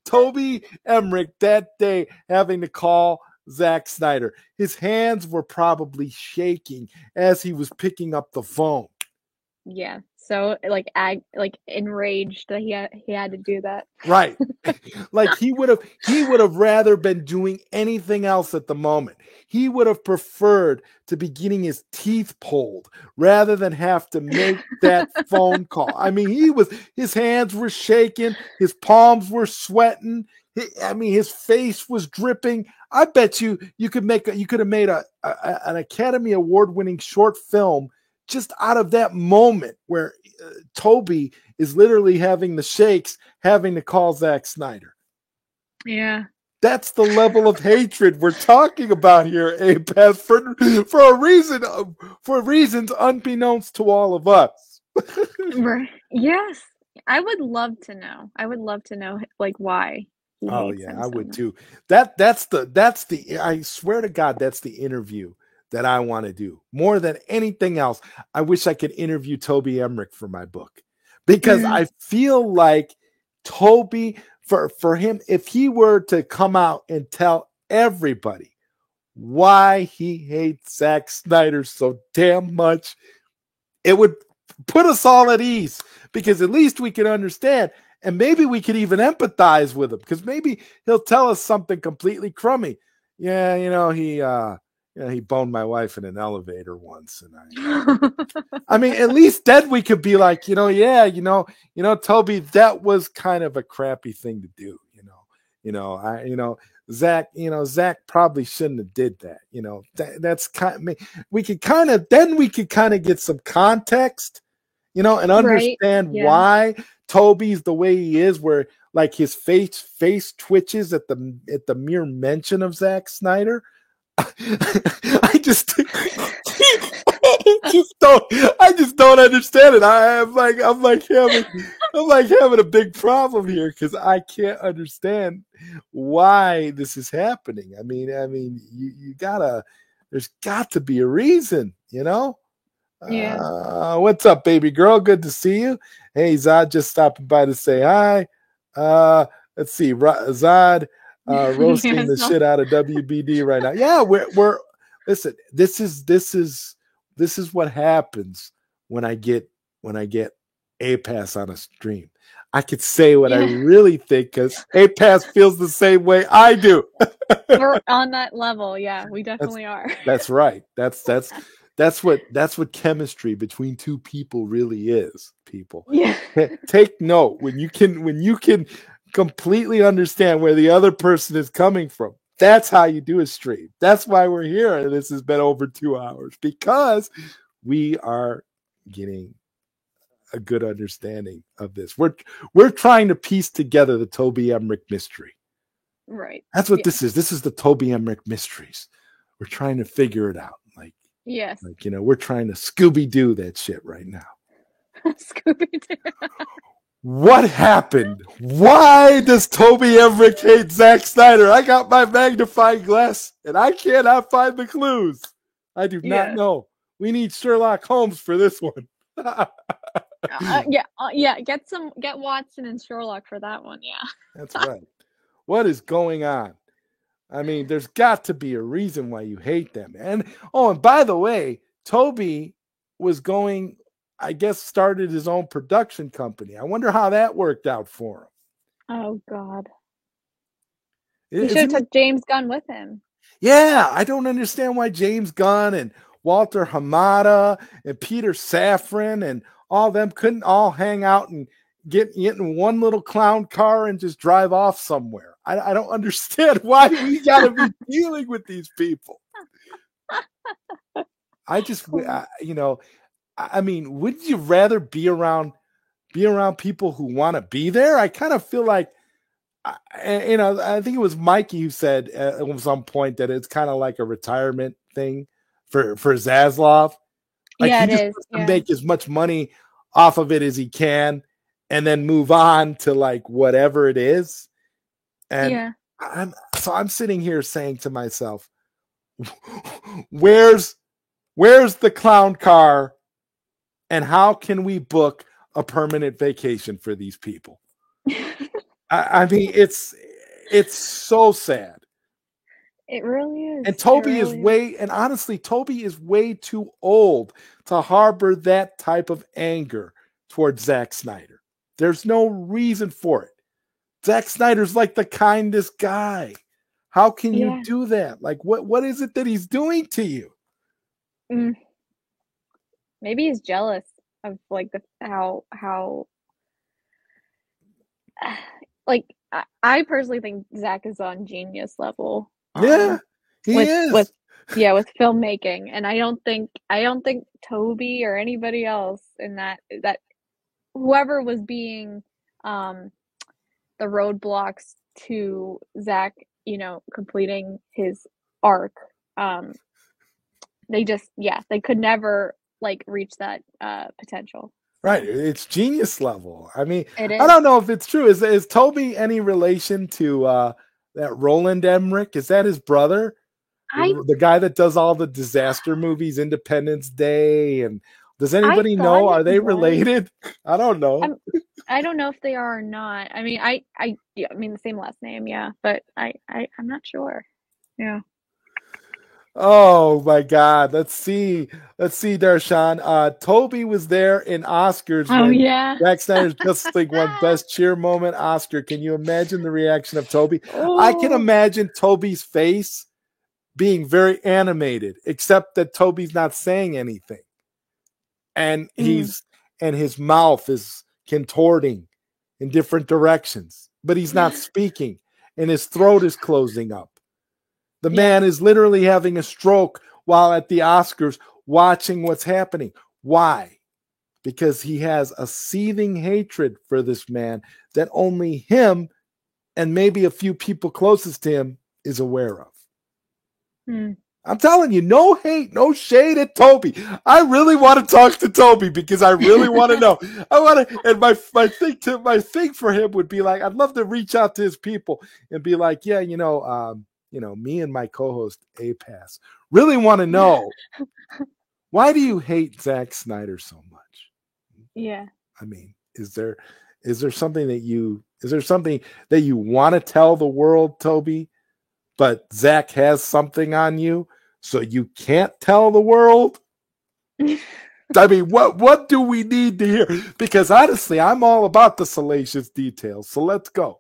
Toby Emmerich that day having to call Zack Snyder. His hands were probably shaking as he was picking up the phone. Yeah, so like enraged that he had to do that. Right, like he would have rather been doing anything else at the moment. He would have preferred to be getting his teeth pulled rather than have to make that phone call. I mean, his hands were shaking, his palms were sweating. His face was dripping. I bet you could have made an Academy Award winning short film just out of that moment where Toby is literally having the shakes, having to call Zack Snyder. Yeah. That's the level of hatred we're talking about here, Apath, for a reason, for reasons unbeknownst to all of us. Right. Yes. I would love to know. I would love to know like why he Oh hates yeah, him I so would much. too. That's the I swear to God, that's the interview that I want to do. More than anything else, I wish I could interview Toby Emmerich for my book. Because Mm, I feel like Toby, for him, if he were to come out and tell everybody why he hates Zack Snyder so damn much, it would put us all at ease, because at least we can understand, and maybe we could even empathize with him, because maybe he'll tell us something completely crummy. Yeah, he boned my wife in an elevator once, and I mean, at least then we could be like, Toby, that was kind of a crappy thing to do. Zach probably shouldn't have did that. That's kind of, we could kind of get some context, and right. understand Yeah. why Toby's the way he is, where like his face twitches at the mere mention of Zack Snyder. I just I just don't understand it. I'm like having a big problem here, because I can't understand why this is happening. You gotta, there's got to be a reason, Yeah. What's up, baby girl? Good to see you. Hey, Zod, just stopping by to say hi. Let's see, Zod, roasting Yes. the No. shit out of WBD right now. Yeah, we're listen. This is what happens when I get a pass on a stream. I could say what I Yeah. really think, because a pass feels the same way I do. We're on that level. Yeah, we That's definitely are. that's right. That's what chemistry between two people really is, people. Yeah. Take note, when you can completely understand where the other person is coming from. That's how you do a stream. That's why we're here, and this has been over 2 hours, because we are getting a good understanding of this. We're trying to piece together the Toby Emmerich mystery. Right. That's what Yeah. this is. This is the Toby Emmerich mysteries. We're trying to figure it out. Yes. We're trying to Scooby Doo that shit right now. Scooby-Doo. What happened? Why does Toby Emmerich hate Zack Snyder? I got my magnifying glass and I cannot find the clues. I do not Yeah. know. We need Sherlock Holmes for this one. Yeah. Get Watson and Sherlock for that one. Yeah. That's right. What is going on? There's got to be a reason why you hate them. And by the way, Toby was going, I guess, started his own production company. I wonder how that worked out for him. Oh God. He should have Isn't it? took James Gunn with him. Yeah, I don't understand why James Gunn and Walter Hamada and Peter Safran and all them couldn't all hang out and get in one little clown car and just drive off somewhere. I don't understand why we got to be dealing with these people. Wouldn't you rather be around people who want to be there? I kind of feel like, I think it was Mikey who said at some point that it's kind of like a retirement thing for Zaslav. Like, Yeah, he it just is. wants to Yeah. make as much money off of it as he can, and then move on to like whatever it is. And Yeah. I'm sitting here saying to myself, where's the clown car, and how can we book a permanent vacation for these people? It's so sad. It really is. And honestly, Toby is way too old to harbor that type of anger towards Zack Snyder. There's no reason for it. Zack Snyder's like the kindest guy. How can you Yeah. do that? Like, what is it that he's doing to you? Mm. Maybe he's jealous of like how like I personally think Zach is on genius level. Yeah, he With is. Yeah, with filmmaking, and I don't think Toby or anybody else in that whoever was being um the roadblocks to Zach, completing his arc, um they could never like reach that potential. Right. So It's genius level. I mean, it I is. don't know if it's true. Is Toby any relation to that Roland Emmerich? Is that his brother? I The guy that does all the disaster movies, Independence Day, and does I anybody thought know? Are it they was. related? I don't know. I'm I don't know if they are or not. I mean, yeah, I mean the same last name, yeah, but I'm not sure. Yeah. Oh my God. Let's see. Let's see, Darshan. Toby was there in Oscars Oh when yeah. Zack Snyder's Justice League won Best Cheer Moment Oscar. Can you imagine the reaction of Toby? I can Oh. imagine Toby's face being very animated, except that Toby's not saying anything. And Mm. his mouth is contorting in different directions, but he's not speaking, and his throat is closing up. The Yeah. man is literally having a stroke while at the Oscars watching what's happening. Why? Because he has a seething hatred for this man that only him and maybe a few people closest to him is aware of. Mm. I'm telling you, no hate, no shade at Toby. I really want to talk to Toby because I really want to know. I want to, and my thing for him would be like, I'd love to reach out to his people and be like, yeah, me and my co-host A-Pass really want to know, why do you hate Zack Snyder so much? Yeah. I mean, is there something that you want to tell the world, Toby? But Zach has something on you, so you can't tell the world? I mean, what do we need to hear? Because honestly, I'm all about the salacious details. So let's go.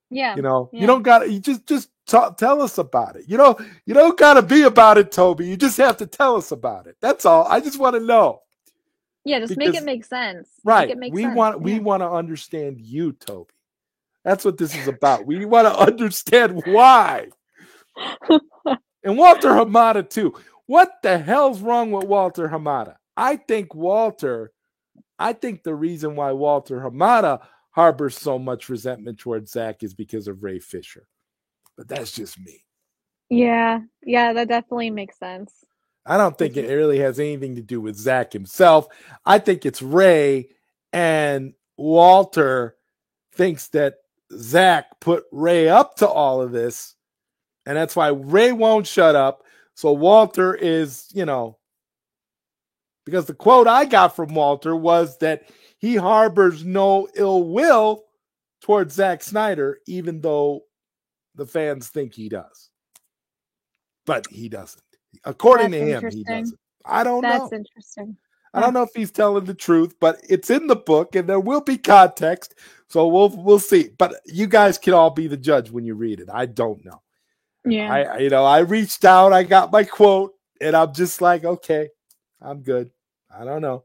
Yeah. You Yeah. don't got to. You just tell us about it. You don't got to be about it, Toby. You just have to tell us about it. That's all. I just want to know. Yeah, just make it Because make sense. Make right, it make we sense. want Yeah. to understand you, Toby. That's what this is about. We want to understand why. And Walter Hamada, too. What the hell's wrong with Walter Hamada? I think the reason why Walter Hamada harbors so much resentment towards Zach is because of Ray Fisher. But that's just me. Yeah. Yeah, that definitely makes sense. I don't think it really has anything to do with Zach himself. I think it's Ray, and Walter thinks that Zach put Ray up to all of this, and that's why Ray won't shut up. So Walter is, because the quote I got from Walter was that he harbors no ill will towards Zack Snyder, even though the fans think he does. But he doesn't. According That's to him, he interesting. doesn't. I don't That's know. interesting. I don't know if he's telling the truth, but it's in the book and there will be context. So we'll see. But you guys can all be the judge when you read it. I don't know. Yeah. I reached out, I got my quote, and I'm just like, okay, I'm good. I don't know.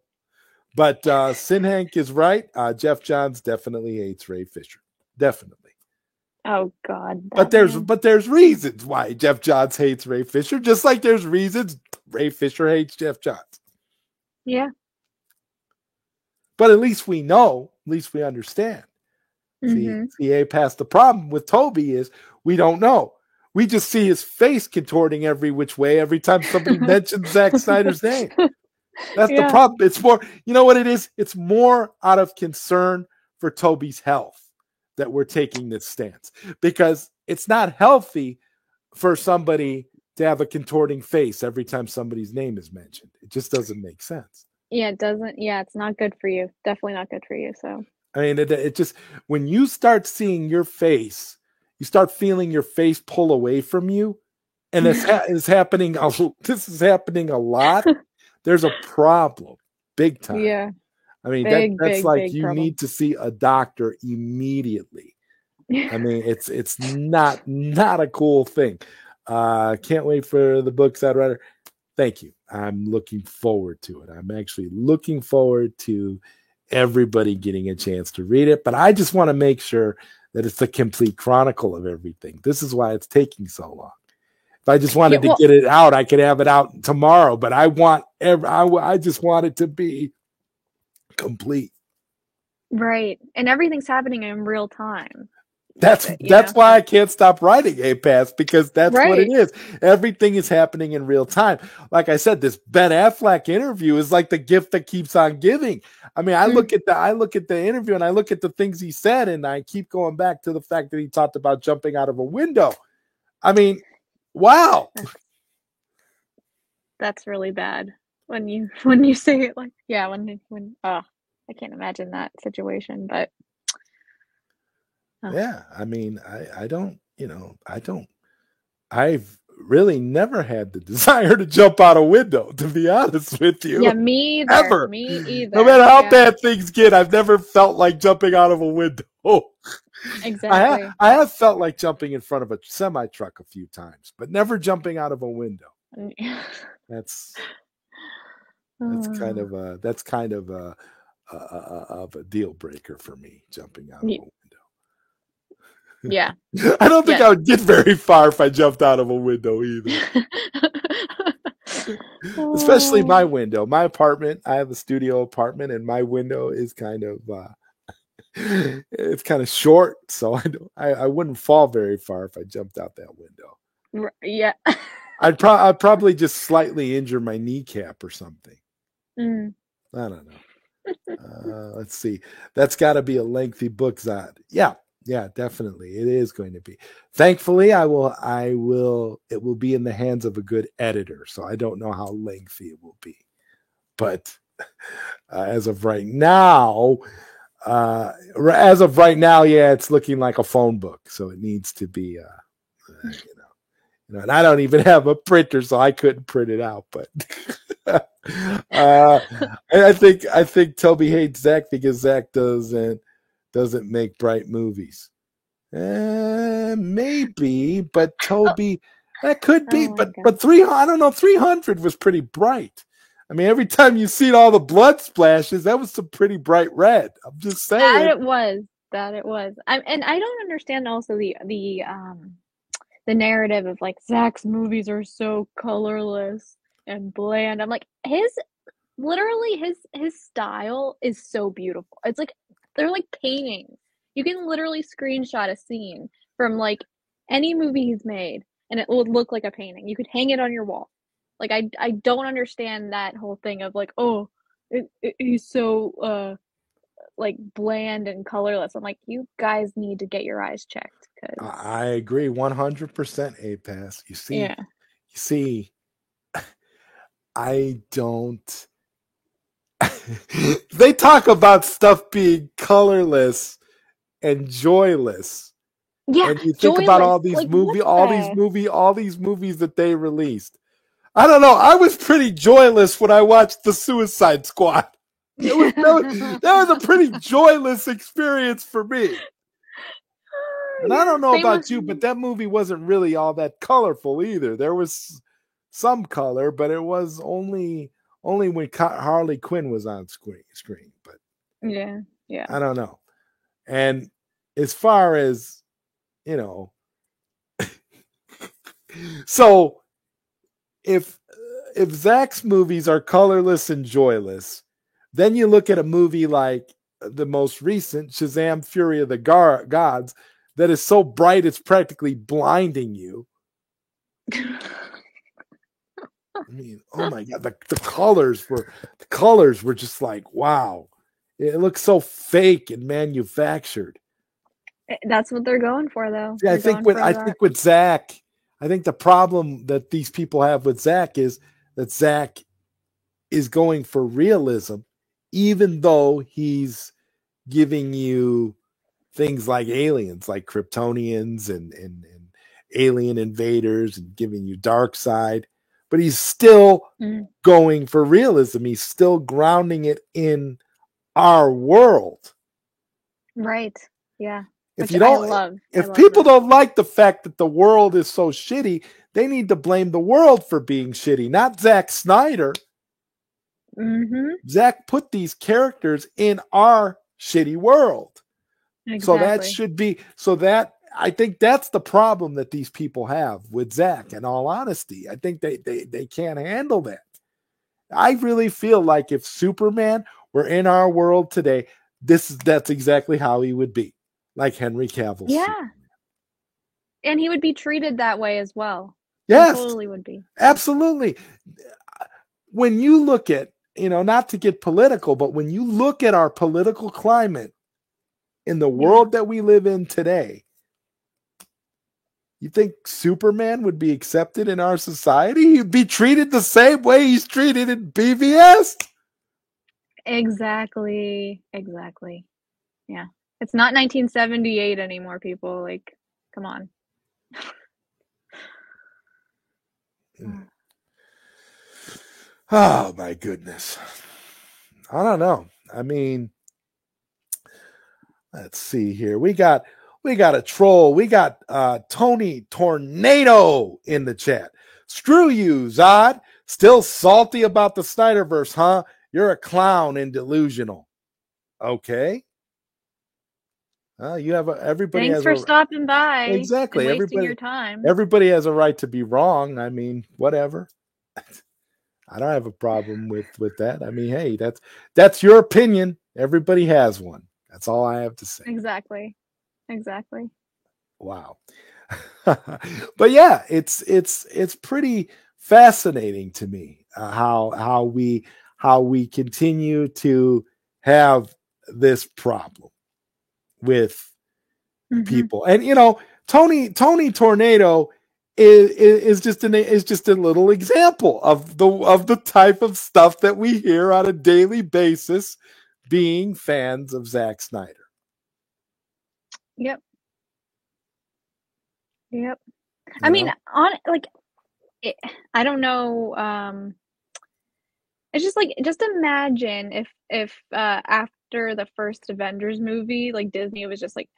But Sinhank is right. Jeff Johns definitely hates Ray Fisher. Definitely. Oh God, But that man. there's reasons why Jeff Johns hates Ray Fisher, just like there's reasons Ray Fisher hates Jeff Johns. Yeah. But at least we know, at least we understand. Mm-hmm. See, past the problem with Toby is we don't know. We just see his face contorting every which way every time somebody mentions Zack Snyder's name. That's the problem. It's more, you know what it is? It's more out of concern for Toby's health that we're taking this stance, because it's not healthy for somebody to have a contorting face every time somebody's name is mentioned. It just doesn't make sense. Yeah, it doesn't. Yeah, it's not good for you. Definitely not good for you. So. I mean, it just, when you start seeing your face, you start feeling your face pull away from you, and this is happening a lot. There's a problem, big time. Yeah. I mean, Big, that's big, like big you problem. need to see a doctor immediately. I mean, it's not a cool thing. Can't wait for the book, Side Rider. Thank you. I'm looking forward to it. I'm actually looking forward to everybody getting a chance to read it. But I just want to make sure that it's a complete chronicle of everything. This is why it's taking so long. If I just wanted to get it out, I could have it out tomorrow. But I just want it to be complete. Right. And everything's happening in real time. That's why I can't stop writing A-Pass, because that's what it is. Everything is happening in real time. Like I said, this Ben Affleck interview is like the gift that keeps on giving. I mean, I look at the interview and I look at the things he said, and I keep going back to the fact that he talked about jumping out of a window. I mean, wow. That's really bad when you say it like, yeah, when I can't imagine that situation, but yeah, I mean, I've really never had the desire to jump out a window, to be honest with you. Yeah, me either. Ever. Me either. No matter how bad things get, I've never felt like jumping out of a window. Exactly. I have felt like jumping in front of a semi-truck a few times, but never jumping out of a window. That's kind of a deal breaker for me, jumping out of a window. Yeah. I don't think I would get very far if I jumped out of a window either. Especially my window. My apartment, I have a studio apartment, and my window is kind of it's kind of short, so I wouldn't fall very far if I jumped out that window. Yeah. I'd probably just slightly injure my kneecap or something. I don't know. Let's see. That's got to be a lengthy book, Zod. Yeah, definitely. It is going to be. Thankfully, it will be in the hands of a good editor, so I don't know how lengthy it will be. But as of right now, yeah, it's looking like a phone book, so it needs to be, and I don't even have a printer, so I couldn't print it out. But I think Toby hates Zach because Zach doesn't make bright movies. Maybe, but Toby, that could be. But 300 was pretty bright. I mean, every time you see all the blood splashes, that was some pretty bright red. I'm just saying. That it was. And I don't understand also the narrative of like Zach's movies are so colorless and bland. I'm like, his style is so beautiful. It's like they're like paintings. You can literally screenshot a scene from like any movie he's made and it would look like a painting. You could hang it on your wall. Like I don't understand that whole thing of like, he's so like bland and colorless. I'm like, you guys need to get your eyes checked. I agree 100%, A-Pass. You see, I don't. They talk about stuff being colorless and joyless. Yeah, and you think about all these like, movies that they released. I don't know. I was pretty joyless when I watched The Suicide Squad. That was a pretty joyless experience for me. And I don't know about you, but that movie wasn't really all that colorful either. There was some color, but it was only when Harley Quinn was on screen. But yeah, I don't know. And as far as so if Zach's movies are colorless and joyless, then you look at a movie like the most recent Shazam: Fury of the Gods that is so bright it's practically blinding you. I mean, oh my God, the colors were just like, wow. It looks so fake and manufactured. That's what they're going for, though. Yeah, I think with Zach, I think the problem that these people have with Zach is that Zach is going for realism, even though he's giving you things like aliens, like Kryptonians and alien invaders, and giving you Darkseid. But he's still going for realism. He's still grounding it in our world. Right. Yeah. If people don't like the fact that the world is so shitty, they need to blame the world for being shitty, not Zack Snyder. Mm-hmm. Zack put these characters in our shitty world. Exactly. So that I think that's the problem that these people have with Zack. In all honesty, I think they can't handle that. I really feel like if Superman were in our world today, that's exactly how he would be, like Henry Cavill. Yeah. And he would be treated that way as well. Yes, he totally would be. Absolutely. When you look at, not to get political, but when you look at our political climate in the world that we live in today, you think Superman would be accepted in our society? He'd be treated the same way he's treated in BVS. Exactly. Yeah. It's not 1978 anymore, people. Like, come on. Oh my goodness. I don't know. I mean, let's see here. We got a troll. We got Tony Tornado in the chat. Screw you, Zod. Still salty about the Snyderverse, huh? You're a clown and delusional. Okay. You have everybody. Thanks for stopping by. Exactly. And wasting your time. Everybody has a right to be wrong. I mean, whatever. I don't have a problem with that. I mean, hey, that's your opinion. Everybody has one. That's all I have to say. Exactly. Wow. But yeah, it's pretty fascinating to me how we continue to have this problem with people. And Tony Tornado is just a little example of the type of stuff that we hear on a daily basis, being fans of Zack Snyder. Yep. I mean, I don't know. It's just like, just imagine if after the first Avengers movie, like Disney was just like,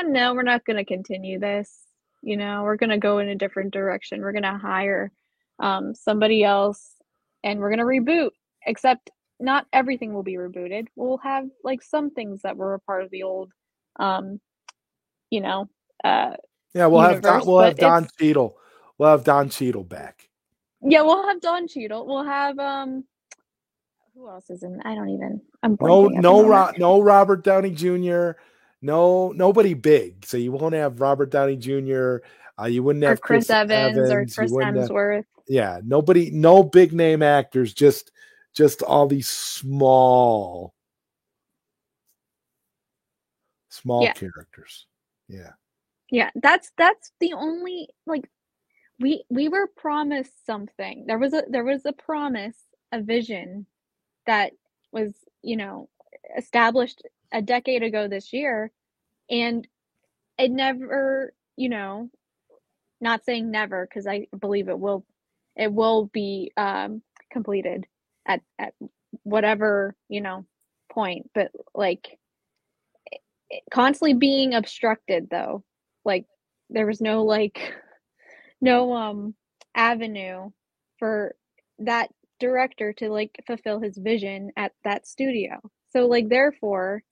no, we're not going to continue this. We're going to go in a different direction. We're going to hire somebody else and we're going to reboot, except not everything will be rebooted. We'll have like some things that were a part of the old, we'll have Don Cheadle. We'll have Don Cheadle back. Yeah, we'll have Don Cheadle. We'll have who else is in? I don't even. I'm no Robert Downey Jr. Nobody big. So you won't have Robert Downey Jr. You wouldn't have Chris Evans or Chris Hemsworth. Nobody. No big name actors. Just all these small characters. Yeah, that's the only, like, we were promised something. There was a promise, a vision that was, established a decade ago this year, and it never, not saying never, because I believe it will be completed at whatever, point, but like constantly being obstructed though. Like there was no avenue for that director to like fulfill his vision at that studio. So like therefore,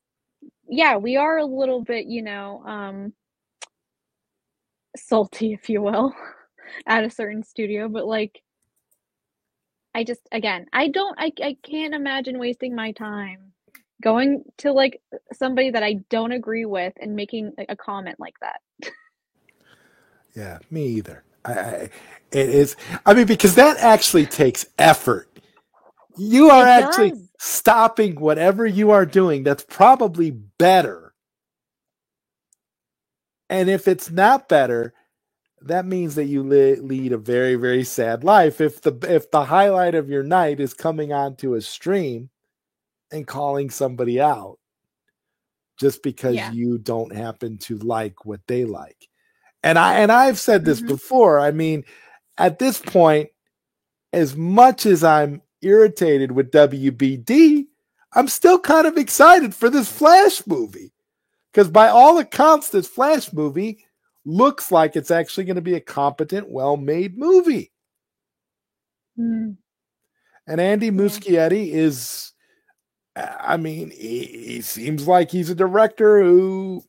yeah, we are a little bit, salty, if you will, at a certain studio, but like I can't imagine wasting my time going to like somebody that I don't agree with and making a comment like that. Yeah, me either. Because that actually takes effort. You are actually stopping whatever you are doing. That's probably better. And if it's not better, that means that you lead a very, very sad life. If the highlight of your night is coming onto a stream and calling somebody out just because you don't happen to like what they like. And I've said this before. I mean, at this point, as much as I'm irritated with WBD, I'm still kind of excited for this Flash movie. Because by all accounts, this Flash movie looks like it's actually going to be a competent, well-made movie. And Andy Muschietti is, he seems like he's a director who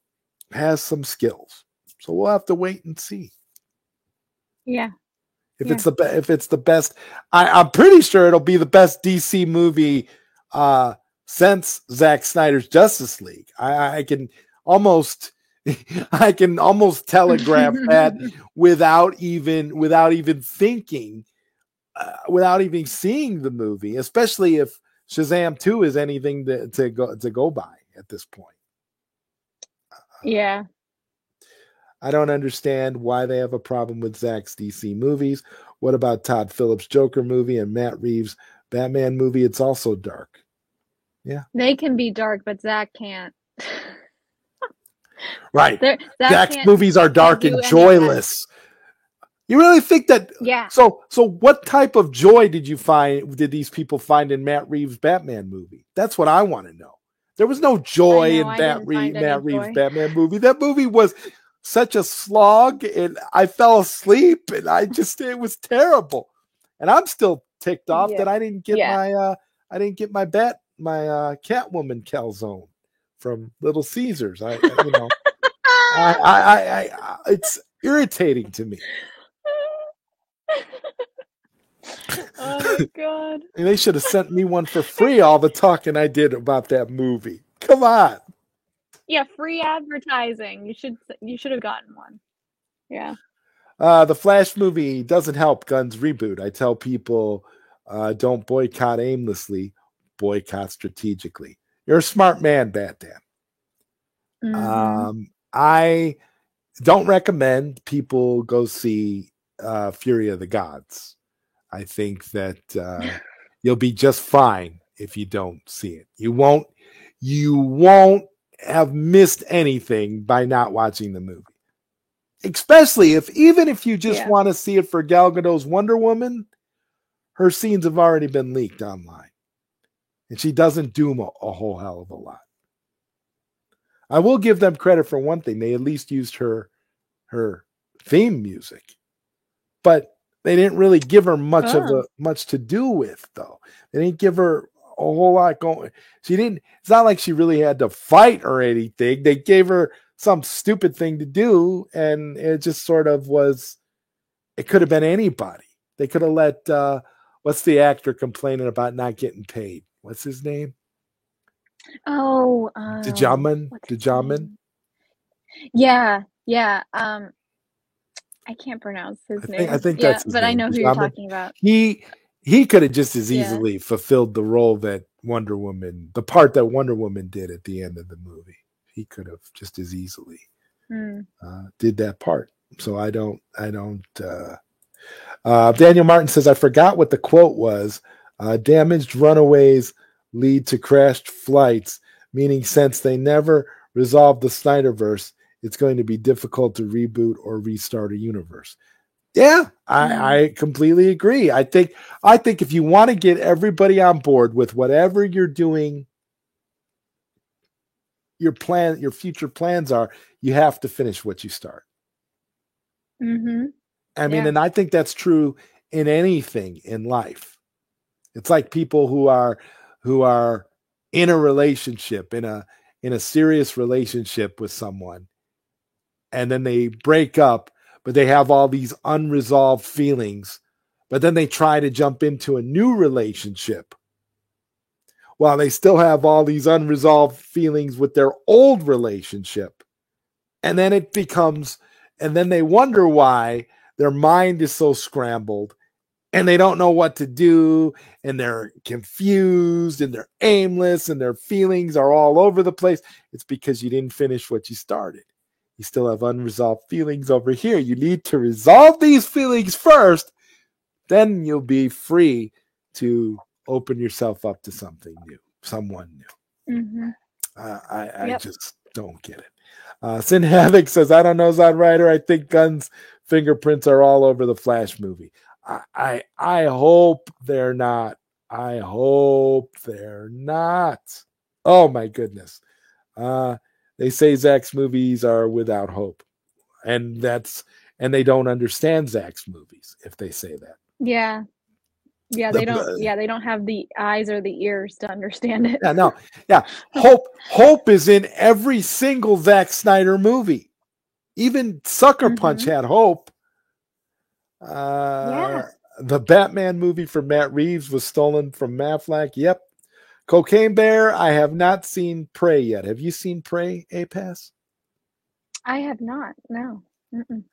has some skills. So we'll have to wait and see. Yeah. If it's the best, I'm pretty sure it'll be the best DC movie since Zack Snyder's Justice League. I can almost telegraph that without even thinking, without even seeing the movie, especially if Shazam 2 is anything to go by at this point. Yeah. I don't understand why they have a problem with Zack's DC movies. What about Todd Phillips' Joker movie and Matt Reeves' Batman movie? It's also dark. Yeah. They can be dark, but Zack can't. Right. Zack's movies are dark and joyless. You really think that? Yeah. So what type of joy did these people find in Matt Reeves' Batman movie? That's what I want to know. There was no joy in Matt Reeves' Batman movie. That movie was such a slog, and I fell asleep, and it was terrible. And I'm still ticked off that I didn't get my Catwoman calzone from Little Caesars. It's irritating to me. Oh my God. And they should have sent me one for free, all the talking I did about that movie. Come on. Yeah, free advertising. You should have gotten one. Yeah. The Flash movie doesn't help Gunn's reboot. I tell people, don't boycott aimlessly, boycott strategically. You're a smart man, Batman. Mm-hmm. I don't recommend people go see Fury of the Gods. I think that you'll be just fine if you don't see it. You won't have missed anything by not watching the movie. Especially even if you just want to see it for Gal Gadot's Wonder Woman, her scenes have already been leaked online. And she doesn't do a whole hell of a lot. I will give them credit for one thing. They at least used her theme music. But they didn't really give her much to do with, though. They didn't give her a whole lot going. It's not like she really had to fight or anything. They gave her some stupid thing to do, and it just sort of was. It could have been anybody. They could have let what's the actor complaining about not getting paid? What's his name? Oh, Djimon. Yeah. I can't pronounce his name. I think that's his name. I know who you're talking about. He could have just as easily fulfilled the role that the part that Wonder Woman did at the end of the movie. He could have just as easily did that part. So I don't. Daniel Martin says, I forgot what the quote was. Damaged runaways lead to crashed flights, meaning since they never resolved the Snyderverse, it's going to be difficult to reboot or restart a universe. Yeah, I completely agree. I think if you want to get everybody on board with whatever you're doing, your future plans are, you have to finish what you start. Mm-hmm. I mean, and I think that's true in anything in life. It's like people who are in a relationship, in a serious relationship with someone, and then they break up, but they have all these unresolved feelings, but then they try to jump into a new relationship while they still have all these unresolved feelings with their old relationship. And then and then they wonder why their mind is so scrambled and they don't know what to do, and they're confused and they're aimless and their feelings are all over the place. It's because you didn't finish what you started. You still have unresolved feelings over here. You need to resolve these feelings first. Then you'll be free to open yourself up to something new, someone new. Mm-hmm. I just don't get it. Sin Havoc says, I don't know, Zod Rider. I think Gunn's fingerprints are all over the Flash movie. I hope they're not. I hope they're not. Oh, my goodness. They say Zack's movies are without hope. And they don't understand Zack's movies if they say that. Yeah. Yeah, they don't have the eyes or the ears to understand it. Yeah, no. Yeah. Hope is in every single Zack Snyder movie. Even Sucker Punch Mm-hmm. had hope. Yeah. The Batman movie for Matt Reeves was stolen from Affleck. Yep. Cocaine Bear, I have not seen Prey yet. Have you seen Prey, A-Pass? I have not. No. Mm-mm.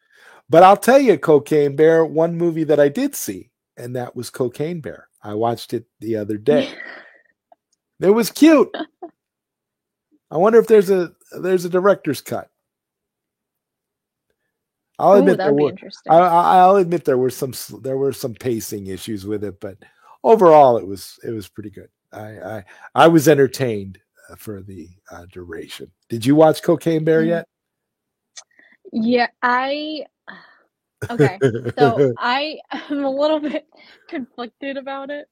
But I'll tell you, Cocaine Bear, one movie that I did see, and that was Cocaine Bear. I watched it the other day. It was cute. I wonder if there's a director's cut. I'll Oh, admit that there would be were. interesting. I'll admit there were some pacing issues with it, but overall it was pretty good. I was entertained for the duration. Did you watch Cocaine Bear Mm. yet? Yeah, okay. So I am a little bit conflicted about it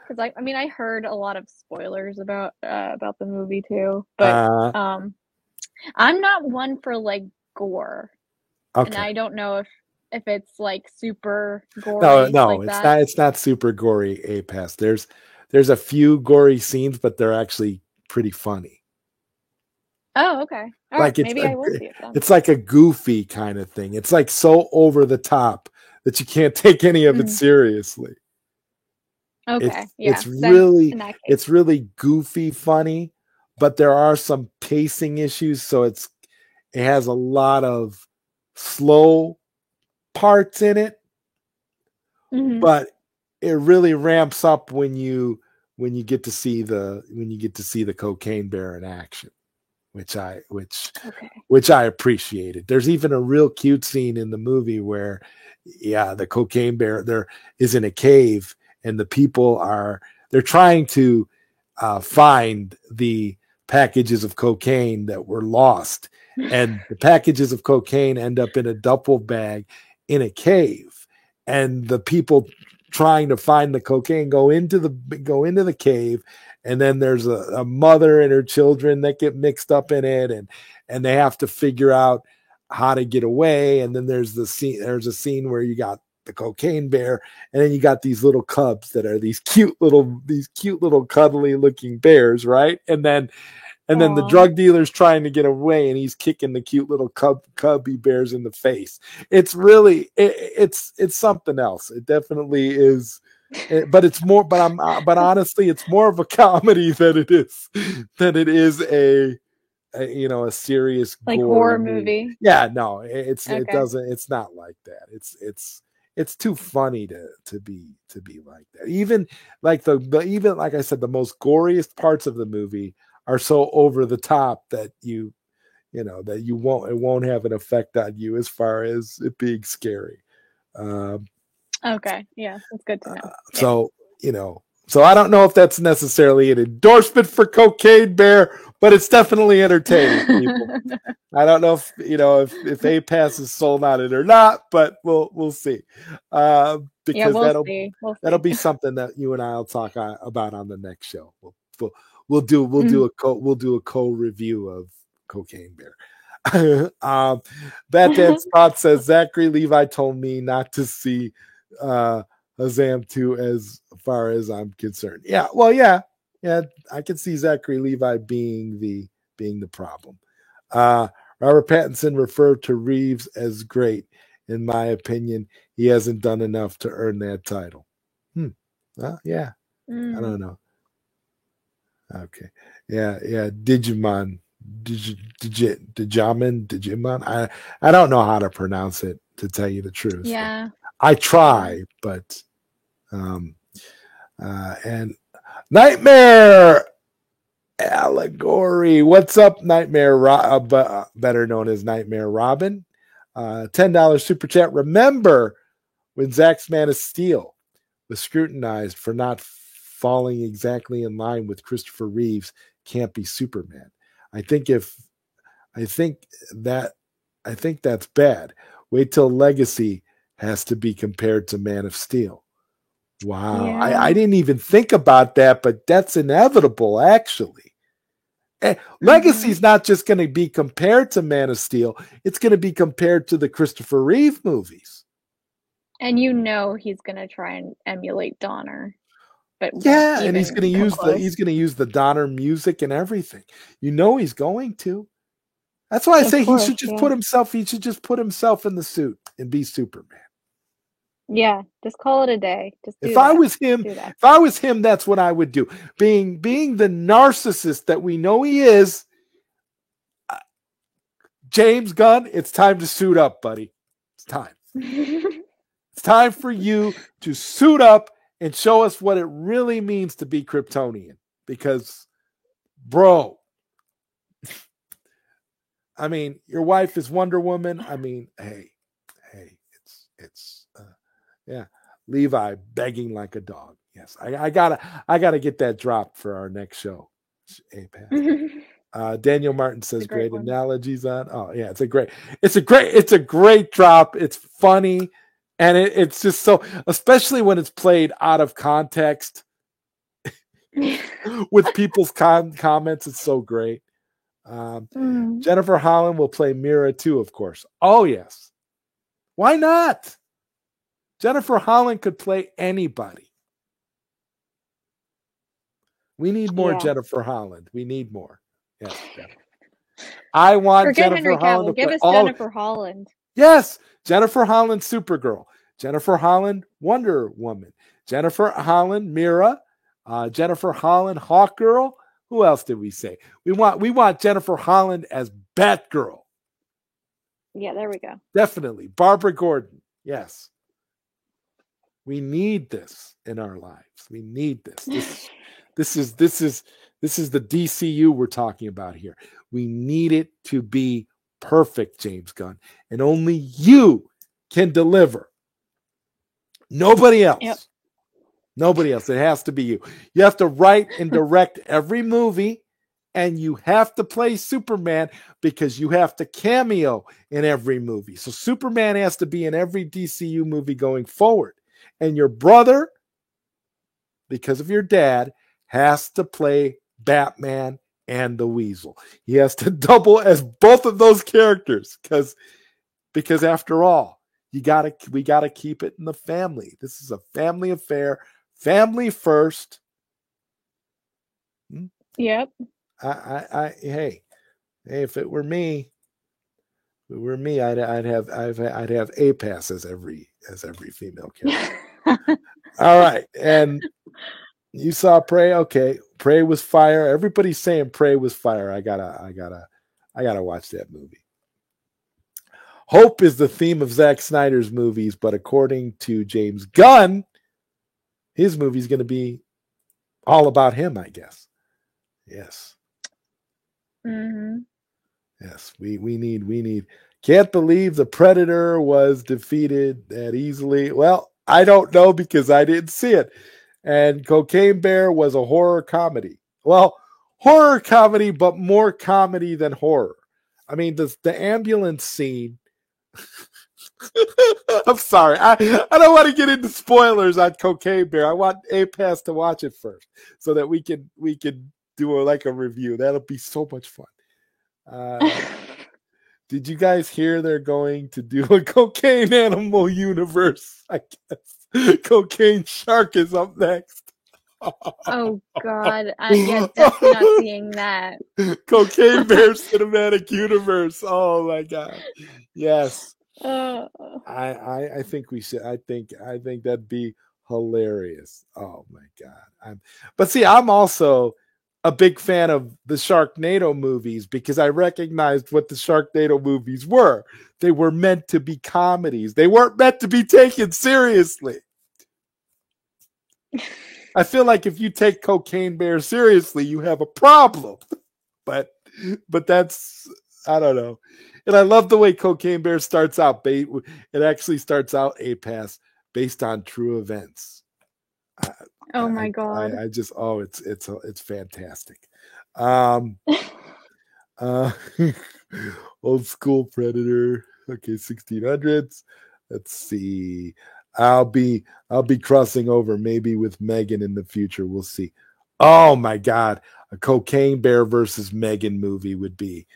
because I mean I heard a lot of spoilers about the movie too, but uh, um I'm not one for like gore, and okay. I don't know if it's like super No, gory no, like that. it's not super gory. A pass. There's a few gory scenes, but they're actually pretty funny. Oh, okay. All right, Like maybe I will see it then. it's like a goofy kind of thing. It's like so over the top that you can't take any of it Mhm. seriously. Okay, yeah. It's Then really in that case, goofy funny, but there are some pacing issues, so it has a lot of slow parts in it, hmm but it really ramps up when you get to see the Cocaine Bear in action, which okay. I appreciated. There's even a real cute scene in the movie where, yeah, the Cocaine Bear there is in a cave, and the people they're trying to find the packages of cocaine that were lost, and the packages of cocaine end up in a duffel bag in a cave, and the people trying to find the cocaine go into the cave, and then there's a mother and her children that get mixed up in it, and they have to figure out how to get away. And then there's a scene where you got the Cocaine Bear, and then you got these little cubs that are these cute little cuddly looking bears, right? And then the Aw. drug dealer's trying to get away, and he's kicking the cute little cubby bears in the face. It's really it's something else. It definitely is. But it's more. But honestly, it's more of a comedy than it is a serious Like gory horror movie. movie. Yeah, no, it Okay. doesn't. It's not like that. It's too funny to be like that. Even like even like I said, the most goriest parts of the movie are so over the top that that it won't have an effect on you as far as it being scary. Um, Okay. Yeah, that's good to know. Yeah. so so I don't know if that's necessarily an endorsement for Cocaine Bear, but it's definitely entertaining, people. I don't know if A-Pass is sold on it or not, but we'll see. Yeah, Because we'll see. We'll that'll see. be something that you and I'll talk about on the next show. We'll, Mm. we'll do a co-review of Cocaine Bear. That Dad's Thought says Zachary Levi told me not to see Azam 2 as far as I'm concerned. Yeah, well, yeah, I can see Zachary Levi being the problem. Uh, Robert Pattinson referred to Reeves as great. In my opinion, he hasn't done enough to earn that title. Well, yeah, I Mm. don't know. Okay, yeah. Digimon. I don't know how to pronounce it, to tell you the truth. Yeah. I Yeah. try, but um, and Nightmare Allegory. What's up, better known as Nightmare Robin? $10 super chat. Remember when Zack's Man of Steel was scrutinized for not falling exactly in line with Christopher Reeves' campy Superman? I think if I think that I think that's bad. Wait till Legacy has to be compared to Man of Steel. Wow, I Yeah. didn't even think about that, but that's inevitable, actually. hmm Legacy's not just going to be compared to Man of Steel; it's going to be compared to the Christopher Reeve movies. And he's gonna try and emulate Donner, but won't Yeah, and even come close. he's going to use the Donner music and everything. He's going to. That's why I Of say he should course, just yeah. put himself in the suit and be Superman. Yeah, just call it a day. Just If do I that. was him, Do that. if I was him, that's what I would do. Being the narcissist that we know he is, James Gunn, it's time to suit up, buddy. It's time. It's time for you to suit up and show us what it really means to be Kryptonian. Because, bro, I mean, your wife is Wonder Woman. I mean, hey, it's yeah. Levi begging like a dog. Yes, I gotta get that dropped for our next show. Daniel Martin says great one. analogies on. Oh yeah, it's a great drop. It's funny, and it's just so, especially when it's played out of context with people's comments. It's so great. Jennifer Holland will play Mira too, of course. Oh yes, why not? Jennifer Holland could play anybody. We need more Jennifer Holland. We need more. Yes, definitely. I want Forget Jennifer Henry Holland Cavill. to Give play us all. Jennifer Holland. Yes, Jennifer Holland, Supergirl. Jennifer Holland, Wonder Woman. Jennifer Holland, Mira. Jennifer Holland, Hawkgirl. Who else did we say? We want Jennifer Holland as Batgirl. Yeah, there we go. Definitely. Barbara Gordon. Yes. We need this in our lives. We need this. This is the DCU we're talking about here. We need it to be perfect, James Gunn, and only you can deliver. Nobody else. Yep. Nobody else. It has to be you. You have to write and direct every movie, and you have to play Superman because you have to cameo in every movie. So Superman has to be in every DCU movie going forward. And your brother, because of your dad, has to play Batman and the Weasel. He has to double as both of those characters because after all, we gotta keep it in the family. This is a family affair. Family first. Yep. Hey, if it were me, I'd have A-Pass as every female character. All right, and you saw Prey. Okay, Prey was fire. Everybody's saying Prey was fire. I gotta watch that movie. Hope is the theme of Zack Snyder's movies, but according to James Gunn, his movie's going to be all about him, I guess. Yes. Mm-hmm. Yes, we need. Can't believe the Predator was defeated that easily. Well, I don't know because I didn't see it. And Cocaine Bear was a horror comedy. Well, horror comedy, but more comedy than horror. I mean, the ambulance scene. I'm sorry. I don't want to get into spoilers on Cocaine Bear. I want A-Pass to watch it first so that we can do a review. That'll be so much fun. Did you guys hear they're going to do a Cocaine Animal universe? I guess Cocaine Shark is up next. Oh God! Yeah, definitely not seeing that. Cocaine Bear cinematic universe. Oh my God! Yes. I think we should. I think that'd be hilarious. Oh my God! But see, I'm also a big fan of the Sharknado movies because I recognized what the Sharknado movies were. They were meant to be comedies. They weren't meant to be taken seriously. I feel like if you take Cocaine Bear seriously, you have a problem. But that's, I don't know. And I love the way Cocaine Bear starts out. It actually starts out A-Pass based on true events. Oh my God! I just it's fantastic. Old school Predator. Okay, 1600s. Let's see. I'll be crossing over maybe with Megan in the future. We'll see. Oh my God, a Cocaine Bear versus Megan movie would be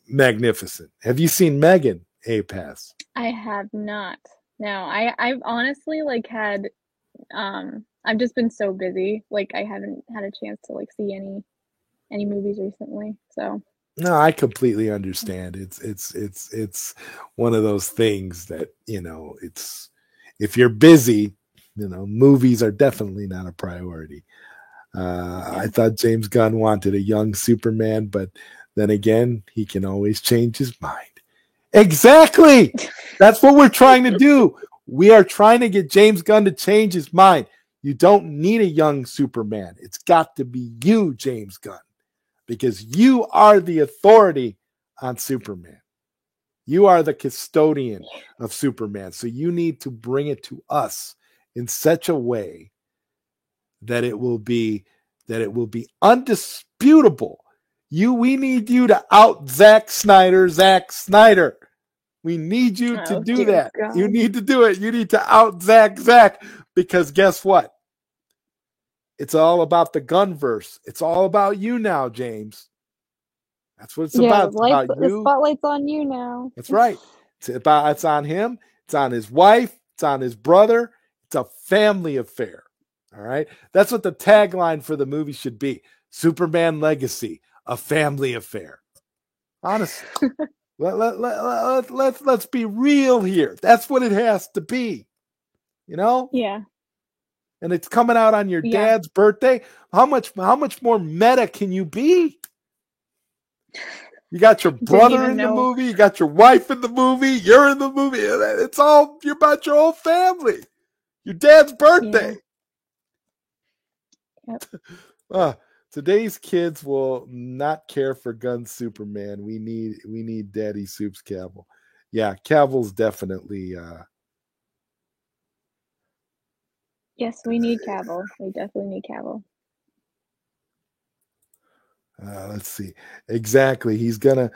magnificent. Have you seen Megan? A-Pass. I have not. No, I've honestly had I've just been so busy. I haven't had a chance to see any movies recently. So No, I completely understand. It's one of those things that, it's if you're busy, movies are definitely not a priority. I Yeah. thought James Gunn wanted a young Superman, but then again, he can always change his mind. Exactly. That's what we're trying to do. We are trying to get James Gunn to change his mind. You don't need a young Superman. It's got to be you, James Gunn, because you are the authority on Superman. You are the custodian of Superman. So you need to bring it to us in such a way that it will be undisputable. We need you to out Zack Snyder, Zack Snyder. We need you to Oh do dear that. You God. need to do it. You need to out Zack, because guess what? It's all about the Gunverse. It's all about you now, James. That's what it's Yeah, about. It's about the you. spotlight's on you now. That's right. It's on him. It's on his wife. It's on his brother. It's a family affair. All right. That's what the tagline for the movie should be. Superman Legacy, a family affair. Honestly. Let's be real here. That's what it has to be. Yeah. And it's coming out on your Yeah. dad's birthday. How much more meta can you be? You got your Didn't brother even in the know. movie. You got your wife in the movie. You're in the movie. It's all you're about your whole family. Your dad's birthday. Yeah. Yep. Today's kids will not care for Gun Superman. We need Daddy Soups Cavill. Yeah, Cavill's definitely. Yes, we need Cavill. We definitely need Cavill. Let's see. Exactly. He's gonna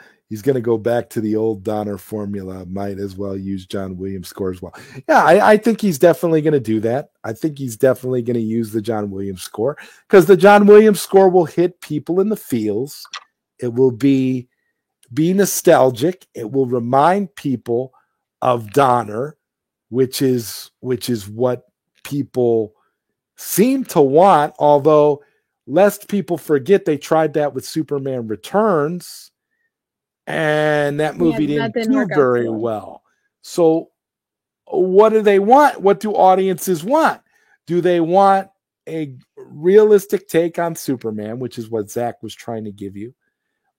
go back to the old Donner formula. Might as well use John Williams score as well. Yeah, I think he's definitely gonna do that. I think he's definitely gonna use the John Williams score, because the John Williams score will hit people in the feels. It will be nostalgic. It will remind people of Donner, which is what people seem to want, although lest people forget they tried that with Superman Returns and that Yeah, movie that didn't didn't do work out very too well. well. So what do they want? What do audiences want? Do they want a realistic take on Superman, which is what Zach was trying to give you?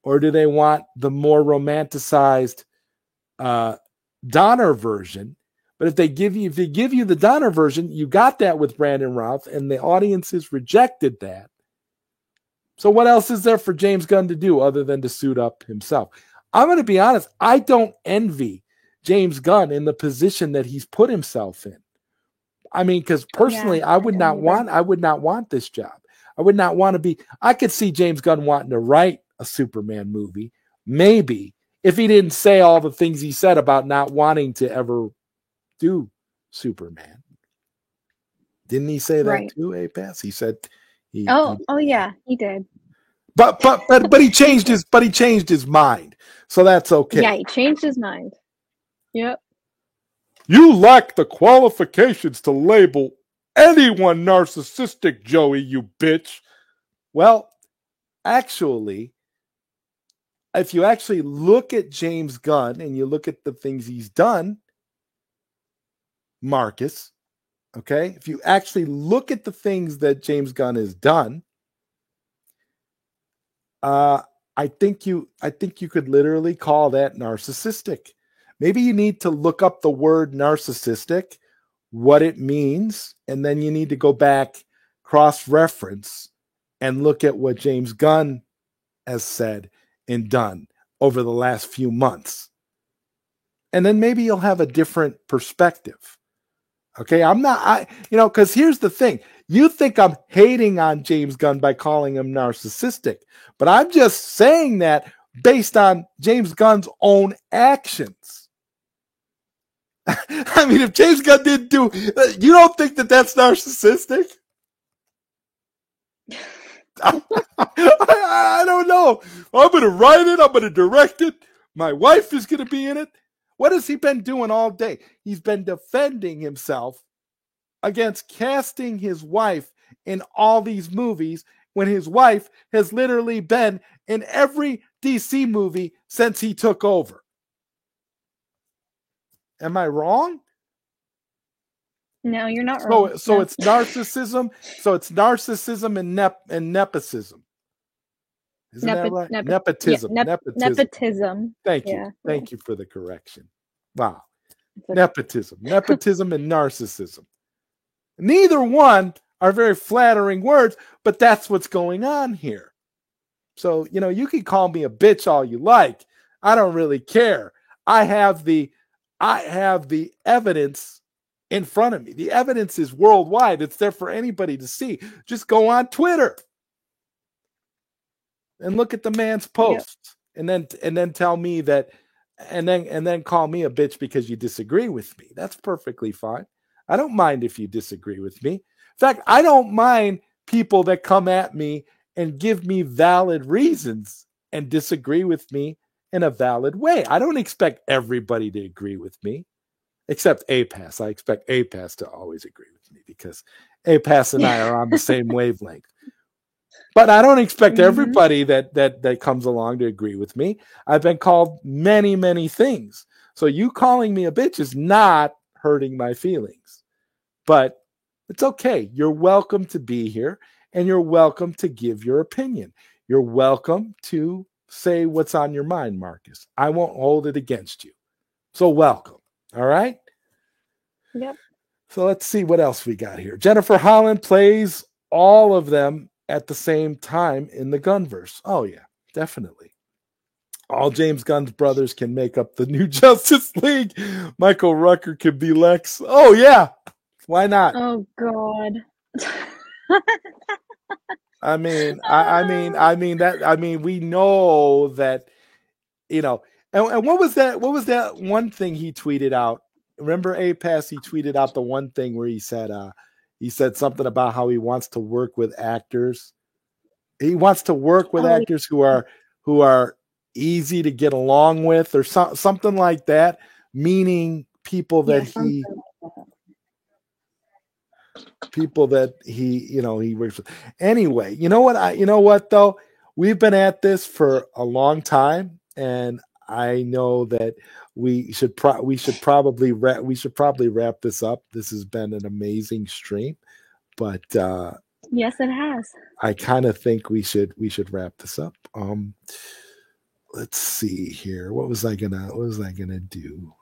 Or do they want the more romanticized Donner version? But if they give you the Donner version, you got that with Brandon Routh, and the audiences rejected that. So what else is there for James Gunn to do other than to suit up himself? I'm going to be honest. I don't envy James Gunn in the position that he's put himself in. I mean, because personally, Yeah, I would not want this job. I would not want to be. I could see James Gunn wanting to write a Superman movie, maybe, if he didn't say all the things he said about not wanting to ever do Superman. Didn't he say that right. too, Apass? He said Oh yeah, he did. but he He changed did. his mind. So that's Yeah, okay. he changed his mind. Yep. You lack the qualifications to label anyone narcissistic, Joey, you bitch. Well, actually, if you actually look at James Gunn and you look at the things he's done, Marcus, okay? If you actually look at the things that James Gunn has done, I think you could literally call that narcissistic. Maybe you need to look up the word narcissistic, what it means, and then you need to go back, cross-reference, and look at what James Gunn has said and done over the last few months. And then maybe you'll have a different perspective. Okay, because here's the thing. You think I'm hating on James Gunn by calling him narcissistic, but I'm just saying that based on James Gunn's own actions. I mean, if James Gunn didn't do, you don't think that that's narcissistic? I don't know. I'm going to write it. I'm going to direct it. My wife is going to be in it. What has he been doing all day? He's been defending himself against casting his wife in all these movies when his wife has literally been in every DC movie since he took over. Am I wrong? No, you're not wrong. So No. it's narcissism. So it's narcissism and nepotism. Isn't that right? Nepotism. Yeah, Nepotism. nepotism. Thank you. Yeah, Thank you for the correction. Wow. okay. Nepotism. Nepotism and narcissism. Neither one are very flattering words, but that's what's going on here. So, you can call me a bitch all you like. I don't really care. I have the evidence in front of me. The evidence is worldwide. It's there for anybody to see. Just go on Twitter and look at the man's posts, and then tell me that, and then call me a bitch because you disagree with me. That's perfectly fine. I don't mind if you disagree with me. In fact, I don't mind people that come at me and give me valid reasons and disagree with me in a valid way. I don't expect everybody to agree with me, except APAS. I expect APAS to always agree with me because APAS and I are on the same wavelength. But I don't expect everybody that comes along to agree with me. I've been called many, many things. So you calling me a bitch is not hurting my feelings. But it's okay. You're welcome to be here, and you're welcome to give your opinion. You're welcome to say what's on your mind, Marcus. I won't hold it against you. So welcome. All right? Yep. So let's see what else we got here. Jennifer Holland plays all of them at the same time in the Gunverse. Oh, yeah, definitely. All James Gunn's brothers can make up the new Justice League. Michael Rooker could be Lex. Oh, yeah. Why not? Oh, God. I mean, we know that, and what was that? What was that one thing he tweeted out? Remember APAS? He tweeted out the one thing where he said something about how he wants to work with actors. He wants to work with actors who are easy to get along with, or something like that, meaning people that he he works with. Anyway, you know what though? We've been at this for a long time, and I know that we should probably wrap this up. This has been an amazing stream, but yes, it has. I kind of think we should wrap this up. Let's see here. What was I gonna do?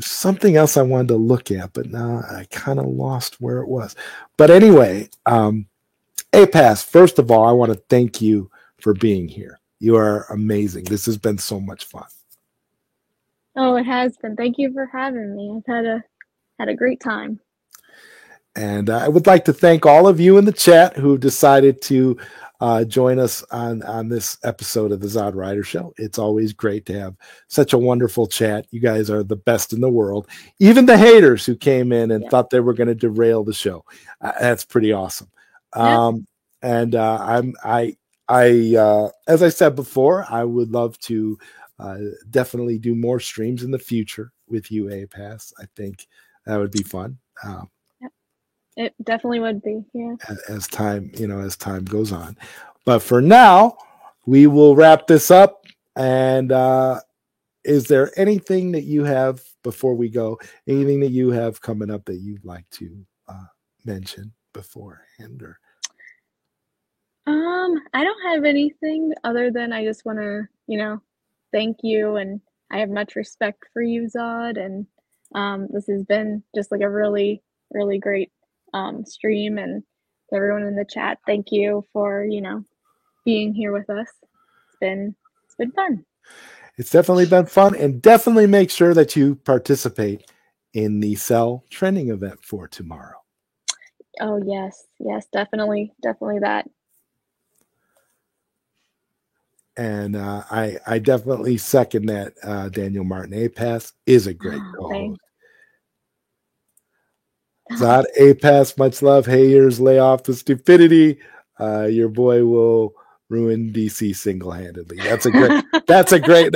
Something else I wanted to look at, but now I kind of lost where it was. But anyway, APAS, first of all, I want to thank you for being here. You are amazing. This has been so much fun. Oh, it has been. Thank you for having me. I've had a great time. And I would like to thank all of you in the chat who decided to join us on this episode of the Zod Rider Show. It's always great to have such a wonderful chat. You guys are the best in the world. Even the haters who came in and thought they were going to derail the show. That's pretty awesome. And as I said before, I would love to definitely do more streams in the future with you, APAS. I think that would be fun. It definitely would be, yeah. As time goes on. But for now, we will wrap this up. And is there anything that you have before we go? Anything that you have coming up that you'd like to mention beforehand? Or I don't have anything other than I just want to, thank you, and I have much respect for you, Zod, and this has been just like a really, really great stream, and everyone in the chat, thank you for being here with us. It's been fun. It's definitely been fun, and definitely make sure that you participate in the Cell trending event for tomorrow. Oh yes, definitely that. And I definitely second that. Daniel Martin APAS is a great co-host. Zod APAS, much love. Haters, lay off the stupidity. Your boy will ruin DC single-handedly. That's a great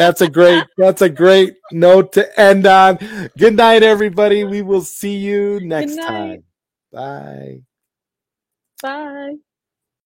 note to end on. Good night, everybody. We will see you next time. Bye. Bye.